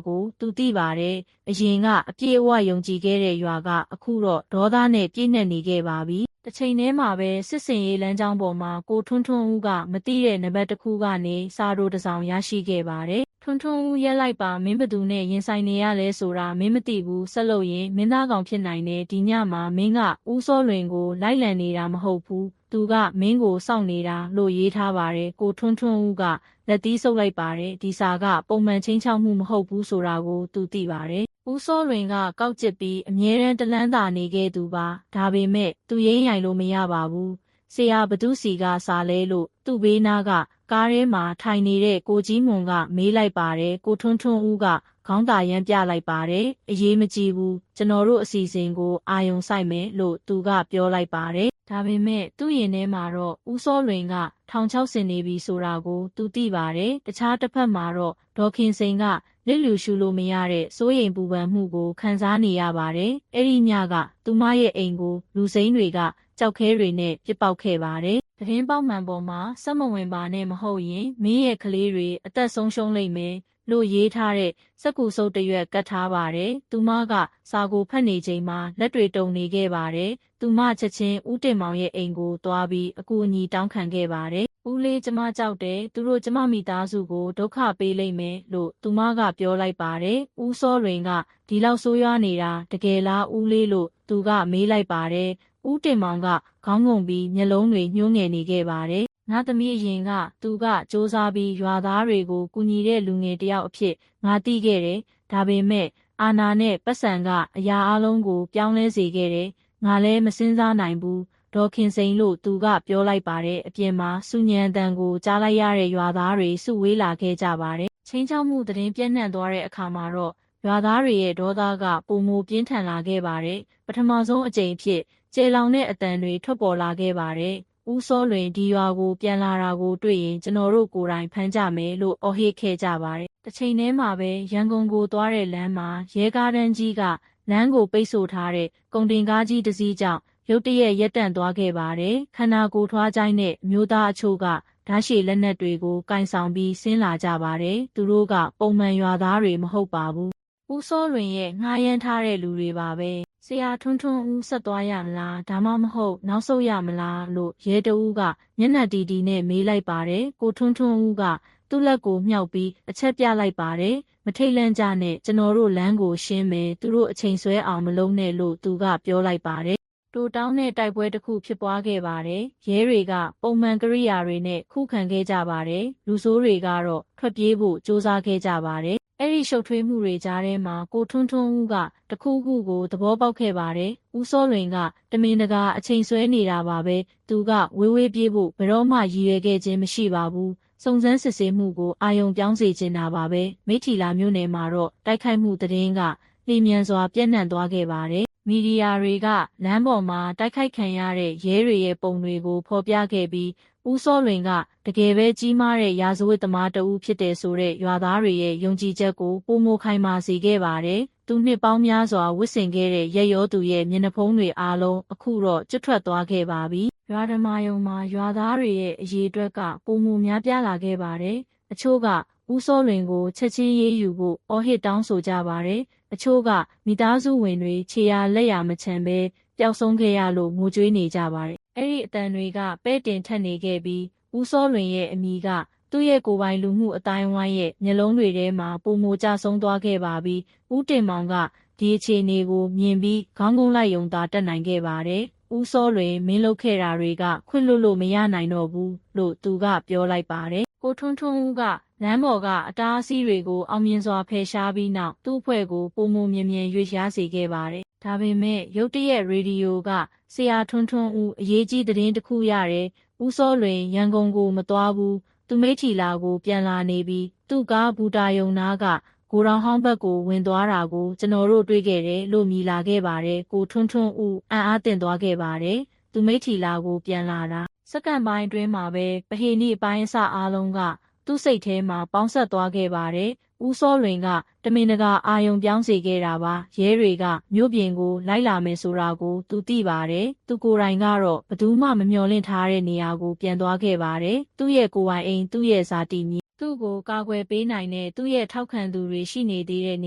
S1: ကိုသူသိပါတယ်။အရင်ကအပြည့်အဝယုံကြည်ခဲ့တဲ့ရွာကအခုတော့ဒေါသနဲ့ပြည့်နှက်နေခဲ့ပါပြီ။တစ်ချိန်တည်းမှာပဲစစ်စင်ရေးလမ်းကြောင်းပေါ်မှာကိုထွန်းထွန်းဦးကမသိတဲ့နံပါတ်တစ်ခုကနေစာတိုတစ်စောင်ရရှိခဲ့ပါတယ်။ထွန်းထွန်းဦးရက်လိုက်ပါမင်းဘသူနဲ့ရင်ဆိုင်နေရလဲဆိုတာမင်းမသိဘူးဆက်လို့ရင်မင်းသားကောင်ဖြစ်နိုင်တယ်ဒီညမှာမင်းကဦးစောလွင်ကိုလိုက်လံနေတာမဟုတ်ဘူးသူကမင်းကိုစောင့်နေတာလို့ရေးထားပါတယ်ကိုထွန်းထွန်းဦးကလက်သီးဆုပ်လိုက်ပါတယ်ဒီစာကပုံမှန်ချင်းချောက်မှုမဟုတ်ဘူးဆိုတာကိုသူသိပါတယ်ဦးစောလွင်ကကောက်ကျစ်ပြီးအမြဲတမ်းတလန်းသာနေခဲ့သူပါဒါပေမဲ့သူရင်းရိုင်လို့မရပါဘူးဆရာဘသူစီကစာလဲလို့သူ့ဘေးနားကကားထဲမှာထိုင်နေတဲ့ကိုကြီးမွန်ကမေးလိုက်ပါတယ်ကိုထွန်းထွန်းဦးကခေါင်းသာရမ်းပြလိုက်ပါတယ်အရေးမကြီးဘူးကျွန်တော်တို့အစီအစဉ်ကိုအာယုံဆိုင်မယ်လို့သူကပြောလိုက်ပါတယ်ဒါပေမဲ့သူ့ရင်ထဲမှာတော့ဦးစောလွင်ကထောင်ချောက်ဆင်နေပြီဆိုတာကိုသူသိပါတယ်တခြားတစ်ဖက်မှာတော့ဒေါ်ခင်စိန်ကလက်လူရှူလို့မရတဲ့စိုးရိမ်ပူပန်မှုကိုခံစားနေရပါတယ်အဲ့ဒီညကသူမရဲ့အိမ်ကိုလူစိမ်းတွေကကြောက်ခဲတွေနဲ့ပြစ်ပေါက်ခဲ့ပါတယ်။သတင်းပေါက်မှန်ပေါ်မှာစက်မဝင်ပါနဲ့မဟုတ်ရင်မင်းရဲ့ကလေးတွေအသက်ဆုံးရှုံးလိမ့်မယ်လို့ရေးထားတဲ့စက္ကူစုပ်တရွက်ကတ်ထားပါတယ်။သူမကစာကိုဖတ်နေချိန်မှာလက်တွေတုန်နေခဲ့ပါတယ်။သူမချက်ချင်းဦးတင်မောင်ရဲ့အိမ်ကိုသွားပြီးအကူအညီတောင်းခံခဲ့ပါတယ်။ဦးလေးကျမကြောက်တယ်သူတို့ကျမမိသားစုကိုဒုက္ခပေးလိမ့်မယ်လို့သူမကပြောလိုက်ပါတယ်။ဦးစောလွင်ကဒီလောက်ဆိုးရွားနေတာတကယ်လားဦးလေးလို့သူကမေးလိုက်ပါတယ်။ဦးတင်မောင်ကခေါင်းငုံပြီးမျက်လုံးတွေညှိုးငယ်နေခဲ့ပါတယ်။ငါသမီးအရင်ကသူကစ조사ပြီးရွာသားတွေကိုကူညီတဲ့လူငယ်တယောက်အဖြစ်ငါသိခဲ့တယ်။ဒါပေမဲ့အာနာနဲ့ပတ်စံကအရာအလုံးကိုပြောင်းလဲစေခဲ့တယ်။ငါလည်းမစင်စားနိုင်ဘူး။ဒေါ်ခင်စိန်လို့သူကပြောလိုက်ပါတယ်။အပြင်မှာစုညံတန်ကိုကြားလိုက်ရတဲ့ရွာသားတွေစုဝေးလာခဲ့ကြပါတယ်။ချင်းချောက်မှုသတင်းပြန့်နှံ့သွားတဲ့အခါမှာတော့ရွာသားတွေရဲ့ဒေါသကပုံမိုပြင်းထန်လာခဲ့ပါတယ်။ပထမဆုံးအကြိမ်ဖြစ်ကျေလောင်တဲ့အတန်တွေထွက်ပေါ်လာခဲ့ပါတယ်။ဦးစောလွင်ဒီရွာကိုပြန်လာတာကိုတွေ့ရင်ကျွန်တော်တို့ကိုယ်တိုင်ဖမ်းကြမယ်လို့အော်ဟစ်ခဲ့ကြပါတယ်။တစ်ချိန်တည်းမှာပဲရန်ကုန်ကိုသွားတဲ့လမ်းမှာရဲကားတန်းကြီးကလမ်းကိုပိတ်ဆို့ထားတဲ့ကုန်တင်ကားကြီးတစ်စီးကြောင့်ရုတ်တရက်ရပ်တန့်သွားခဲ့ပါတယ်။ခန္ဓာကိုယ်ထွားကြိုင်းတဲ့မျိုးသားအချို့ကဓာတ်ရှည်လက်နက်တွေကိုကင်ဆောင်ပြီးဆင်းလာကြပါတယ်။သူတို့ကပုံမှန်ရွာသားတွေမဟုတ်ပါဘူး။ဦးစောလွင်ရဲ့ငှားရမ်းထားတဲ့လူတွေပါပဲဆရာထွန်းထွန်းဦးဆက်သွားရမလားဒါမှမဟုတ်နောက်ဆုတ်ရမလားလို့ရဲတဦးကမျက်နှာတီတီနဲ့မေးလိုက်ပါတယ်ကိုထွန်းထွန်းဦးက သူ့လက်ကိုမြှောက်ပြီးအချက်ပြလိုက်ပါတယ်။မထိတ်လန့်ကြနဲ့ကျွန်တော်တို့လမ်းကိုရှင်းမယ်သူတို့အချိန်ဆွဲအောင်မလုံးနဲ့လို့သူကပြောလိုက်ပါတယ်။တိုတောင်းတဲ့တိုက်ပွဲတစ်ခုဖြစ်ပွားခဲ့ပါတယ်။ရဲတွေကပုံမှန်ကိရိယာတွေနဲ့ခုခံခဲ့ကြပါတယ်။လူဆိုးတွေကတော့ထွက်ပြေးဖို့ကြိုးစားခဲ့ကြပါတယ်။အဲ့ဒီရှုပ်ထွေးမှုတွေကြားထဲမှာကိုထွန်းထွန်းဦးကတခုခုကိုသဘောပေါက်ခဲ့ပါတယ်။ဦးစောလွင်ကတမင်တကာအချိန်ဆွဲနေတာပါပဲ။သူကဝေးဝေးပြေးဖို့ဘယ်တော့မှရည်ရွယ်ခဲ့ခြင်းမရှိပါဘူး။စုံစမ်းစစ်ဆေးမှုကိုအာရုံပြောင်းစေချင်တာပါပဲ။မိထီလာမြို့နယ်မှာတော့တိုက်ခိုက်မှုသတင်းကလျင်မြန်စွာပြန့်နှံ့သွားခဲ့ပါတယ်။မီဒီယာတွေကလမ်းပေါ်မှာတိုက်ခိုက်ခံရတဲ့ရဲတွေရဲ့ပုံတွေကိုဖော်ပြခဲ့ပြီးဦးစောလွင်ကတကယ်ပဲကြီးမားတဲ့ရာဇဝတ်သမားတဦးဖြစ်တယ်ဆိုတဲ့ရွာသားတွေရဲ့ယုံကြည်ချက်ကိုပိုမိုခိုင်မာစေခဲ့ပါတယ်။သူနှစ်ပေါင်းများစွာဝတ်ဆင်ခဲ့တဲ့ရက်ရောသူရဲ့မျက်နှာဖုံးတွေအားလုံးအခုတော့ကျွတ်ထွက်သွားခဲ့ပါပြီ။ရွာဓမ္မယုံမှာရွာသားတွေရဲ့အရေးအတွက်ကပိုမိုများပြားလာခဲ့ပါတယ်။အချို့ကဦးစောလွင်ကိုချက်ချင်းရေးယူဖို့အော်ဟစ်တောင်းဆိုကြပါတယ်။အချို့ကမိသားစုဝင်တွေခြေရာလက်ရာမချမ်းပဲပျောက်ဆုံးခဲ့ရလို့ငိုကြွေးနေကြပါတယ်။အဲ့ဒီအတန်တွေကပဲ့တင်ထက်နေခဲ့ပြီးဦးစောလွင်ရဲ့အမိကသူ့ရဲ့ကိုယ်ပိုင်လူမှုအတိုင်းဝိုင်းရဲ့မျက်လုံးတွေထဲမှာပုံမိုကျဆုံးသွားခဲ့ပါပြီးဦးတင်မောင်ကဒီအခြေအနေကိုမြင်ပြီးခေါင်းကုန်းလိုက်ယုံသာတက်နိုင်ခဲ့ပါတယ်။ဦးစောလွင်မင်းလုပ်ခဲ့တာတွေကခွင့်လွတ်လို့မရနိုင်တော့ဘူးလို့သူကပြောလိုက်ပါတယ်။ကိုထွန်းထွန်းဦးကလမ်းပေါ်ကအတားအဆီးတွေကိုအောင်မြင်စွာဖယ်ရှားပြီးနောက်သူ့အဖွဲ့ကိုပုံမိုမြင်မြင်ရွေ့ရှားစေခဲ့ပါတယ်။ဒါပေမဲ့ရုတ်တရက်ရေဒီယိုကဆရာထွန်းထွန်းဦးအရေးကြီးသတင်းတစ်ခုရတယ်။ဦးစောလွင်ရန်ကုန်ကိုမသွားဘူး။သူမိထီလာကိုပြန်လာနေပြီးသူကဘူတာယုံနာကကိုရောင်ဟောင်းဘက်ကိုဝင်သွားတာကိုကျွန်တော်တို့တွေ့ခဲ့တယ်လို့မြည်လာခဲ့ပါတယ်။ကိုထွန်းထွန်းဦးအံ့အားသင့်သွားခဲ့ပါတယ်။သူမိထီလာကိုပြန်လာတာစက္ကန့်ပိုင်းအတွင်းမှာပဲပဟေနိအပိုင်းအစအားလုံးကသူ့စိတ်ထဲမှာပေါင်းဆက်သွားခဲ့ပါတယ်။ဦးစောလွင်ကတမင်တကာအာယုံပြောင်းစေခဲ့တာပါ။ရဲတွေကမြို့ပြင်ကိုလိုက်လာမယ်ဆိုတာကိုသူသိပါတယ်။သူကိုယ်တိုင်ကတော့ဘယ်သူမှမမျှော်လင့်ထားတဲ့နေရာကိုပြန်သွားခဲ့ပါတယ်။သူ့ရဲ့ကိုယ်ပိုင်အိမ်သူ့ရဲ့ဇာတိမြေသူ့ကိုကာကွယ်ပေးနိုင်တဲ့သူ့ရဲ့ထောက်ခံသူတွေရှိနေသေးတဲ့န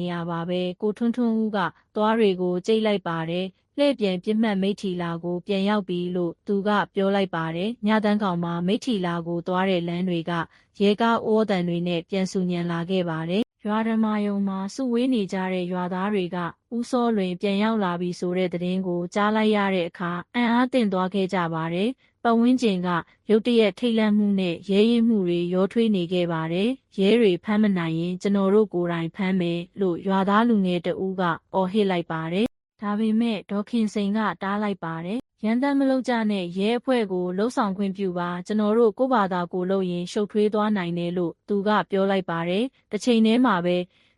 S1: ေရာပါပဲ။ကိုထွန်းထွန်းဦးကသွားတွေကိုကြိတ်လိုက်ပါတယ်။လှည့်ပြန်ပြစ်မှတ်မိထီလာကိုပြန်ရောက်ပြီလို့သူကပြောလိုက်ပါတယ်။ညတန်းကောင်မှာမိထီလာကိုသွားတဲ့လမ်းတွေကရဲကားအိုးတန်တွေနဲ့ပြန်ဆူညံလာခဲ့ပါတယ်။ရွာဓမ္မယုံမှာစုဝေးနေကြတဲ့ရွာသားတွေကဦးစောလွင်ပြန်ရောက်လာပြီဆိုတဲ့သတင်းကိုကြားလိုက်ရတဲ့အခါအံ့အားသင့်သွားခဲ့ကြပါတယ်။ပတ်ဝန်းကျင်ကရုတ်တရက်ထိတ်လန့်မှုနဲ့ရဲရင့်မှုတွေရောထွေးနေခဲ့ပါတယ်။ရဲတွေဖမ်းမနိုင်ရင်ကျွန်တော်တို့ကိုယ်တိုင်ဖမ်းမယ်လို့ရွာသားလူငယ်တဦးကအော်ဟစ်လိုက်ပါတယ်။ဒါပေမဲ့ဒေါခင်စိန်ကတားလိုက်ပါတယ်။ရန်တမ်းမလုပ်ကြနဲ့ရဲအဖွဲ့ကိုလှုပ်ဆောင်ခွင့်ပြုပါကျွန်တော်တို့ကိုယ့်ဘာသာကိုလုပ်ရင်ရှုပ်ထွေးသွားနိုင်တယ်လို့သူကပြောလိုက်ပါတယ်။တစ်ချိန်တည်းမှာပ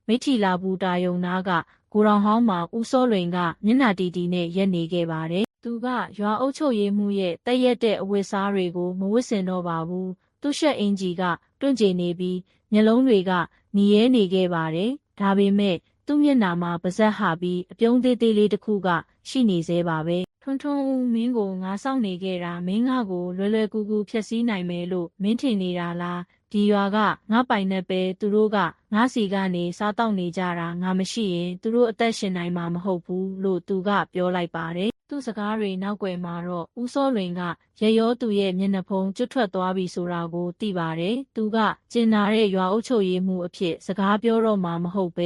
S1: ဲမိထီလာဘူတာယုံနာကကိုရောင်ဟောင်းမှာဦးစောလွင်ကမျက်နှာတီတီနဲ့ရက်နေခဲ့ပါတယ်။သူကရွာအုပ်ချုပ်ရေးမှုရဲ့တက်ရက်တဲ့အဝတ်စားတွေကိုမဝတ်ဆင်တော့ပါဘူး။သူ့ရှက်အင်ဂျီကတွန့်ကျင်နေပြီးမျက်လုံးတွေကနီရဲနေခဲ့ပါတယ်။ဒါပေမဲ့သူ့မျက်နှာမှာပါးစပ်ဟာပြီးအပြုံးသေးသေးလေးတစ်ခုကရှိနေသေးပါပဲ။ထွန်းထွန်းဦးမင်းကိုငါစောင့်နေခဲ့တာမင်းငါကိုလွယ်လွယ်ကူကူဖျက်ဆီးနိုင်မယ်လို့မင်းထင်နေတာလားဒီရွာကငါပိုင်နဲ့ပဲသူတို့ကငါစီကနေစားတောက်နေကြတာငါမရှိရင်သူတို့အသက်ရှင်နိုင်မှာမဟုတ်ဘူးလို့သူကပြောလိုက်ပါတယ်သူ့စကားတွေနောက်ွယ်မှာတော့ဦးစောလွင်ကရရောသူရဲ့မျက်နှာဖုံးကျွတ်ထွက်သွားပြီဆိုတာကိုသိပါတယ်သူကကျင်နာတဲ့ရွာအုပ်ချုပ်ရေးမှုအဖြစ်စကားပြောတော့မှမဟုတ်ပဲ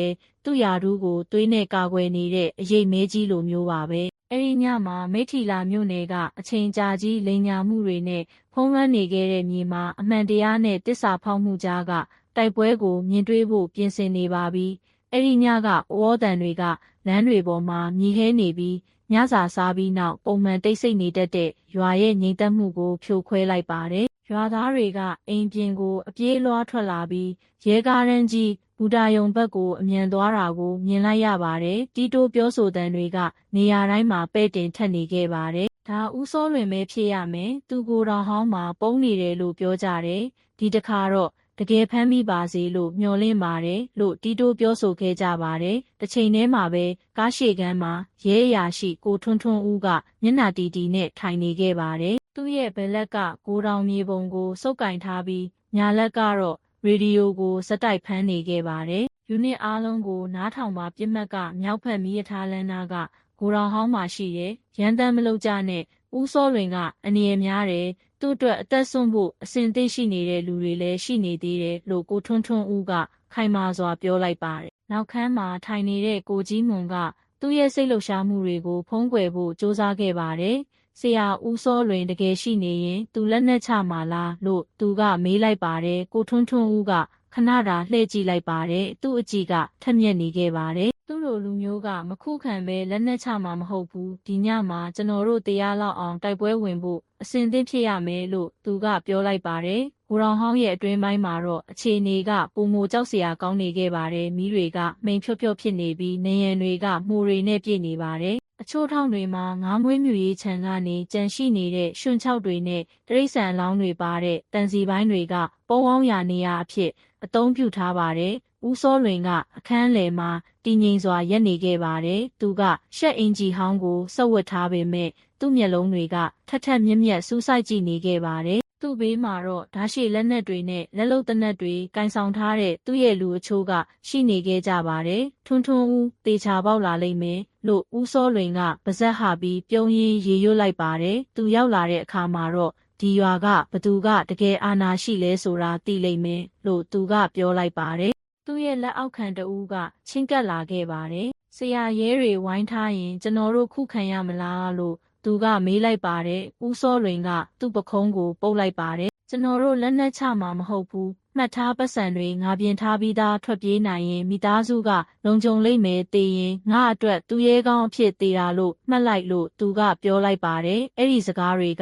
S1: သူ့ယာဒူးကိုသွေးနဲ့ကာကွယ်နေတဲ့အရေးမဲကြီးလိုမျိုးပါပဲအဲ့ဒီညမှာမိထီလာမြို့နယ်ကအချိန်ကြာကြီးလိန်ညာမှုတွေနဲ့ဖုံးလွှမ်းနေခဲ့တဲ့မြေမှာအမှန်တရားနဲ့တစ္ဆာဖောက်မှုကြားကတိုက်ပွဲကိုမြင်တွေ့ဖို့ပြင်ဆင်နေပါပြီအဲ့ဒီညကဩေါ်တန်တွေကလမ်းတွေပေါ်မှာမြည်ခဲနေပြီးညစာစားပြီးနောက်ပုံမှန်တိတ်ဆိတ်နေတတ်တဲ့ရွာရဲ့ငြိမ်သက်မှုကိုဖြိုခွဲလိုက်ပါတယ်ရွာသားတွေကအိမ်ပြင်ကိုအပြေးလွှားထွက်လာပြီးရဲကားရန်ကြီးဘူတာယုံဘက်ကိုအမြန်သွားတာကိုမြင်လိုက်ရပါတယ်တီတိုပြောဆိုတန်တွေကနေရာတိုင်းမှာပဲ့တင်ထက်နေခဲ့ပါတယ်ဒါဦးစောလွင်ပဲဖြစ်ရမယ်သူကိုယ်တော်ဟောင်းမှာပုံနေတယ်လို့ပြောကြတယ်ဒီတခါတော့တကယ်ဖမ်းမိပါစေလို့မျှော်လင့်ပါတယ်လို့တီတိုပြောဆိုခဲ့ကြပါတယ်တစ်ချိန်တည်းမှာပဲကားရှေ့ကမ်းမှာရဲအရာရှိကိုထွန်းထွန်းဦးကမျက်နှာတီတီနဲ့ထိုင်နေခဲ့ပါတယ်သူ့ရဲ့ဘယ်လက်ကကိုတောင်မြေပုံကိုစုပ်ကင်ထားပြီးညာလက်ကတော့ရေဒီယိုကိုစက်တိုက်ဖမ်းနေခဲ့ပါတယ်ယူနစ်အားလုံးကိုနားထောင်ပါပြစ်မှတ်ကမြောက်ဖက်မီးရထားလမ်းနာကကိုတော်ဟောင်းမှာရှိရဲ့ရန်တမ်းမလုပ်ကြနဲ့ဦးစောလွင်ကအနေရများတယ်သူ သူ့အတွက်အသက်ဆုံးဖို့အစဉ်သင့်ရှိနေတဲ့လူတွေလည်းရှိနေသေးတယ်လို့ကိုထွန်းထွန်းဦးကခိုင်မာစွာပြောလိုက်ပါတယ်။နောက်ခန်းမှာထိုင်နေတဲ့ကိုကြီးမွန်ကသူ့ရဲ့စိတ်လှုပ်ရှားမှုတွေကိုဖုံးကွယ်ဖို့စ조사ခဲ့ပါတယ်။ဆရာဦးစောလွင်တကယ်ရှိနေရင်သူလက်နက်ချမှာလားလို့သူကမေးလိုက်ပါတယ်။ကိုထွန်းထွန်းဦးကခဏတာလှည့်ကြည့်လိုက်ပါတယ်။သူ့အကြည့်ကထက်မြက်နေခဲ့ပါတယ်။သူ့လိုလူမျိုးကမခုခံပဲလက်နက်ချမှာမဟုတ်ဘူး။ဒီညမှာကျွန်တော်တို့တရားလောက်အောင်တိုက်ပွဲဝင်ဖို့အစဉ်သင့်ဖြစ်ရမယ်လို့သူကပြောလိုက်ပါတယ်။ဘူရောင်ဟောင်းရဲ့အတွင်းပိုင်းမှာတော့အခြေအနေကပုံမိုကြောက်စရာကောင်းနေခဲ့ပါတယ်။မီးတွေကမိန်ဖြော့ဖြော့ဖြစ်နေပြီးနေရန်တွေကမှုတွေနဲ့ပြည့်နေပါတယ်။အချို့ထောင်တွေမှာငါးမွေးမြူရေးခြံကနေကြန့်ရှိနေတဲ့ရွှွန်ချောက်တွေနဲ့တရိတ်ဆန်အလောင်းတွေပါတဲ့တန်စီပိုင်းတွေကပုံဝေါင်းရာနေရာအဖြစ်အသုံးပြုထားပါတယ်။ဦးစောလွင်ကအခန်းလယ်မှာတည်ငြိမ်စွာရပ်နေခဲ့ပါတယ်။သူကရှက်အင်ဂျီဟောင်းကိုစက်ဝတ်ထားပေမဲ့သူ့မျက်လုံးတွေကထက်ထက်မြက်မြက်စူးစိုက်ကြည့်နေခဲ့ပါတယ်။သူ့ဘေးမှာတော့ဓာတ်ရှည်လက်နက်တွေနဲ့လက်လုံသေနတ်တွေကင်ဆောင်ထားတဲ့သူ့ရဲ့လူအချို့ကရှိနေခဲ့ကြပါတယ်။ထွန်းထွန်းဦးတေချာပေါက်လာလိမ့်မယ်လို့ဦးစောလွင်ကပါဇက်ဟာပြီးပြုံးရင်းရေရွတ်လိုက်ပါတယ်။သူရောက်လာတဲ့အခါမှာတော့ဒီရွာကဘသူကတကယ်အာဏာရှိလဲဆိုတာသိလိမ့်မယ်လို့သူကပြောလိုက်ပါတယ်။သူ့ရဲ့လက်အောက်ခံတဦးကချင်းကပ်လာခဲ့ပါတယ်။ဆရာရဲတွေဝိုင်းထားရင်ကျွန်တော်တို့ခုခံရမလားလို့သူကမေးလိုက်ပါတယ်။ဦးစောလွင်ကသူ့ပခုံးကိုပုတ်လိုက်ပါတယ်။ကျွန်တော်တို့လက်နက်ချမှာမဟုတ်ဘူး။မှတ်ထားပတ်စံတွေငါပြင်ထားပြီးသားထွက်ပြေးနိုင်ရင်မိသားစုကလုံခြုံလိမ့်မယ်တေးရင်ငါအတွက်သူရဲကောင်းအဖြစ်တေးတာလို့မှတ်လိုက်လို့သူကပြောလိုက်ပါတယ်။အဲ့ဒီစကားတွေ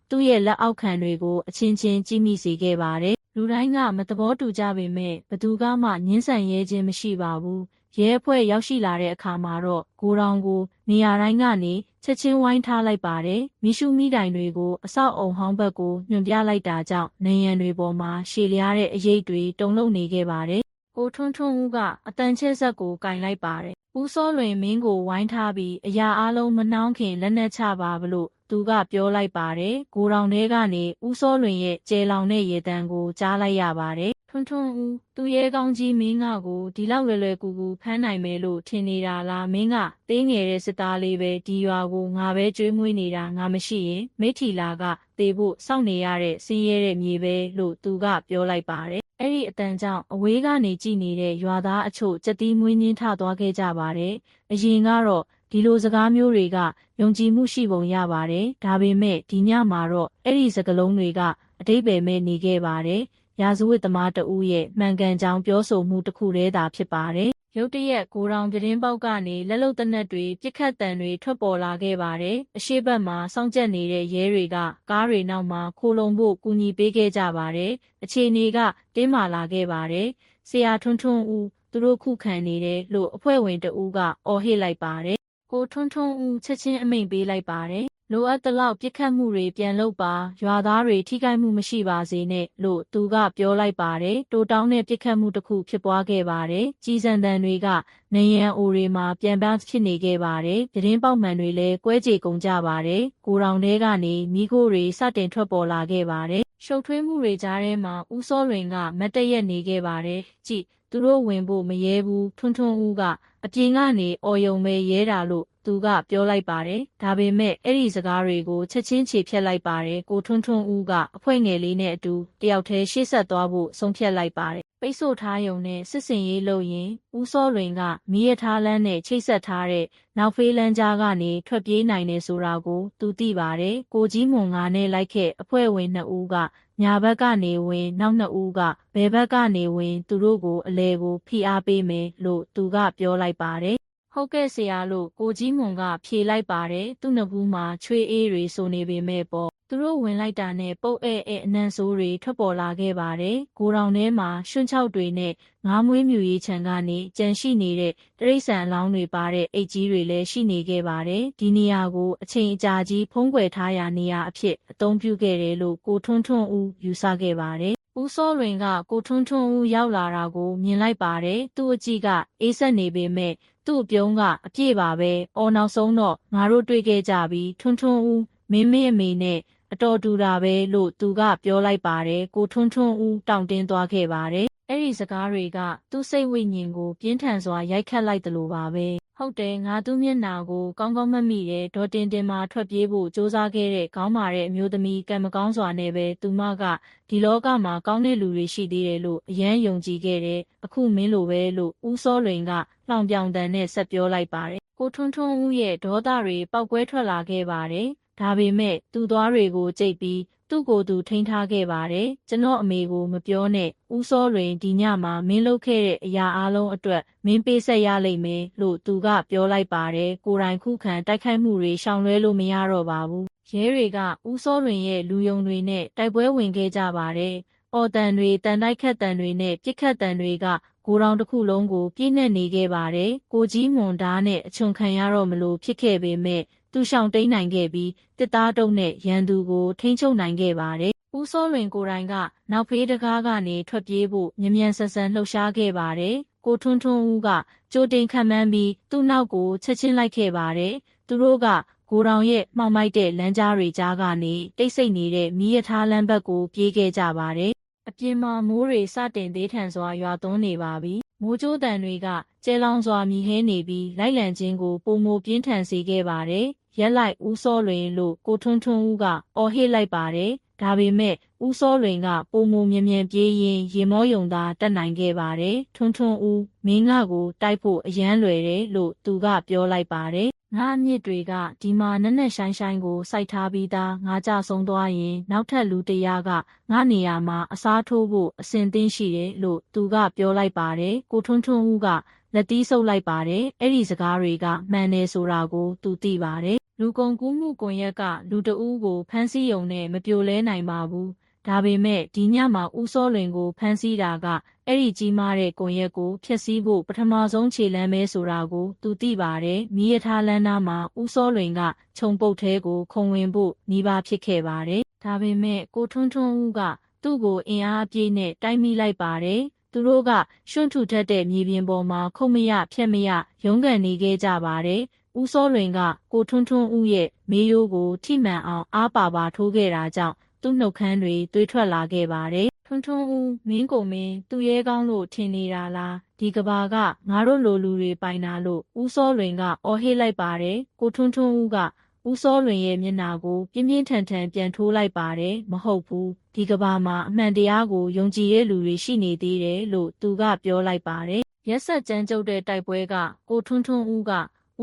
S1: ကသူ့ရဲ့လက်အောက်ခံတွေကိုအချင်းချင်းကြည့်မိစေခဲ့ပါတယ်။လူတိုင်းကမသဘောတူကြပေမဲ့ဘသူကမှငင်းဆန်ရဲခြင်းမရှိပါဘူး။ရဲအဖွဲ့ရောက်ရှိလာတဲ့အခါမှာတော့ကိုတောင်ကိုနေရာတိုင်းကနေချက်ချင်းဝိုင်းထားလိုက်ပါတယ်။မိရှုမိတိုင်တွေကိုအဆောက်အုံဟောင်းဘက်ကိုညွှန်ပြလိုက်တာကြောင့်နေရန်တွေပေါ်မှာရှည်လျားတဲ့အရိပ်တွေတုန်လှုပ်နေခဲ့ပါတယ်။ကိုထွန်းထွန်းဦးကအတန်ချဲဆက်ကိုကင်လိုက်ပါတယ်။ဦးစောလွင်မင်းကိုဝိုင်းထားပြီးအရာအလုံးမနှောင်းခင်လက်နက်ချပါဘလို့သူကပြောလိုက်ပါတယ်။ကိုတောင်ထဲကနေဦးစောလွင်ရဲ့ကျဲလောင်တဲ့ရေတံကိုကြားလိုက်ရပါတယ်။ထွန်းထွန်းဦးသူရဲကောင်းကြီးမင်းကကိုဒီလောက်လွယ်လွယ်ကူကူဖမ်းနိုင်မယ်လို့ထင်နေတာလားမင်းကသေးငယ်တဲ့စစ်သားလေးပဲဒီရွာကိုငါပဲကျွေးမွေးနေတာငါမရှိရင်မိထီလာကသေဖို့စောင့်နေရတဲ့စင်းရဲတဲ့မြေပဲလို့သူကပြောလိုက်ပါတယ်။အဲ့ဒီအတန်ကြောင့်အဝေးကနေကြည့်နေတဲ့ရွာသားအချို့ကြက်တီးမွေးညင်းထသွားခဲ့ကြပါတယ်။အရင်ကတော့ဒီလိုစကားမျိုးတွေကယုံကြည်မှုရှိပုံရပါတယ်။ဒါပေမဲ့ဒီညမှာတော့အဲ့ဒီစကားလုံးတွေကအတိတ်ပဲမဲ့နေခဲ့ပါတယ်။ရာဇဝတ်သမားတဦးရဲ့မှန်ကန်ကြောင်းပြောဆိုမှုတစ်ခုတည်းသာဖြစ်ပါတယ်။ရုတ်တရက်ကိုတောင်ပြတင်းပေါက်ကနေလက်လုံသေနတ်တွေပြစ်ခတ်တံတွေထွက်ပေါ်လာခဲ့ပါတယ်။အရှိတ်ဘက်မှာစောင့်ကြပ်နေတဲ့ရဲတွေကကားတွေနောက်မှာခိုလုံဖို့ကူညီပေးခဲ့ကြပါတယ်။အခြေအနေကတင်းမာလာခဲ့ပါတယ်။ဆရာထွန်းထွန်းဦးသူတို့ခုခံနေတယ်လို့အဖွဲ့ဝင်တဦးကအော်ဟစ်လိုက်ပါတယ်။ကိုထွန်းထွန်းဦးချက်ချင်းအမိန့်ပေးလိုက်ပါတယ်။လိုအပ်သလောက်ပြစ်ခတ်မှုတွေပြန်လုပ်ပါရွာသားတွေထိခိုက်မှုမရှိပါစေနဲ့လို့သူကပြောလိုက်ပါတယ်တိုးတောင်းတဲ့ပြစ်ခတ်မှုတစ်ခုဖြစ်ပွားခဲ့ပါတယ်ကြီးစံတန်တွေကနေရန်အိုတွေမှာပြန်ပန်းဖြစ်နေခဲ့ပါတယ်ပြင်းပေါက်မှန်တွေလည်းကွဲကြေကုန်ကြပါတယ်ကိုတောင်ထဲကနေမိခိုးတွေစတင်ထွက်ပေါ်လာခဲ့ပါတယ်ရှုပ်ထွေးမှုတွေကြားထဲမှာဦးစောလွင်ကမတ်တရက်နေခဲ့ပါတယ်ကြည်သူတို့ဝင်ဖို့မရဲဘူးထွန်းထွန်းဦးကအပြင်ကနေအော်ယုံပဲရဲတာလို့သူကပြောလိုက်ပါတယ်ဒါပေမဲ့အဲ့ဒီစကားတွေကိုချက်ချင်းခြေဖြတ်လိုက်ပါတယ်ကိုထွန်းထွန်းဦးကအဖွဲ့ငယ်လေးနဲ့အတူတယောက်တည်းရှေ့ဆက်သွားဖို့ဆုံးဖြတ်လိုက်ပါတယ်ပိတ်ဆို့ထားရုံနဲ့စစ်စင်ရေးလုပ်ရင်ဦးစောလွင်ကမီးရထားလမ်းနဲ့ချိတ်ဆက်ထားတဲ့နောက်ဖေးလမ်းကြားကနေထွက်ပြေးနိုင်တယ်ဆိုတာကိုသူသိပါတယ်ကိုကြီးမွန်ငါနဲ့လိုက်ခဲ့အဖွဲ့ဝင်2ဦးကညာဘက်ကနေဝင်နောက်2ဦးကဘယ်ဘက်ကနေဝင်သူတို့ကိုအလဲကိုဖိအားပေးမယ်လို့သူကပြောလိုက်ပါတယ်ဟုတ်ကဲ့ဆရာလို့ကိုကြီးမွန်ကဖြေလိုက်ပါတယ်သူ့နှစ်ဘူးမှာချွေးအေးတွေဆိုနေပေမဲ့ပေါ့သူတို့ဝင်လိုက်တာနဲ့ပုတ်အနံဆိုးတွေထွက်ပေါ်လာခဲ့ပါတယ်ကိုတောင်ထဲမှာရွှွန့်ချောက်တွေနဲ့ငါးမွေးမြူရေးခြံကနေကြံရှိနေတဲ့တရိတ်ဆန်အလောင်းတွေပါတဲ့အိတ်ကြီးတွေလည်းရှိနေခဲ့ပါတယ်ဒီနေရာကိုအချိန်အကြာကြီးဖုံးကွယ်ထားရာနေရာအဖြစ်အသုံးပြုခဲ့တယ်လို့ကိုထွန်းထွန်းဦးယူဆခဲ့ပါတယ်ဦးစောလွင်ကကိုထွန်းထွန်းဦးရောက်လာတာကိုမြင်လိုက်ပါတယ်သူ့အကြည့်ကအေးဆက်နေပေမဲ့သူ့အပြုံးကအပြည့်ပါပဲအော်နောက်ဆုံးတော့ငါတို့တွေ့ခဲ့ကြပြီးထွန်းထွန်းဦးမင်းမေအမေနဲ့အတော်တူတာပဲလို့သူကပြောလိုက်ပါတယ်ကိုထွန်းထွန်းဦးတောင့်တင်းသွားခဲ့ပါတယ်အဲ့ဒီစကားတွေကသူ့စိတ်ဝိညာဉ်ကိုပြင်းထန်စွာရိုက်ခတ်လိုက်တယ်လို့ပါပဲ ဟုတ်တယ်ငါသူ့မျက်နှာကိုကောင်းကောင်းမမိတယ်ဒေါ်တင်တင်မှာထွက်ပြေးဖို့စူးစမ်းခဲ့တဲ့ခေါင်းမာတဲ့အမျိုးသမီးကံမကောင်းစွာနဲ့ပဲသူမကဒီလောကမှာကောင်းတဲ့လူတွေရှိသေးတယ်လို့အယမ်းယုံကြည်ခဲ့တယ်အခုမင်းလိုပဲလို့ဦးစောလွင်ကလှောင်ပြောင်တန်နဲ့ဆက်ပြောလိုက်ပါတယ်ကိုထွန်းထွန်းဦးရဲ့ဒေါသတွေပောက်ကွဲထွက်လာခဲ့ပါတယ်ဒါပေမဲ့သူ့သွားတွေကိုကြိတ်ပြီးသူ့ကိုယ်သူထိန်းထားခဲ့ပါတယ်ကျွန်တော်အမေကိုမပြောနဲ့ဦးစောလွင်ဒီညမှာမင်းလုပ်ခဲ့တဲ့အရာအလုံးအတွက်မင်းပေးဆက်ရလိမ့်မယ်လို့သူကပြောလိုက်ပါတယ်ကိုယ်တိုင်ခုခံတိုက်ခိုက်မှုတွေရှောင်လွှဲလို့မရတော့ပါဘူးရဲတွေကဦးစောလွင်ရဲ့လူယုံတွေနဲ့တိုက်ပွဲဝင်ခဲ့ကြပါတယ်အော်တန်တွေတန်တိုက်ခတ်တန်တွေနဲ့ပြစ်ခတ်တန်တွေကကိုယ်တော်တစ်ခုလုံးကိုပြည့်နှက်နေခဲ့ပါတယ်ကိုကြီးမွန်ဓာတ်နဲ့အချွန်ခံရတော့မလို့ဖြစ်ခဲ့ပေမဲ့သူရှောင်တိန်နိုင်ခဲ့ပြီးတစ်သားတုံးနဲ့ရန်သူကိုထိန်းချုပ်နိုင်ခဲ့ပါတယ်။ဦးစောလွင်ကိုယ်တိုင်ကနောက်ဖေးတကားကနေထွက်ပြေးဖို့မြ мян ဆန်ဆန်လှုပ်ရှားခဲ့ပါတယ်။ကိုထွန်းထွန်းဦးကကြိုတင်ခံမှန်းပြီးသူ့နောက်ကိုချက်ချင်းလိုက်ခဲ့ပါတယ်။သူတို့ကကိုတောင်ရဲ့မှောင်မိုက်တဲ့လမ်းကြားတွေကြားကနေတိတ်ဆိတ်နေတဲ့မီးရထားလမ်းဘက်ကိုပြေးခဲ့ကြပါတယ်။အပြင်မှာမိုးတွေစတင်သေးထန်စွာရွာသွန်းနေပါပြီ။မိုးကြိုးတန်တွေကကျဲလောင်စွာမြည်ဟဲနေပြီးလိုက်လံခြင်းကိုပုံမပြင်းထန်စေခဲ့ပါတယ်။ရက်လိုက်ဦးစောလွင်လို့ကိုထွန်းထွန်းဦးကအော်ဟစ်လိုက်ပါတယ်။ဒါပေမဲ့ဦးစောလွင်ကပုံမမြ мян ပြေးရင်ရေမောယုံသာတက်နိုင်ခဲ့ပါတယ်။ထွန်းထွန်းဦးမင်းကကိုတိုက်ဖို့အယမ်းလွယ်တယ်လို့သူကပြောလိုက်ပါတယ်။ငါအမြစ်တွေကဒီမှာနက်နက်ရှိုင်းရှိုင်းကိုစိုက်ထားပြီးသားငါကြဆုံးသွားရင်နောက်ထပ်လူတရားကငါနေရာမှာအစားထိုးဖို့အစဉ်သင့်ရှိတယ်လို့သူကပြောလိုက်ပါတယ်ကိုထွန်းထွန်းဦးကလက်တီးဆုပ်လိုက်ပါတယ်အဲ့ဒီစကားတွေကမှန်တယ်ဆိုတာကိုသူသိပါတယ်လူကုန်ကူးမှုကွန်ရက်ကလူတဦးကိုဖမ်းဆီးရုံနဲ့မပြိုလဲနိုင်ပါဘူးဒါပေမဲ့ဒီညမှာဦးစောလွင်ကိုဖမ်းဆီးတာကအဲ့ဒီကြီးမားတဲ့ကွန်ရက်ကိုဖျက်ဆီးဖို့ပထမဆုံးခြေလှမ်းပဲဆိုတာကိုသူသိပါတယ်။မီးရထားလမ်းသားမှာဦးစောလွင်ကခြုံပုတ်သေးကိုခုံဝင်ဖို့နှီးပါဖြစ်ခဲ့ပါတယ်။ဒါပေမဲ့ကိုထွန်းထွန်းဦးကသူ့ကိုအင်အားအပြည့်နဲ့တိုက်မိလိုက်ပါတယ်။သူတို့ကရွှွန့်ထူထက်တဲ့မြေပြင်ပေါ်မှာခုတ်မရဖြက်မရရုန်းကန်နေခဲ့ကြပါတယ်။ဦးစောလွင်ကကိုထွန်းထွန်းဦးရဲ့မေးရိုးကိုထိမှန်အောင်အားပါထိုးခဲ့တာကြောင့်သူ့နှုတ်ခမ်းတွေသွေးထွက်လာခဲ့ပါတယ်။ထွန်းထွန်းဦးမင်းကိုမင်းသူ့ရဲကောင်းလို့ထင်နေတာလားဒီကဘာကငါတို့လိုလူတွေပိုင်တာလို့ဦးစောလွင်ကအော်ဟစ်လိုက်ပါတယ်ကိုထွန်းထွန်းဦးကဦးစောလွင်ရဲ့မျက်နှာကိုပြင်းပြင်းထန်ထန်ပြန်ထိုးလိုက်ပါတယ်မဟုတ်ဘူးဒီကဘာမှာအမှန်တရားကိုယုံကြည်တဲ့လူတွေရှိနေသေးတယ်လို့သူကပြောလိုက်ပါတယ်ရက်ဆက်ကြမ်းကြုတ်တဲ့တိုက်ပွဲကကိုထွန်းထွန်းဦးက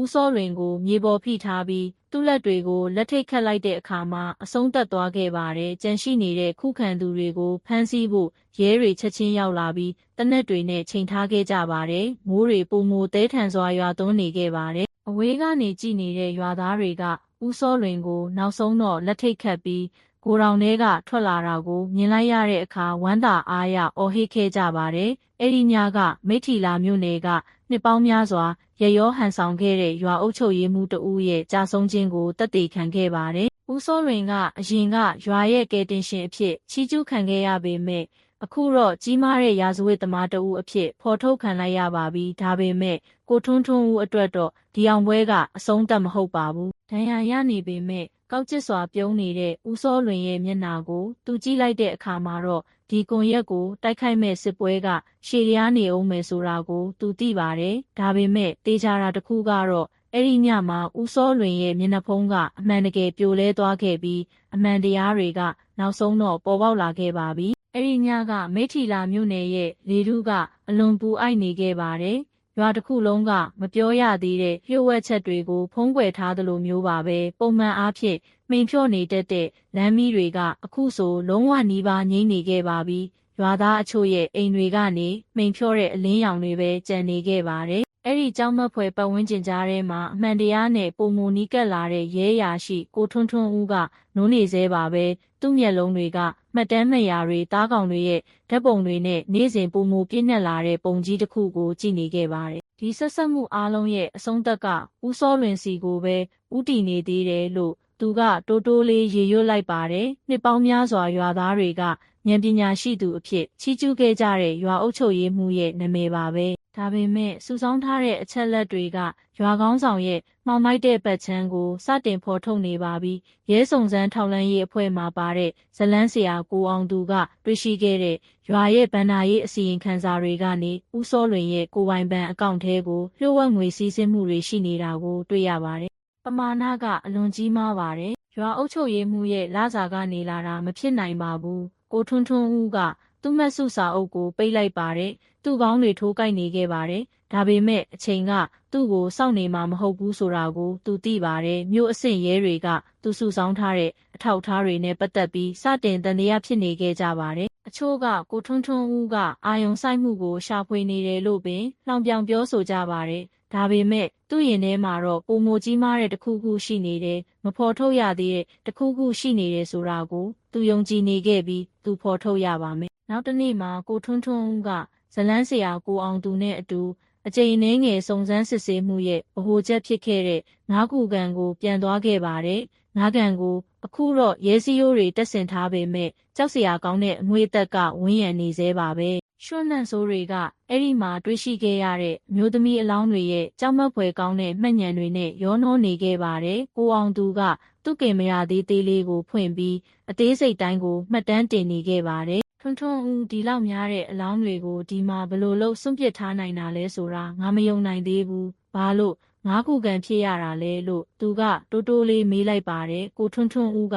S1: ဦးစောလွင်ကိုမြေပေါ်ဖိထားပြီးသူ့လက်တွေကိုလက်ထိတ်ခတ်လိုက်တဲ့အခါမှာအဆုံးသတ်သွားခဲ့ပါတယ်။ကြန့်ရှိနေတဲ့ခုခံသူတွေကိုဖမ်းဆီးဖို့ရဲတွေချက်ချင်းရောက်လာပြီးတနက်တွေနဲ့ချိန်ထားခဲ့ကြပါတယ်။မိုးတွေပုံမိုတဲထန်စွာရွာသွန်းနေခဲ့ပါတယ်။အဝေးကနေကြည့်နေတဲ့ရွာသားတွေကဦးစောလွင်ကိုနောက်ဆုံးတော့လက်ထိတ်ခတ်ပြီးကိုတောင်ထဲကထွက်လာတာကိုမြင်လိုက်ရတဲ့အခါဝမ်းသာအားရအော်ဟစ်ခဲ့ကြပါတယ်။အဲ့ဒီညကမိထီလာမြို့နယ်ကနှစ်ပေါင်းများစွာရရောဟန်ဆောင်ခဲ့တဲ့ရွာအုပ်ချုပ်ရေးမှူးတဦးရဲ့ကြာဆုံးခြင်းကိုသက်သေခံခဲ့ပါတယ်။ဦးစောလွင်ကအရင်ကရွာရဲ့ကယ်တင်ရှင်အဖြစ်ချီးကျူးခံခဲ့ရပေမဲ့အခုတော့ကြီးမားတဲ့ရာဇဝတ်သမားတဦးအဖြစ်ဖော်ထုတ်ခံလိုက်ရပါပြီ။ဒါပေမဲ့ကိုထွန်းထွန်းဦးအတွက်တော့ဒီအောင်ပွဲကအဆုံးသတ်မဟုတ်ပါဘူး။ဒဏ်ရာရနေပေမဲ့ကောက်ကျစ်စွာပြုံးနေတဲ့ဦးစောလွင်ရဲ့မျက်နှာကိုသူကြည့်လိုက်တဲ့အခါမှာတော့ဒီကွန်ရက်ကိုတိုက်ခိုက်မဲ့စစ်ပွဲကရှေ့ရားနေအောင်မယ်ဆိုတာကိုသူသိပါတယ်။ဒါပေမဲ့တေချာတာတစ်ခုကတော့အဲ့ဒီညမှာဦးစောလွင်ရဲ့မျက်နှာဖုံးကအမှန်တကယ်ပြိုလဲသွားခဲ့ပြီးအမှန်တရားတွေကနောက်ဆုံးတော့ပေါ်ပေါက်လာခဲ့ပါပြီ။အဲ့ဒီညကမိထီလာမြို့နယ်ရဲ့လေထုကအလွန်ပူအိုက်နေခဲ့ပါတယ်။ရွာတစ်ခုလုံးကမပြောရသေးတဲ့လျှို့ဝှက်ချက်တွေကိုဖုံးကွယ်ထားသလိုမျိုးပါပဲပုံမှန်အားဖြင့်မှိန်ဖြော့နေတတ်တဲ့လမ်းမီးတွေကအခုဆိုလုံးဝနီးပါးငြိမ့်နေခဲ့ပါပြီရွာသားအချို့ရဲ့အိမ်တွေကနေမှိန်ဖြော့တဲ့အလင်းရောင်တွေပဲကျန်နေခဲ့ပါတယ်အဲ့ဒီကြောင့်မဖွယ်ပတ်ဝန်းကျင်ကြားထဲမှာအမှန်တရားနဲ့ပုံမူနီးကပ်လာတဲ့ရဲရာရှိကိုထွန်းထွန်းဦးကနုံးနေသေးပါပဲသူ့မျက်လုံးတွေကမှတ်တမ်းမှတ်ရာတွေတားကောင်တွေရဲ့ဓာတ်ပုံတွေနဲ့နေ့စဉ်ပုံမူပြည့်နှက်လာတဲ့ပုံကြီးတစ်ခုကိုကြည့်နေခဲ့ပါတယ်ဒီဆက်ဆက်မှုအားလုံးရဲ့အဆုံးသတ်ကဦးစောလွင်စီကိုပဲဥတီနေသေးတယ်လို့သူကတိုးတိုးလေးရေရွတ်လိုက်ပါတယ်နှစ်ပေါင်းများစွာရွာသားတွေကဉာဏ်ပညာရှိသူအဖြစ်ချီးကျူးခဲ့ကြတဲ့ရွာအုပ်ချုပ်ရေးမှူးရဲ့နာမည်ပါပဲ ဒါပေမဲ့စုဆောင်းထားတဲ့အချက်လက်တွေကရွာကောင်းဆောင်ရဲ့မှောင်မိုက်တဲ့ပတ်ချမ်းကိုစတင်ဖော်ထုတ်နေပါပြီ။ရဲစုံစမ်းထောက်လှမ်းရေးအဖွဲ့မှပါတဲ့ဇလန်းဆရာကိုအောင်သူကတွေ့ရှိခဲ့တဲ့ရွာရဲ့ဗန္ဒာရေးအစီရင်ခံစာတွေကနေဦးစောလွင်ရဲ့ကိုပိုင်ဘဏ်အကောင့်ထဲကိုလျှို့ဝှက်ငွေစီးဆင်းမှုတွေရှိနေတာကိုတွေ့ရပါတယ်။ပမာဏကအလွန်ကြီးမားပါတယ်။ရွာအုပ်ချုပ်ရေးမှူးရဲ့လစာကနေလာတာမဖြစ်နိုင်ပါဘူး။ကိုထွန်းထွန်းဦးကသူ့မတ်စုစာအုပ်ကိုပိတ်လိုက်ပါတယ်။သူ့ကောင်းတွေထိုးကိုက်နေခဲ့ပါတယ်။ဒါပေမဲ့အချိန်ကသူ့ကိုစောင့်နေမှာမဟုတ်ဘူးဆိုတာကိုသူသိပါတယ်။မြို့အဆင့်ရဲတွေကသူစုဆောင်းထားတဲ့အထောက်အထားတွေနဲ့ပတ်သက်ပြီးစတင်တန်တရားဖြစ်နေခဲ့ကြပါတယ်။အချို့ကကိုထွန်းထွန်းဦးကအာယုံဆိုင်မှုကိုရှာဖွေနေတယ်လို့ပင်လှောင်ပြောင်ပြောဆိုကြပါတယ်။ဒါပေမဲ့သူ့ရင်ထဲမှာတော့ပုံမကြီးမားတဲ့တစ်ခုခုရှိနေတယ်မဖော်ထုတ်ရသေးတဲ့တစ်ခုခုရှိနေတယ်ဆိုတာကိုသူယုံကြည်နေခဲ့ပြီးသူဖော်ထုတ်ရပါမယ်နောက်တစ်နေ့မှာကိုထွန်းထွန်းဦးကဇလန်းဆရာကိုအောင်သူနဲ့အတူအကြိမ်အနည်းငယ်စုံစမ်းစစ်ဆေးမှုရဲ့ဗဟိုချက်ဖြစ်ခဲ့တဲ့ငါးခုကန်ကိုပြန်သွားခဲ့ပါတယ်ငါးကန်ကိုအခုတော့ရဲစည်းရိုးတွေတက်ဆင်ထားပေမဲ့ကြောက်စရာကောင်းတဲ့အငွေသက်ကဝန်းရံနေသေးပါပဲရွှွန့်နှံဆိုးတွေကအဲ့ဒီမှာတွေ့ရှိခဲ့ရတဲ့အမျိုးသမီးအလောင်းတွေရဲ့ကြောက်မက်ဖွယ်ကောင်းတဲ့မှတ်ဉာဏ်တွေနဲ့ရောနှောနေခဲ့ပါတယ်ကိုအောင်သူကသူ့ကင်မရာသေးသေးလေးကိုဖွင့်ပြီးအသေးစိတ်တိုင်းကိုမှတ်တမ်းတင်နေခဲ့ပါတယ်ထွန်းထွန်းဦးဒီလောက်များတဲ့အလောင်းတွေကိုဒီမှာဘယ်လိုလုပ်စွန့်ပစ်ထားနိုင်တာလဲဆိုတာငါမယုံနိုင်သေးဘူးဘာလို့ငါးခုကန်ဖြစ်ရတာလဲလို့သူကတိုးတိုးလေးမေးလိုက်ပါတယ်ကိုထွန်းထွန်းဦးကအ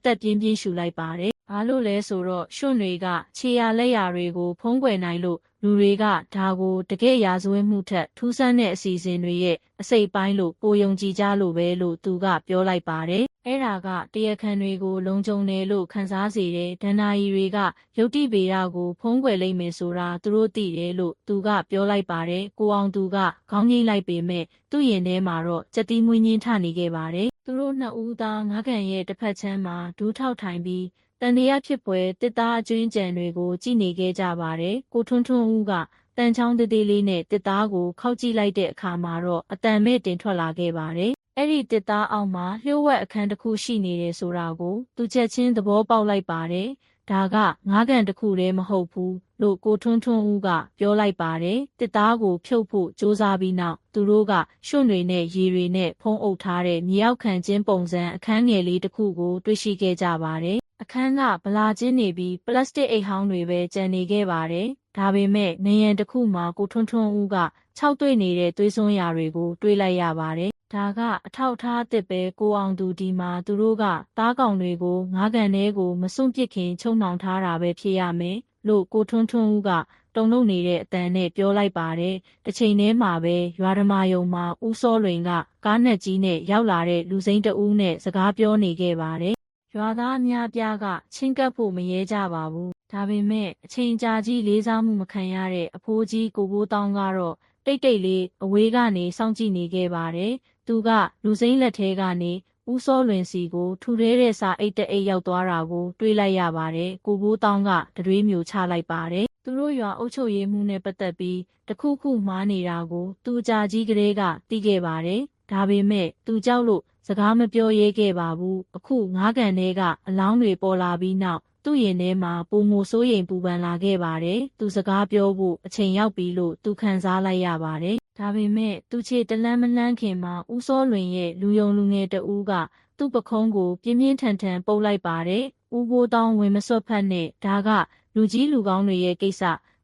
S1: သက်ပြင်းပြင်းရှူလိုက်ပါတယ်ဘာလို့လဲဆိုတော့ရွှွန့်တွေကခြေရလက်ရာတွေကိုဖုံးကွယ်နိုင်လို့လူတွေကဒါကိုတကယ့်ရာဇဝတ်မှုထက်ထူးဆန်းတဲ့အစီအစဉ်တွေရဲ့အစိတ်ပိုင်းလို့ပိုယုံကြည်ကြလို့ပဲလို့သူကပြောလိုက်ပါတယ်အဲ့ဒါကတရားခံတွေကိုလုံခြုံတယ်လို့ခန်းစားစေတဲ့ဒဏ္ဍာရီတွေကယုတ်တိပေရကိုဖုံးကွယ်လိုက်မယ်ဆိုတာသူတို့သိတယ်လို့သူကပြောလိုက်ပါတယ်ကိုအောင်သူကခေါင်းငိမ့်လိုက်ပေမဲ့သူ့ရင်ထဲမှာတော့ကြက်တီးမွေးညင်းထနေခဲ့ပါတယ်သူတို့နှစ်ဦးသားငါးကန်ရဲ့တစ်ဖက်ချမ်းမှာဒူးထောက်ထိုင်ပြီးတန်တရားဖြစ်ပွဲတစ်သားအကျွင်းကြံတွေကိုကြည့်နေခဲ့ကြပါတယ်ကိုထွန်းထွန်းဦးကတန်ချောင်းသေးသေးလေးနဲ့တစ်သားကိုခောက်ကြည့်လိုက်တဲ့အခါမှာတော့အတန်မဲ့တင်ထွက်လာခဲ့ပါတယ်အဲ့ဒီတစ်သားအောက်မှာလျှို့ဝှက်အခန်းတစ်ခုရှိနေတယ်ဆိုတာကိုသူချက်ချင်းသဘောပေါက်လိုက်ပါတယ်ဒါကငါးကန်တစ်ခုတည်းမဟုတ်ဘူးလို့ကိုထွန်းထွန်းဦးကပြောလိုက်ပါတယ်တစ်သားကိုဖြုတ်ဖို့စ조사ပြီးနောက်သူတို့ကရွှွန့်တွေနဲ့ရေတွေနဲ့ဖုံးအုပ်ထားတဲ့မြေအောက်ခံချင်းပုံစံအခန်းငယ်လေးတစ်ခုကိုတွေ့ရှိခဲ့ကြပါတယ်အခန်းကဗလာကျင်းနေပြီးပလတ်စတစ်အိတ်ဟောင်းတွေပဲကျန်နေခဲ့ပါတယ်ဒါပေမဲ့နေရန်တစ်ခုမှာကိုထွန်းထွန်းဦးကခြောက်တွေ့နေတဲ့သွေးစွန်းရာတွေကိုတွေးလိုက်ရပါတယ်ဒါကအထောက်ထားအစ်စ်ပဲကိုအောင်သူဒီမှာသူတို့ကသားကောင်တွေကိုငါးကန်ထဲကိုမစွန့်ပစ်ခင်ချုံနှောင်ထားတာပဲဖြစ်ရမယ်လို့ကိုထွန်းထွန်းဦးကတုံ့လုံနေတဲ့အတန်နဲ့ပြောလိုက်ပါတယ်တစ်ချိန်တည်းမှာပဲရွာဓမာယုံမှာဦးစောလွင်ကကားနဲ့ကြီးနဲ့ရောက်လာတဲ့လူစိမ်းတဦးနဲ့စကားပြောနေခဲ့ပါတယ်ရွာသားအများပြားကချင်းကပ်ဖို့မရဲကြပါဘူးဒါပေမဲ့အချိန်ကြာကြီးလေးစားမှုမခံရတဲ့အဖိုးကြီးကိုဘိုးတောင်းကတော့တိတ်တိတ်လေးအဝေးကနေစောင့်ကြည့်နေခဲ့ပါတယ်သူကလူစိမ်းလက်ထဲကနေဦးစောလွင်စီကိုထူထဲတဲ့စာအိတ်တအိတ်ရောက်သွားတာကိုတွေးလိုက်ရပါတယ်ကိုဘိုးတောင်းကတရွေးမျိုးချလိုက်ပါတယ်သူတို့ရွာအုပ်ချုပ်ရေးမှုနဲ့ပတ်သက်ပြီးတခုခုမှားနေတာကိုသူအကြာကြီးကလေးကသိခဲ့ပါတယ်ဒါပေမဲ့သူကြောက်လို့စကားမပြောရဲခဲ့ပါဘူးအခုငါးကန်ထဲကအလောင်းတွေပေါ်လာပြီးနောက်သူ့ရင်ထဲမှာပုံမစိုးရိမ်ပူပန်လာခဲ့ပါတယ်သူစကားပြောဖို့အချိန်ရောက်ပြီလို့သူခံစားလိုက်ရပါတယ်ဒါပေမဲ့သူချေတလန်းမလန်းခင်မှာဦးစောလွင်ရဲ့လူယုံလူငယ်တဦးကသူ့ပခုံးကိုပြင်းပြင်းထန်ထန်ပုတ်လိုက်ပါတယ်ဦးဘိုးတောင်းဝင်မစွတ်ဖက်နဲ့ဒါကလူကြီးလူကောင်းတွေရဲ့ကိစ္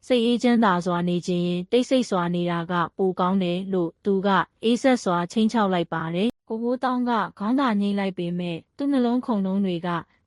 S1: စစိတ်အေးချမ်းသာစွာနေခြင်းရင်တိတ်ဆိတ်စွာနေတာကပိုကောင်းတယ်လို့သူကအေးဆက်စွာချိန်ချောက်လိုက်ပါတယ်ကိုဘိုးတောင်းကခေါင်းသာငိမ့်လိုက်ပေမဲ့သူ့နှလုံးခုန်လုံးတွေ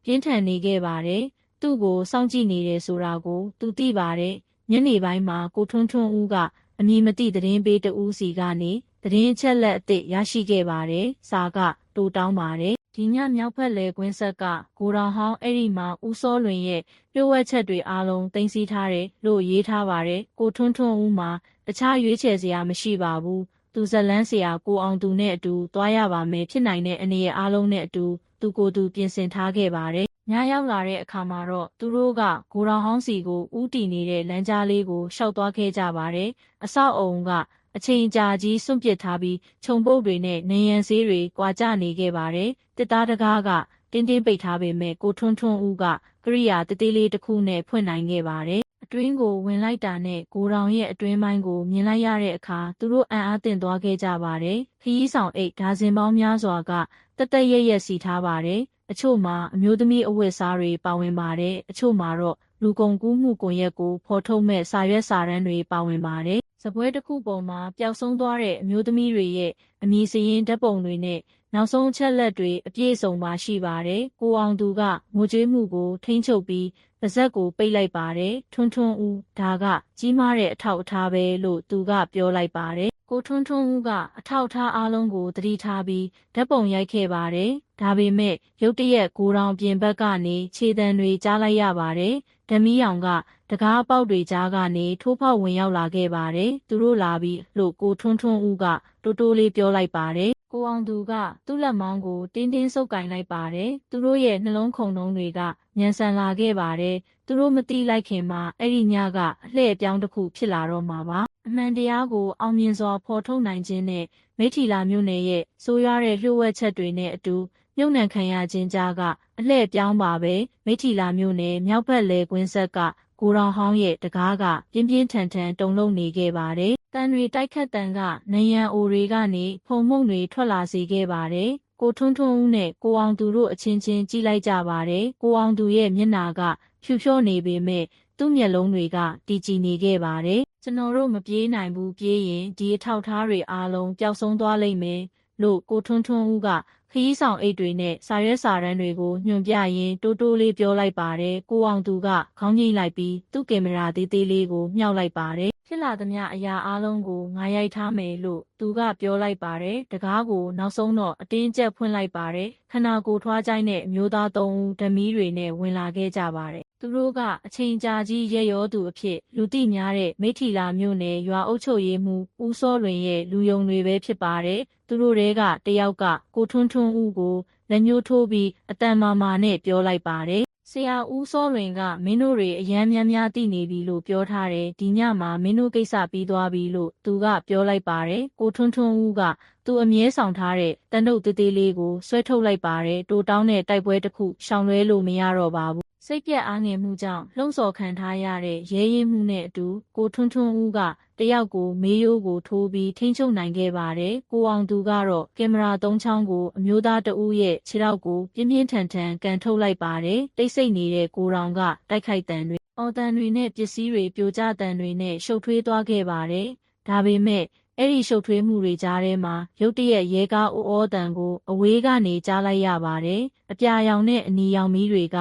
S1: ကပြင်းထန်နေခဲ့ပါတယ်သူ့ကိုစောင့်ကြည့်နေတယ်ဆိုတာကိုသူသိပါတယ်ညနေပိုင်းမှာကိုထွန်းထွန်းဦးကအမည်မသိသတင်းပေးတဦးစီကနေသတင်းအချက်လက်အသစ်ရရှိခဲ့ပါတယ်စာကတိုးတောင်းပါတယ်ဒီညမြောက်ဖက်လေကွင်းဆက်ကဂိုတော်ဟောင်းအဲ့ဒီမှာဦးစောလွင်ရဲ့ပြို့ဝှက်ချက်တွေအားလုံးတင်စီထားတယ်လို့ရေးထားပါတယ်ကိုထွန်းထွန်းဦးမှာတခြားရွေးချယ်စရာမရှိပါဘူးသူဇလန်းဆရာကိုအောင်သူနဲ့အတူသွားရပါမယ်ဖြစ်နိုင်တဲ့အနေနဲ့အားလုံးနဲ့အတူသူကိုယ်သူပြင်ဆင်ထားခဲ့ပါတယ်ညရောက်လာတဲ့အခါမှာတော့သူတို့ကဂိုတော်ဟောင်းစီကိုဥတီနေတဲ့လမ်းကြားလေးကိုရှောက်သွားခဲ့ကြပါတယ်အဆောက်အုံကအချိန်ကြာကြီးစွန့်ပစ်ထားပြီးခြုံပုတ်တွေနဲ့နေရန်ဆေးတွေကွာကျနေခဲ့ပါတယ်တစ်သားတကားကတင်းတင်းပိတ်ထားပေမဲ့ကိုထွန်းထွန်းဦးကကရိယာတေးသေးလေးတစ်ခုနဲ့ဖွင့်နိုင်ခဲ့ပါတယ်အ အတွင်းကိုဝင်လိုက်တာနဲ့ကိုတောင်ရဲ့အတွင်းပိုင်းကိုမြင်လိုက်ရတဲ့အခါသူတို့အံ့အားသင့်သွားခဲ့ကြပါတယ်။ခရီးဆောင်အိတ်ဒါဇင်ပေါင်းများစွာကတရက်ရက်စီထားပါတယ်။အချို့မှာအမျိုးသမီးအဝတ်စားတွေပါဝင်ပါတယ်။အချို့မှာတော့လူကုန်ကူးမှုကွန်ရက်ကိုဖော်ထုတ်မဲ့စာရွက်စာတမ်းတွေပါဝင်ပါတယ်။စပွဲတစ်ခုပေါ်မှာပျောက်ဆုံးသွားတဲ့အမျိုးသမီးတွေရဲ့အမည်စာရင်းဓာတ်ပုံတွေနဲ့နောက်ဆုံးအချက်လက်တွေအပြည့်အစုံပါရှိပါတယ်။ကိုအောင်သူကငိုကြွေးမှုကိုထိန်းချုပ်ပြီးပါဇက်ကိုပိတ်လိုက်ပါတယ်။ထွန်းထွန်းဦးဒါကကြီးမားတဲ့အထောက်အထားပဲလို့သူကပြောလိုက်ပါတယ်။ကိုထွန်းထွန်းဦးကအထောက်အထားအားလုံးကိုသတိထားပြီးဓာတ်ပုံရိုက်ခဲ့ပါတယ်။ဒါပေမဲ့ရုတ်တရက်ကိုတောင်ပြင်ဘက်ကနေခြေတံတွေကြားလိုက်ရပါတယ်။ဓမီအောင်ကတကားပေါက်တွေကြားကနေထိုးဖောက်ဝင်ရောက်လာခဲ့ပါတယ်။သူတို့လာပြီးလို့ကိုထွန်းထွန်းဦးကတိုးတိုးလေးပြောလိုက်ပါတယ်။ကိုအောင်သူကသူ့လက်မောင်းကိုတင်းတင်းဆုပ်ကင်လိုက်ပါတယ်။သူတို့ရဲ့နှလုံးခုန်နှုန်းတွေကညံဆန်လာခဲ့ပါတယ်။သူတို့မတိလိုက်ခင်မှာအဲ့ဒီညကအလှည့်အပြောင်းတစ်ခုဖြစ်လာတော့မှာပါ။အမှန်တရားကိုအောင်မြင်စွာဖော်ထုတ်နိုင်ခြင်းနဲ့မိထီလာမြို့နယ်ရဲ့ဆိုးရွားတဲ့လျှို့ဝှက်ချက်တွေနဲ့အတူမြုပ်နှံခံရခြင်းကြားကအလှည့်ပြောင်းပါပဲမိထီလာမြို့နယ်မြောက်ဘက်လေကွင်းဆက်ကကိုရောင်ဟောင်းရဲ့တကားကပြင်းပြင်းထန်ထန်တုန်လှုပ်နေခဲ့ပါတယ်။တန်တွေတိုက်ခတ်တန်ကနယံအိုတွေကနေဖုံမှုန့်တွေထွက်လာစေခဲ့ပါတယ်။ကိုထွန်းထွန်းဦးနဲ့ကိုအောင်သူတို့အချင်းချင်းကြည့်လိုက်ကြပါတယ်။ကိုအောင်သူရဲ့မျက်နှာကဖြူဖြောနေပေမဲ့သူ့မျက်လုံးတွေကတည်ကြည်နေခဲ့ပါတယ်။ကျွန်တော်တို့မပြေးနိုင်ဘူးပြေးရင်ဒီအထောက်ထားတွေအားလုံးပျောက်ဆုံးသွားလိမ့်မယ်လို့ကိုထွန်းထွန်းဦးကခရီးဆောင်အိတ်တွေနဲ့စာရွက်စာတမ်းတွေကိုညွှန်ပြရင်းတိုးတိုးလေးပြောလိုက်ပါတယ်။ကိုအောင်သူကခေါင်းကြီးလိုက်ပြီးသူ့ကင်မရာသေးသေးလေးကိုမြှောက်လိုက်ပါတယ်။ဖြစ်လာသမျှအရာအားလုံးကိုငါရိုက်ထားမယ်လို့သူကပြောလိုက်ပါတယ်။တကားကိုနောက်ဆုံးတော့အတင်းကျပ်ဖွင့်လိုက်ပါတယ်။ခနာကိုထွားကြိုင်းတဲ့အမျိုးသား၃ဦးဓမီတွေနဲ့ဝင်လာခဲ့ကြပါတယ်။သူတို့ကအချိန်ကြာကြီးရက်ရောသူအဖြစ်လူသိများတဲ့မိထီလာမြို့နယ်ရွာအုပ်ချုပ်ရေးမှူးဦးစောလွင်ရဲ့လူယုံတွေပဲဖြစ်ပါတယ်။သူတို့တဲကတယောက်ကကိုထွန်းထွန်းဦးကိုလက်ညှိုးထိုးပြီးအတန်မာမာနဲ့ပြောလိုက်ပါတယ်။ဆရာဦးစောလွင်ကမင်းတို့တွေအယမ်းများများသိနေပြီလို့ပြောထားတယ်ဒီညမှာမင်းတို့ကိစ္စပြီးသွားပြီလို့သူကပြောလိုက်ပါတယ်။ကိုထွန်းထွန်းဦးကသူအမြဲဆောင်ထားတဲ့တန်တုတ်သေးသေးလေးကိုဆွဲထုတ်လိုက်ပါတယ်။တိုးတောင်းတဲ့တိုက်ပွဲတစ်ခုရှောင်လွဲလို့မရတော့ပါဘူး။စိတ်ပြက်အားငယ်မှုကြောင့်လှုံ့ဆော်ခံထားရတဲ့ရဲရင်မှုနဲ့အတူကိုထွန်းထွန်းဦးကတယောက်ကိုမေးရိုးကိုထိုးပြီးထိန်းချုပ်နိုင်ခဲ့ပါတယ်။ကိုအောင်သူကတော့ကင်မရာ၃ချောင်းကိုအမျိုးသားတဦးရဲ့ခြေထောက်ကိုပြင်းပြင်းထန်ထန်ကန်ထုတ်လိုက်ပါတယ်။တိတ်ဆိတ်နေတဲ့ကိုတောင်ကတိုက်ခိုက်တံတွေအော်တန်တွေနဲ့ပစ္စည်းတွေပြိုကျတံတွေနဲ့ရှုပ်ထွေးသွားခဲ့ပါတယ်။ဒါပေမဲ့အဲ့ဒီရှုပ်ထွေးမှုတွေကြားထဲမှာရုတ်တရက်ရဲကားအော်တန်ကိုအဝေးကနေကြားလိုက်ရပါတယ်။အပြာရောင်နဲ့အနီရောင်မီးတွေ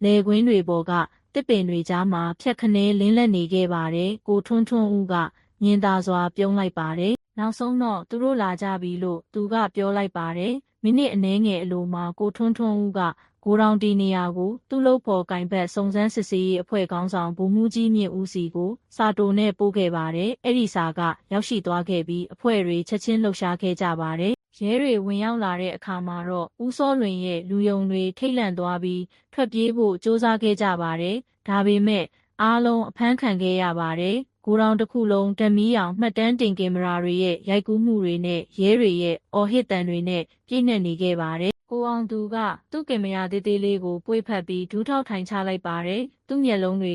S1: ကလေကွင်းတွေပေါ်ကတစ်ပင်တွေကြားမှာဖြတ်ခနဲလင်းလက်နေခဲ့ပါတယ်။ကိုထွန်းထွန်းဦးကညင်သာစွာပြုံးလိုက်ပါတယ်။နောက်ဆုံးတော့သူတို့လာကြပြီလို့သူကပြောလိုက်ပါတယ်။မိနစ်အနည်းငယ်အလိုမှာကိုထွန်းထွန်းဦးကကိုတောင်တီနေရာကိုသူ့လုပ်ဖော်ကင်ဘက်စုံစမ်းစစ်ဆေးရေးအဖွဲ့ခေါင်းဆောင်ဗိုလ်မှူးကြီးမြင့်ဦးစီကိုစာတိုနဲ့ပို့ခဲ့ပါတယ်။အဲ့ဒီစာကရောက်ရှိသွားခဲ့ပြီးအဖွဲ့တွေချက်ချင်းလှုပ်ရှားခဲ့ကြပါတယ်။ရဲတွေဝင်ရောက်လာတဲ့အခါမှာတော့ဦးစောလွင်ရဲ့လူယုံတွေထိတ်လန့်သွားပြီးထွက်ပြေးဖို့စ조사ခဲ့ကြပါတယ်။ဒါပေမဲ့အားလုံးအဖမ်းခံခဲ့ရပါတယ်။ကိုတောင်တစ်ခုလုံးဓမီအောင်မှတ်တမ်းတင်ကင်မရာတွေရဲ့ရိုက်ကူးမှုတွေနဲ့ရဲတွေရဲ့အော်ဟစ်တန်တွေနဲ့ပြည့်နှက်နေခဲ့ပါတယ်။ကိုအောင်သူကသူ့ကင်မရာသေးသေးလေးကိုပွေ့ဖက်ပြီးဒူးထောက်ထိုင်ချလိုက်ပါတယ်။သူ့မျက်လုံးတွေ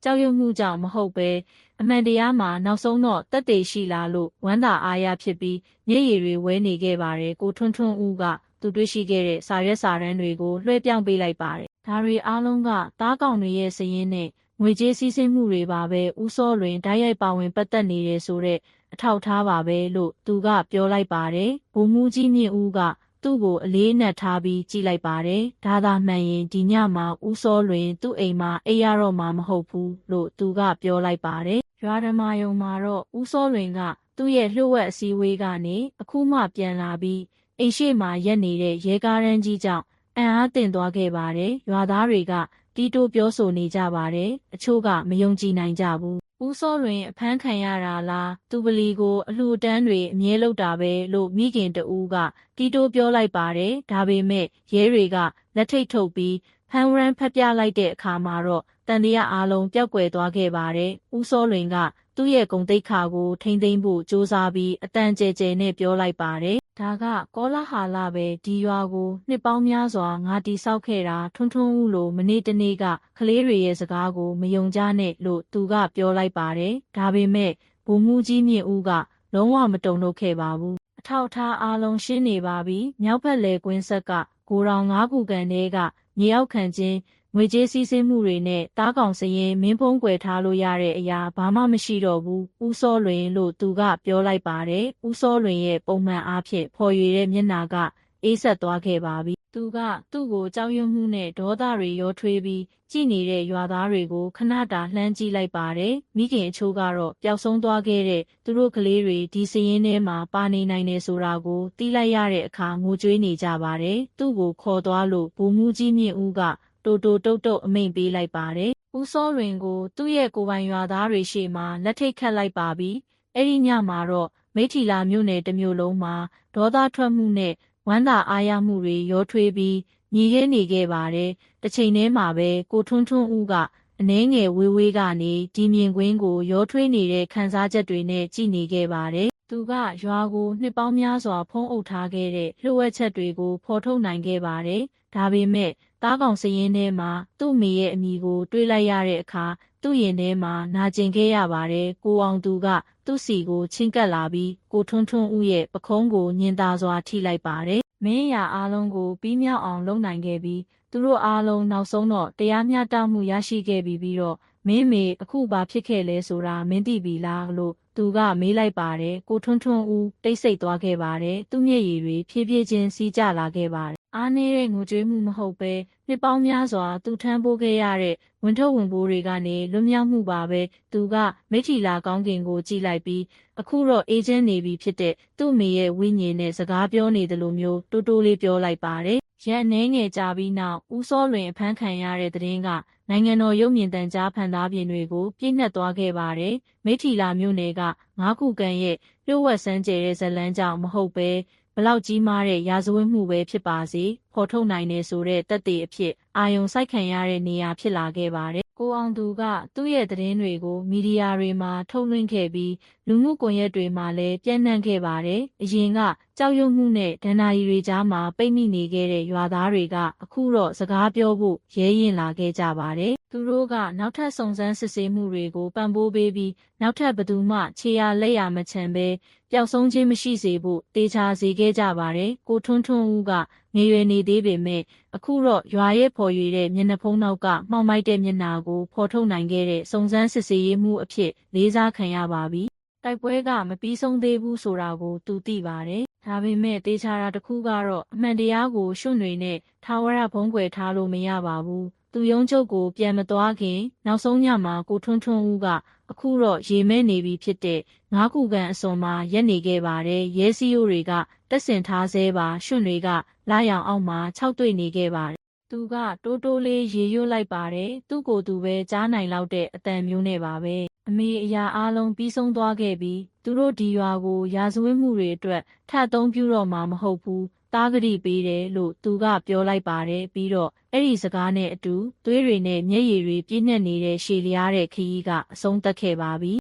S1: ကကြောက်ရွံ့မှုကြောင့်မဟုတ်ပဲအမှန်တရားမှာနောက်ဆုံးတော့တက်တေရှိလာလို့ဝမ်းသာအားရဖြစ်ပြီးမျက်ရည်တွေဝဲနေခဲ့ပါတယ်။ကိုထွန်းထွန်းဦးကသူတွေ့ရှိခဲ့တဲ့စာရွက်စာတမ်းတွေကိုလွှဲပြောင်းပေးလိုက်ပါတယ်။ဒါတွေအားလုံးကသားကောင်တွေရဲ့စည်ရင်းနဲ့ငွေကြေးစည်းစိမ်မှုတွေပါပဲဦးစောလွင်ဓာတ်ရိုက်ပါဝင်ပတ်သက်နေတယ်ဆိုတဲ့အထောက်ထားပါပဲလို့သူကပြောလိုက်ပါတယ်။ဗိုလ်မှူးကြီးမြင့်ဦးကသူ့ကိုအလေးနက်ထားပြီးကြည့်လိုက်ပါတယ်။ဒါသာမှန်ရင်ဒီညမှာဦးစောလွင်သူ့အိမ်မှာအိပ်ရတော့မှာမဟုတ်ဘူးလို့သူကပြောလိုက်ပါတယ်။ရွာဓမ္မယုံမှာတော့ဦးစောလွင်ကသူ့ရဲ့လှုပ်ဝက်အစည်းအဝေးကနေအခုမှပြန်လာပြီးအိမ်ရှိမှာရက်နေတဲ့ရဲကားရန်ကြီးကြောင့်အံ့အားသင့်သွားခဲ့ပါတယ်။ရွာသားတွေကတီးတိုးပြောဆိုနေကြပါတယ်။အချို့ကမယုံကြည်နိုင်ကြဘူး။ဦးစောလွင်အဖမ်းခံရတာလားသူပလီကိုအလှူတန်းတွေအမြဲလုပ်တာပဲလို့မိခင်တဦးကတီးတိုးပြောလိုက်ပါတယ်။ဒါပေမဲ့ရဲတွေကလက်ထိတ်ထုတ်ပြီးဖမ်းဝရမ်းဖတ်ပြလိုက်တဲ့အခါမှာတော့တန်တရားအားလုံးပျောက်ကွယ်သွားခဲ့ပါတယ်။ဦးစောလွင်ကသူ့ သူ့ရဲ့ဂုဏ်သိက္ခာကိုထိမ့်သိမ်းဖို့စ조사ပြီးအတန်ကျဲကျဲနဲ့ပြောလိုက်ပါတယ်။ဒါကကောလာဟာလပဲဒီရွာကိုနှစ်ပေါင်းများစွာငါတိဆောက်ခဲ့တာထွန်းထွန်းဦးလိုမနေ့တနေ့ကကလေးတွေရဲ့စကားကိုမယုံကြနဲ့လို့သူကပြောလိုက်ပါတယ်။ဒါပေမဲ့ဗိုလ်မှူးကြီးမြင့်ဦးကလုံးဝမတုန်လှုပ်ခဲ့ပါဘူး။အထောက်အထားအားလုံးရှင်းနေပါပြီ။မြောက်ဘက်လေကွင်းဆက်ကဂိုတောင်9ခုကန်ထဲကမြေအောက်ခံချင်းငွေကြေးစီးဆင်းမှုတွေနဲ့တားကောင်စရင်မင်းဖုံးကွယ်ထားလို့ရတဲ့အရာဘာမှမရှိတော့ဘူးဦးစောလွင်လို့သူကပြောလိုက်ပါတယ်ဦးစောလွင်ရဲ့ပုံမှန်အားဖြင့်ဖော်ရွေတဲ့မျက်နှာကအေးဆက်သွားခဲ့ပါပြီသူကသူ့ကိုကြောက်ရွံ့မှုနဲ့ဒေါသတွေရောထွေးပြီးကြည်နေတဲ့ရွာသားတွေကိုခဏတာလှမ်းကြည့်လိုက်ပါတယ်မိခင်အချို့ကတော့ပျောက်ဆုံးသွားခဲ့တဲ့သူတို့ကလေးတွေဒီစရင်ထဲမှာပါနေနိုင်တယ်ဆိုတာကိုသိလိုက်ရတဲ့အခါငိုကြွေးနေကြပါတယ်သူ့ကိုခေါ်သွားလို့ဗိုလ်မှူးကြီးမြင့်ဦးကတိုတိုတုတ်တုတ်အမိန့်ပေးလိုက်ပါတယ်။ဦးစောလွင်ကိုသူ့ရဲ့ကိုယ်ပိုင်ရွာသားတွေရှေ့မှာလက်ထိတ်ခတ်လိုက်ပါပြီ။အဲ့ဒီညမှာတော့မိထီလာမြို့နယ်တစ်မြို့လုံးမှာဒေါသထွက်မှုနဲ့ဝမ်းသာအားရမှုတွေရောထွေးပြီးညီရဲနေခဲ့ပါတယ်။တစ်ချိန်တည်းမှာပဲကိုထွန်းထွန်းဦးကအနှဲငယ်ဝေးဝေးကနေဒီမြင်ကွင်းကိုရောထွေးနေတဲ့ခန်းစားချက်တွေနဲ့ကြည်နေခဲ့ပါတယ်။သူကရွာကိုနှစ်ပေါင်းများစွာဖုံးအုပ်ထားခဲ့တဲ့လှုပ်ဝက်ချက်တွေကိုဖော်ထုတ်နိုင်ခဲ့ပါတယ်။ဒါပေမဲ့တားကောင်စရင်ထဲမှာသူ့မိရဲ့အမိကိုတွေးလိုက်ရတဲ့အခါသူ့ရင်ထဲမှာနာကျင်ခဲ့ရပါတယ်ကိုအောင်သူကသူ့စီကိုချင်းကပ်လာပြီးကိုထွန်းထွန်းဦးရဲ့ပခုံးကိုညင်သာစွာထိလိုက်ပါတယ်မင်းရအားလုံးကိုပြီးမြောက်အောင်လုပ်နိုင်ခဲ့ပြီးသူတို့အားလုံးနောက်ဆုံးတော့တရားမျှတမှုရရှိခဲ့ပြီးတော့မင်းမေအခုဘာဖြစ်ခဲ့လဲဆိုတာမင်းသိပြီလားလို့သူကမေးလိုက်ပါတယ်ကိုထွန်းထွန်းဦးတိတ်ဆိတ်သွားခဲ့ပါတယ်သူ့မျက်ရည်တွေဖြည်းဖြည်းချင်းစီးကျလာခဲ့ပါတယ်အားနည်းတဲ့ငိုကြွေးမှုမဟုတ်ပဲနှစ်ပေါင်းများစွာသူထမ်းပိုးခဲ့ရတဲ့ဝန်ထုတ်ဝန်ပိုးတွေကနေလွတ်မြောက်မှုပါပဲသူကမိထီလာကောင်းကင်ကိုကြည့်လိုက်ပြီးအခုတော့အေဂျင့်နေပြီဖြစ်တဲ့သူ့မိရဲ့ဝိညာဉ်နဲ့စကားပြောနေတယ်လို့မျိုးတိုးတိုးလေးပြောလိုက်ပါတယ်ရက်နှဲငယ်ကြာပြီးနောက်ဦးစောလွင်အဖမ်းခံရတဲ့သတင်းကနိုင်ငံတော်ရုပ်မြင်သံကြားဖန်သားပြင်တွေကိုပြည့်နှက်သွားခဲ့ပါတယ်မိထီလာမြို့နယ်က9ခုကန်ရဲ့လျှို့ဝှက်စမ်းကြဲတဲ့ဇလန်းကြောင့်မဟုတ်ပဲဘလောက်ကြီးမားတဲ့ရာဇဝတ်မှုပဲဖြစ်ပါစေဖော်ထုတ်နိုင်နေဆိုတဲ့တက်သေးအဖြစ်အာယုံစိုက်ခံရတဲ့နေရာဖြစ်လာခဲ့ပါတယ်ကိုအောင်သူကသူ့ရဲ့သတင်းတွေကိုမီဒီယာတွေမှာထုတ်လွှင့်ခဲ့ပြီးလူမှုကွန်ရက်တွေမှာလည်းပြန့်နှံ့ခဲ့ပါတယ်အရင်ကကြောက်ရွံ့မှုနဲ့ဒဏ္ဍာရီတွေကြားမှာပိတ်မိနေခဲ့တဲ့ရွာသားတွေကအခုတော့စကားပြောဖို့ရဲရင်လာခဲ့ကြပါတယ်သူတို့ကနောက်ထပ်စုံစမ်းစစ်ဆေးမှုတွေကိုပံ့ပိုးပေးပြီးနောက်ထပ်ဘသူမှခြေရလက်ရမချန်ပဲပျောက်ဆုံးခြင်းမရှိစေဖို့တေချာစေခဲ့ကြပါတယ်ကိုထွန်းထွန်းဦးကငယ်ရွယ်နေသေးပေမဲ့အခုတော့ရွာရဲ့ဖော်ရွေတဲ့မျက်နှာဖုံးနောက်ကမှောင်မိုက်တဲ့မျက်နှာကိုဖော်ထုတ်နိုင်ခဲ့တဲ့စုံစမ်းစစ်ဆေးရေးမှုအဖြစ်လေးစားခံရပါပြီတိုက်ပွဲကမပြီးဆုံးသေးဘူးဆိုတာကိုသူသိပါတယ်ဒါပေမဲ့တေချာတာတစ်ခုကတော့အမှန်တရားကိုရှုံ့တွေနဲ့ထာဝရဖုံးကွယ်ထားလို့မရပါဘူးသူယုံချုပ်ကိုပြန်မသွားခင်နောက်ဆုံးညမှာကိုထွန်းထွန်းဦးကအခုတော့ရေမဲနေပြီဖြစ်တဲ့9ခုကန်အစွန်မှာရက်နေခဲ့ပါတယ်ရဲစည်းရိုးတွေကတက်ဆင်ထားဆဲပါရွှွန့်တွေကလာရောင်အောက်မှာခြောက်တွေ့နေခဲ့ပါတယ်သူကတိုးတိုးလေးရေရွတ်လိုက်ပါတယ်သူ့ကိုယ်သူပဲကြားနိုင်လောက်တဲ့အတန်မျိုးနဲ့ပါပဲအမေအရာအားလုံးပြီးဆုံးသွားခဲ့ပြီးသူတို့ဒီရွာကိုရာဇဝတ်မှုတွေအတွက်ထပ်သုံးပြုတော့မှာမဟုတ်ဘူးတားဂတိပေးတယ်လို့သူကပြောလိုက်ပါတယ်ပြီးတော့အဲ့ဒီစကားနဲ့အတူသွေးတွေနဲ့မျက်ရည်တွေပြည့်နှက်နေတဲ့ရှည်လျားတဲ့ခရီးကအဆုံးသတ်ခဲ့ပါပြီ